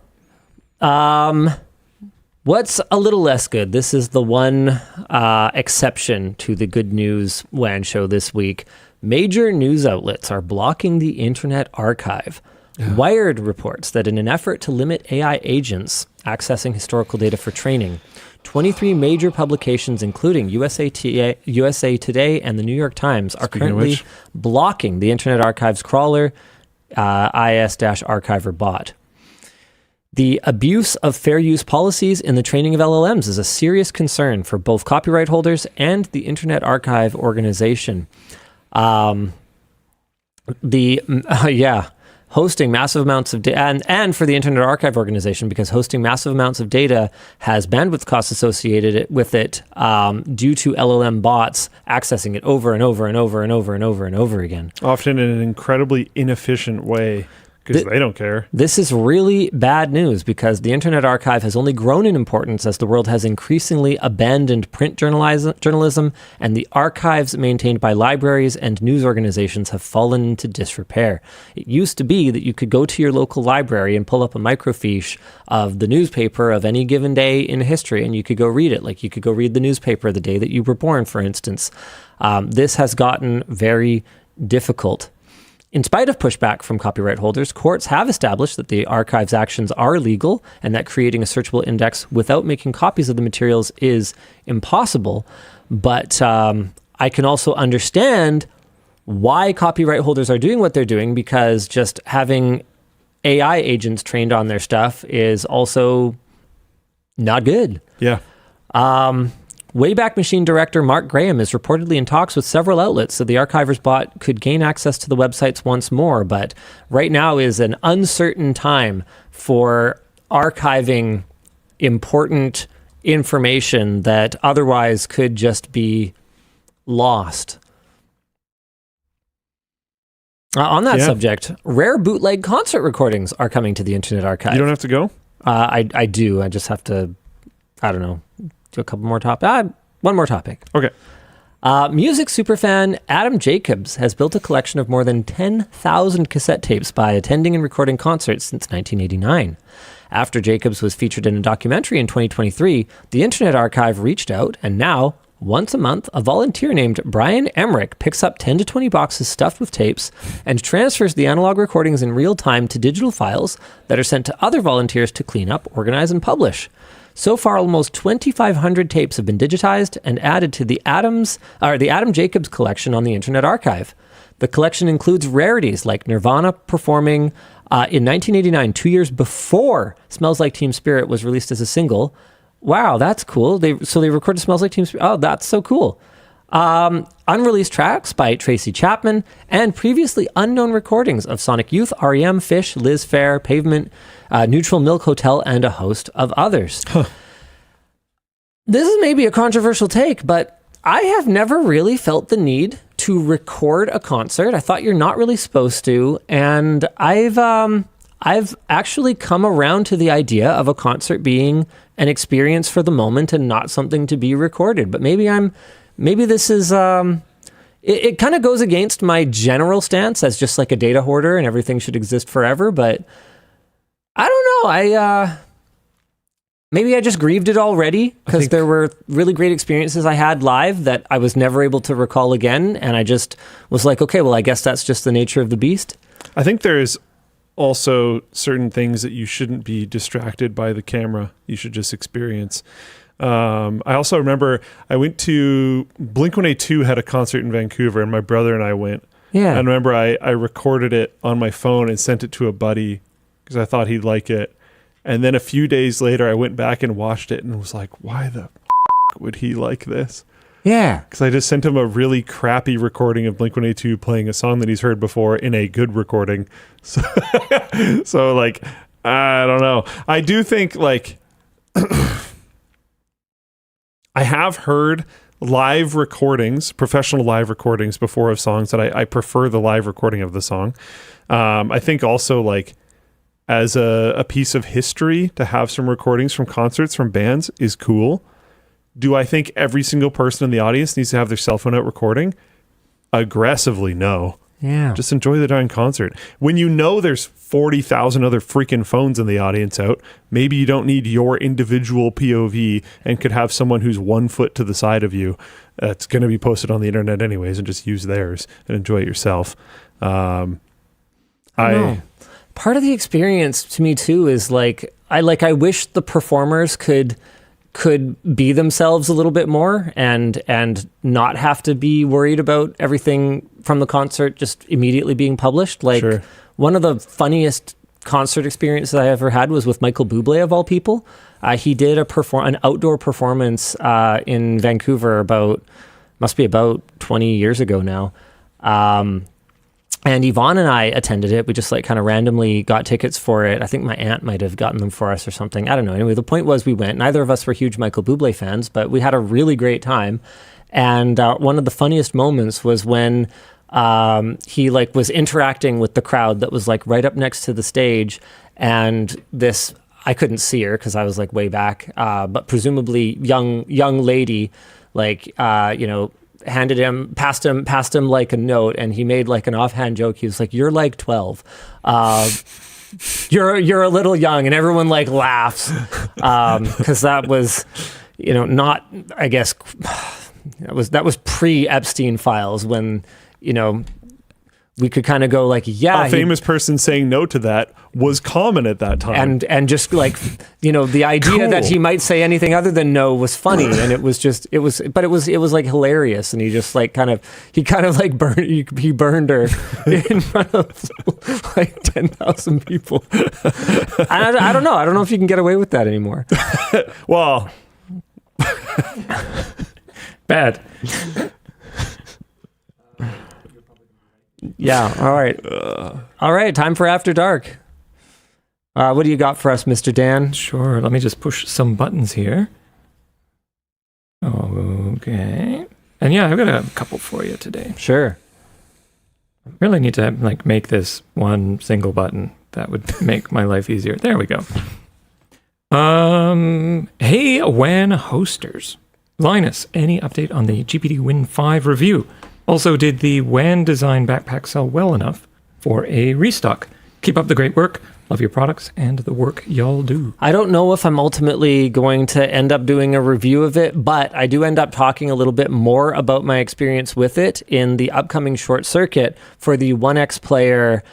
What's a little less good? This is the one exception to the good news WAN show this week. Major news outlets are blocking the Internet Archive. Wired reports that in an effort to limit AI agents accessing historical data for training, 23 major publications, including USA Today and the New York Times, are currently blocking the Internet Archive's crawler, IS-Archiver bot. The abuse of fair use policies in the training of LLMs is a serious concern for both copyright holders and the Internet Archive organization. Hosting massive amounts of data, and for the Internet Archive organization, because hosting massive amounts of data has bandwidth costs associated with it due to LLM bots accessing it over and over and over and over and over and over again. Often in an incredibly inefficient way, because they don't care. This is really bad news, because the Internet Archive has only grown in importance as the world has increasingly abandoned print journalism, and the archives maintained by libraries and news organizations have fallen into disrepair. It used to be that you could go to your local library and pull up a microfiche of the newspaper of any given day in history, and you could go read it. Like you could go read the newspaper the day that you were born, for instance. This has gotten very difficult. In spite of pushback from copyright holders, courts have established that the archive's actions are illegal and that creating a searchable index without making copies of the materials is impossible. But I can also understand why copyright holders are doing what they're doing, because just having AI agents trained on their stuff is also not good. Yeah. Wayback Machine director Mark Graham is reportedly in talks with several outlets so the Archiver's bot could gain access to the websites once more, but right now is an uncertain time for archiving important information that otherwise could just be lost. On that subject, rare bootleg concert recordings are coming to the Internet Archive. You don't have to go? I do. I just have to, I don't know, do a couple more topics. One more topic. Okay. Music superfan Aadam Jacobs has built a collection of more than 10,000 cassette tapes by attending and recording concerts since 1989. After Jacobs was featured in a documentary in 2023, the Internet Archive reached out, and now, once a month, a volunteer named Brian Emmerich picks up 10 to 20 boxes stuffed with tapes and transfers the analog recordings in real time to digital files that are sent to other volunteers to clean up, organize, and publish. So far, almost 2,500 tapes have been digitized and added to the Aadam Jacobs collection on the Internet Archive. The collection includes rarities like Nirvana performing in 1989, 2 years before Smells Like Teen Spirit was released as a single. Wow, that's cool. They recorded Smells Like Teen Spirit. Oh, that's so cool. Unreleased tracks by Tracy Chapman and previously unknown recordings of Sonic Youth, R.E.M., Fish, Liz Phair, Pavement, Neutral Milk Hotel, and a host of others. Huh. This is maybe a controversial take, but I have never really felt the need to record a concert. I thought you're not really supposed to, and I've actually come around to the idea of a concert being an experience for the moment and not something to be recorded. But maybe this is, it kind of goes against my general stance as just like a data hoarder and everything should exist forever. But I don't know. Maybe I just grieved it already because there were really great experiences I had live that I was never able to recall again. And I just was like, okay, well, I guess that's just the nature of the beast. I think there's also certain things that you shouldn't be distracted by the camera. You should just experience. I also remember I went to Blink-182 had a concert in Vancouver, and my brother and I went. Yeah. And I remember I recorded it on my phone and sent it to a buddy because I thought he'd like it. And then a few days later, I went back and watched it and was like, why the would he like this? Yeah. Because I just sent him a really crappy recording of Blink-182 playing a song that he's heard before in a good recording. So, like, I don't know. I do think, like, I have heard live recordings, professional live recordings before of songs that I prefer the live recording of the song. I think also, like, as a piece of history to have some recordings from concerts from bands is cool. Do I think every single person in the audience needs to have their cell phone out recording? Aggressively, no. Yeah. Just enjoy the darn concert. When you know there's 40,000 other freaking phones in the audience out, maybe you don't need your individual POV and could have someone who's 1 foot to the side of you that's going to be posted on the internet anyways and just use theirs and enjoy it yourself. Part of the experience to me too is like I wish the performers could be themselves a little bit more and not have to be worried about everything from the concert just immediately being published. Like, sure. One of the funniest concert experiences I ever had was with Michael Bublé, of all people. He did an outdoor performance in Vancouver must be about 20 years ago now. And Yvonne and I attended it. We just like kind of randomly got tickets for it. I think my aunt might have gotten them for us or something. I don't know. Anyway, the point was we went. Neither of us were huge Michael Bublé fans, but we had a really great time. And one of the funniest moments was when he like was interacting with the crowd that was like right up next to the stage. And this, I couldn't see her because I was like way back, but presumably young lady, like, passed him like a note, and he made like an offhand joke. He was like, "You're like 12. You're a little young," and everyone like laughs because that was, not. I guess that was pre-Epstein files when we could kind of go like, yeah. A famous person saying no to that was common at that time. And just like, the idea that he might say anything other than no was funny. And it was like hilarious. And he just like burned her in front of like 10,000 people. I don't know. I don't know if you can get away with that anymore. Well, bad. Yeah. All right. All right. Time for After Dark. What do you got for us, Mr. Dan? Sure. Let me just push some buttons here. Okay. And yeah, I've got a couple for you today. Sure. I really need to make this one single button. That would make my life easier. There we go. Hey, WAN hosters. Linus, any update on the GPD WIN 5 review? Also, did the WAN design backpack sell well enough for a restock? Keep up the great work. Love your products and the work y'all do. I don't know if I'm ultimately going to end up doing a review of it, but I do end up talking a little bit more about my experience with it in the upcoming short circuit for the 1X player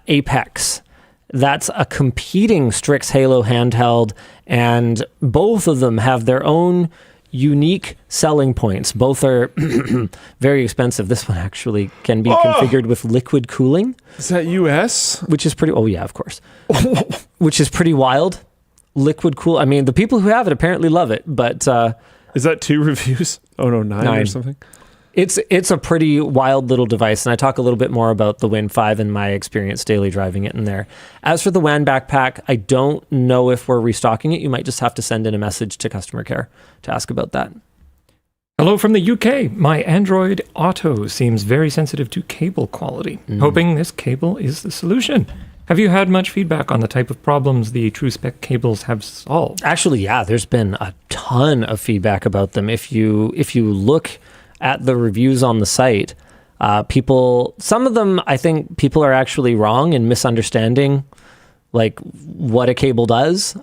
Apex. That's a competing Strix Halo handheld, and both of them have their own unique selling points. Both are very expensive. This one actually can be configured with liquid cooling. Is that US? Which is pretty... Oh, yeah, of course. Which is pretty wild. Liquid cool. I mean, the people who have it apparently love it, but... is that 2 reviews? Oh, no, 9 or something? It's a pretty wild little device, and I talk a little bit more about the WIN 5 and my experience daily driving it in there. As for the WAN backpack, I don't know if we're restocking it. You might just have to send in a message to customer care to ask about that. Hello from the UK. My Android Auto seems very sensitive to cable quality. Hoping this cable is the solution. Have you had much feedback on the type of problems the TrueSpec cables have solved? Actually, yeah, there's been a ton of feedback about them. If you look at the reviews on the site, some of them, I think people are actually wrong in misunderstanding like what a cable does.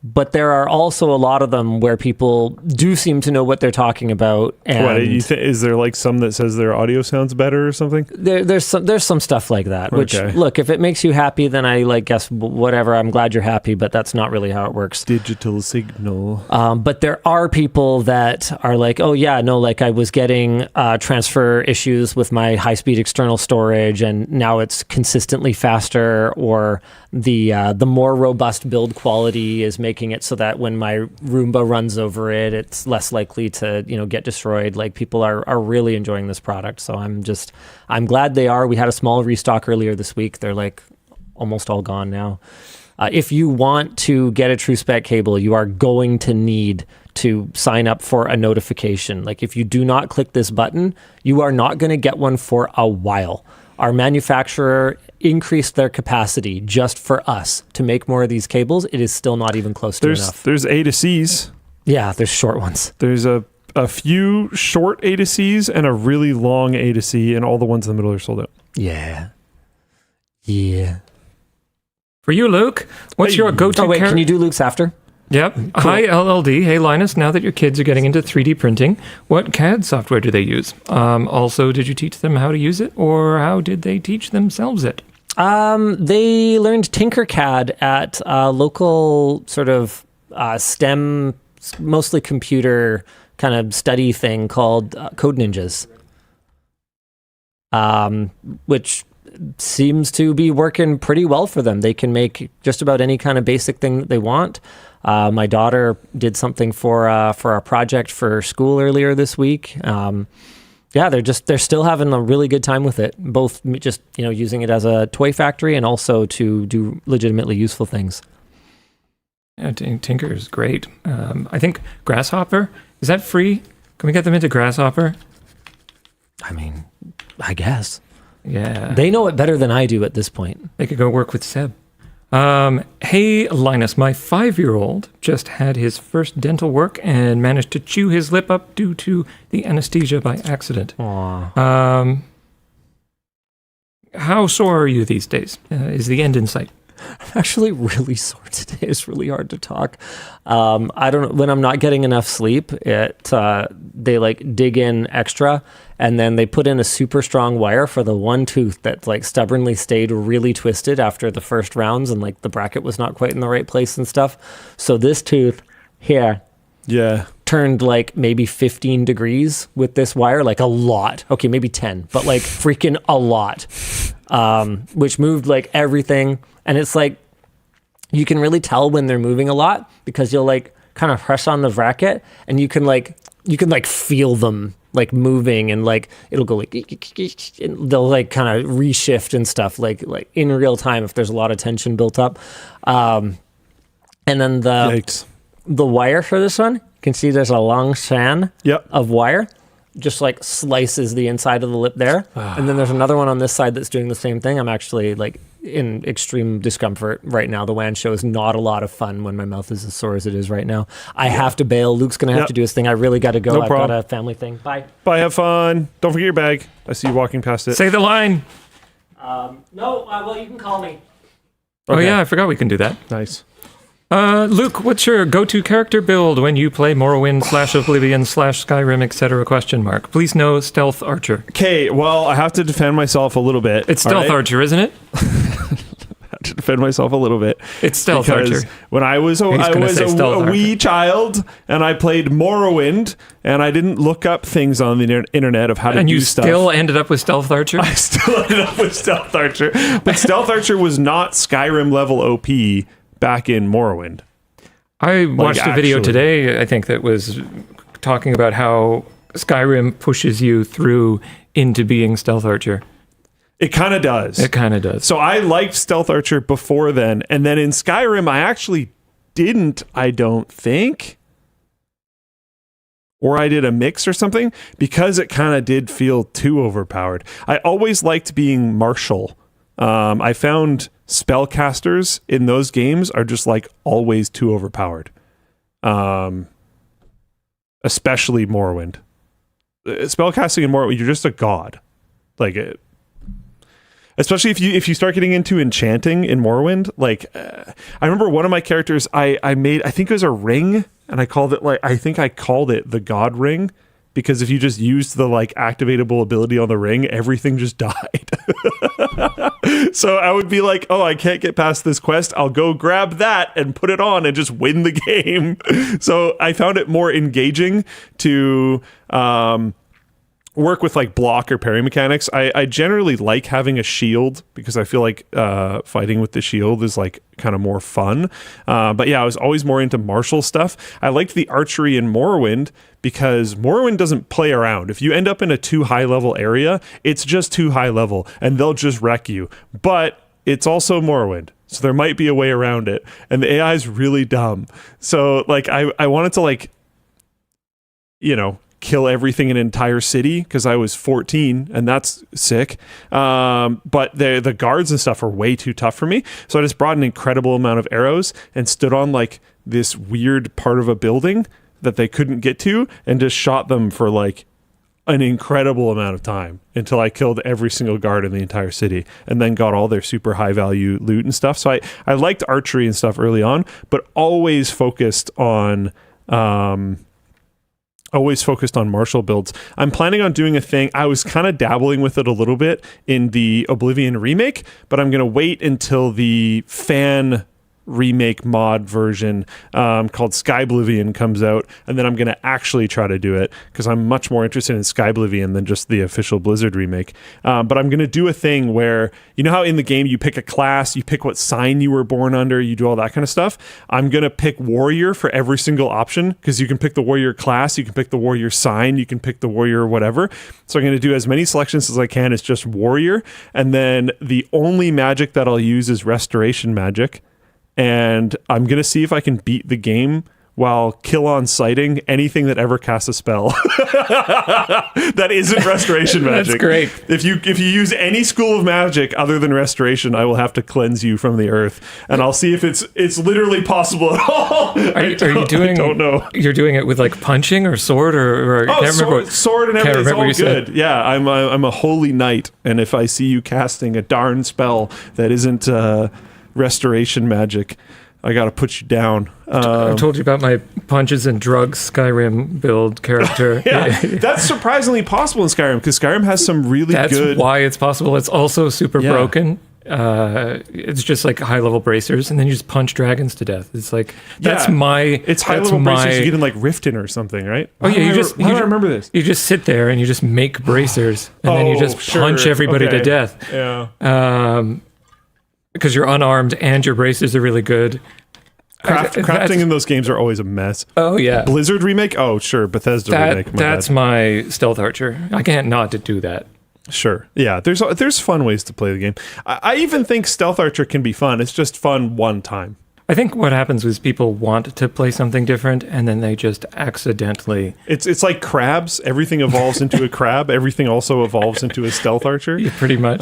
But there are also a lot of them where people do seem to know what they're talking about. And what, is there like some that says their audio sounds better or something? There's some stuff like that. Which, okay. Look, if it makes you happy, then I guess whatever. I'm glad you're happy, but that's not really how it works. Digital signal. But there are people that are like, oh yeah, no, like I was getting transfer issues with my high-speed external storage, and now it's consistently faster, or the more robust build quality is making it so that when my Roomba runs over it, it's less likely to, get destroyed. Like, people are really enjoying this product. So I'm glad they are. We had a small restock earlier this week. They're like almost all gone now. If you want to get a TrueSpec cable, you are going to need to sign up for a notification. Like, if you do not click this button, you are not going to get one for a while. Our manufacturer increased their capacity just for us to make more of these cables. It is still not even close to enough. There's A to C's. Yeah, there's short ones. There's a few short A to C's and a really long A to C, and all the ones in the middle are sold out. Yeah. For you, Luke, what's your go-to? Oh, wait, can you do Luke's after? Yep. Cool. Hi, LLD. Hey, Linus. Now that your kids are getting into 3D printing, what CAD software do they use? Also, did you teach them how to use it, or how did they teach themselves it? They learned Tinkercad at a local sort of STEM, mostly computer kind of study thing called Code Ninjas, which seems to be working pretty well for them. They can make just about any kind of basic thing that they want. My daughter did something for a project for school earlier this week. Yeah, they're still having a really good time with it. Both just using it as a toy factory and also to do legitimately useful things. Yeah, Tinker is great. I think Grasshopper, is that free? Can we get them into Grasshopper? I mean, I guess. Yeah. They know it better than I do at this point. They could go work with Seb. Hey, Linus, my 5-year-old just had his first dental work and managed to chew his lip up due to the anesthesia by accident. Aww. How sore are you these days? Is the end in sight? I'm actually really sore today. It's really hard to talk. I don't know, when I'm not getting enough sleep, they like dig in extra, and then they put in a super strong wire for the one tooth that like stubbornly stayed really twisted after the first rounds, and like the bracket was not quite in the right place and stuff. So this tooth here, turned like maybe 15 degrees with this wire, like a lot. Okay, maybe 10, but like freaking a lot, which moved like everything. And it's like, you can really tell when they're moving a lot because you'll like kind of press on the bracket and you can feel them like moving, and like it'll go like, and they'll like kind of reshift and stuff like in real time if there's a lot of tension built up. And then the wire for this one, you can see there's a long span of wire, just like slices the inside of the lip there. And then there's another one on this side that's doing the same thing. I'm actually like, in extreme discomfort right now. The WAN show is not a lot of fun when my mouth is as sore as it is right now. I have to bail. Luke's going to have to do his thing. I really got to go. No I've problem. got a family thing. Bye. Bye, have fun. Don't forget your bag. I see you walking past it. Say the line. No, well, you can call me. Oh Okay. yeah, I forgot we can do that. Nice. Luke, what's your go-to character build when you play Morrowind / Oblivion / Skyrim, etc.? ? Please no stealth archer. Okay, well, I have to defend myself a little bit. It's stealth archer, isn't it? To defend myself a little bit. It's stealth because archer. when I was a wee child and I played Morrowind and I didn't look up things on the internet of how to do stuff. And you still ended up with stealth archer? I still ended up with stealth archer. But stealth archer was not Skyrim level OP back in Morrowind. I watched a video today, I think, that was talking about how Skyrim pushes you through into being stealth archer. It kind of does. It kind of does. So I liked stealth archer before then, and then in Skyrim I actually didn't, I don't think. Or I did a mix or something, because it kind of did feel too overpowered. I always liked being martial. I found spellcasters in those games are just like always too overpowered. Especially Morrowind. Spellcasting in Morrowind, you're just a god. Like it. Especially if you start getting into enchanting in Morrowind, like I remember one of my characters I made, I think it was a ring, and I called it the God Ring, because if you just used the like activatable ability on the ring, everything just died. So I would be like, oh, I can't get past this quest. I'll go grab that and put it on and just win the game. So I found it more engaging to work with like block or parry mechanics. I generally like having a shield because I feel like fighting with the shield is like kind of more fun. But yeah, I was always more into martial stuff. I liked the archery in Morrowind because Morrowind doesn't play around. If you end up in a too high level area, it's just too high level and they'll just wreck you. But it's also Morrowind, so there might be a way around it. And the AI is really dumb. So like I wanted to like, you know, kill everything in an entire city because I was 14 and that's sick. But the guards and stuff are way too tough for me. So I just brought an incredible amount of arrows and stood on like this weird part of a building that they couldn't get to and just shot them for like an incredible amount of time until I killed every single guard in the entire city and then got all their super high value loot and stuff. So I liked archery and stuff early on, but always focused on martial builds. I'm planning on doing a thing. I was kind of dabbling with it a little bit in the Oblivion remake, but I'm going to wait until the fan remake mod version called Skyblivion comes out, and then I'm going to actually try to do it because I'm much more interested in Skyblivion than just the official Blizzard remake. But I'm going to do a thing where, you know how in the game you pick a class, you pick what sign you were born under, you do all that kind of stuff. I'm going to pick warrior for every single option because you can pick the warrior class, you can pick the warrior sign, you can pick the warrior whatever. So I'm going to do as many selections as I can as just warrior, and then the only magic that I'll use is restoration magic. And I'm going to see if I can beat the game while kill on sighting anything that ever casts a spell that isn't restoration magic. That's great. If you use any school of magic other than restoration, I will have to cleanse you from the earth, and I'll see if it's literally possible at all. I don't know. You're doing it with like punching or sword or I can't remember. Sword and everything. It's all good. Yeah, I'm a holy knight, and if I see you casting a darn spell that isn't restoration magic, I gotta put you down. I told you about my punches and drugs Skyrim build character. Yeah, that's surprisingly possible in Skyrim because Skyrim has some really good. That's why it's possible. It's also super broken. It's just like high level bracers, and then you just punch dragons to death. It's like it's high level bracers you get in like Riften or something, right? Oh yeah, how do I remember this? You just sit there and you just make bracers, and then you just punch everybody to death. Yeah. Because you're unarmed and your bracers are really good. Crafting in those games are always a mess. Oh yeah. Blizzard remake? Oh sure. Bethesda remake. That's my stealth archer. I can't not to do that. Sure. Yeah. There's fun ways to play the game. I even think stealth archer can be fun. It's just fun one time. I think what happens is people want to play something different, and then they just accidentally... It's like crabs. Everything evolves into a crab. Everything also evolves into a stealth archer. Yeah, pretty much.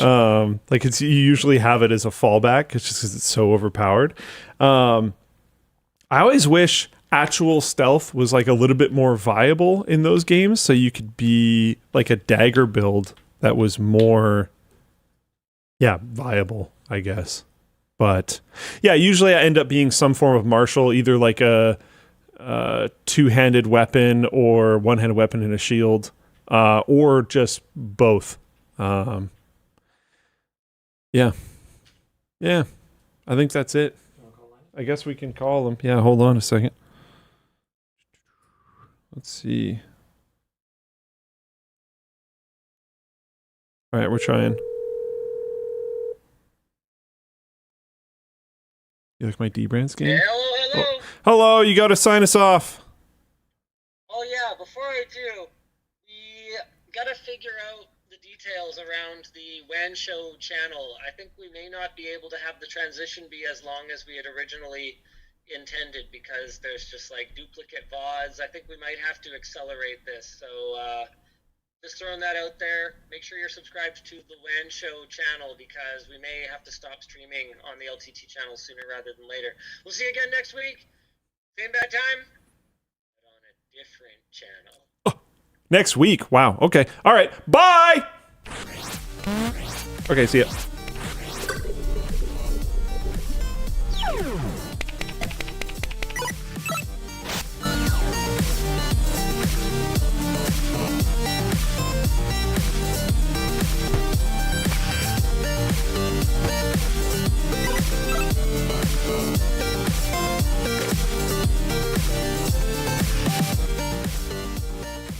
Like you usually have it as a fallback. It's just because it's so overpowered. I always wish actual stealth was like a little bit more viable in those games, so you could be like a dagger build that was more, viable, I guess. But yeah, usually I end up being some form of martial, either like a two-handed weapon or one-handed weapon and a shield, or just both. Yeah, I think that's it. I guess we can call them. Yeah, hold on a second. Let's see. All right, we're trying. You like my D-Brands game? Yeah, hello. Oh, hello, you got to sign us off. Oh yeah, before I do, we gotta figure out the details around the WAN Show channel. I think we may not be able to have the transition be as long as we had originally intended because there's just like duplicate VODs. I think we might have to accelerate this. So just throwing that out there. Make sure you're subscribed to the WAN Show channel because we may have to stop streaming on the LTT channel sooner rather than later. We'll see you again next week. Same bad time, but on a different channel. Oh, next week. Wow. Okay. All right. Bye. Okay. See ya.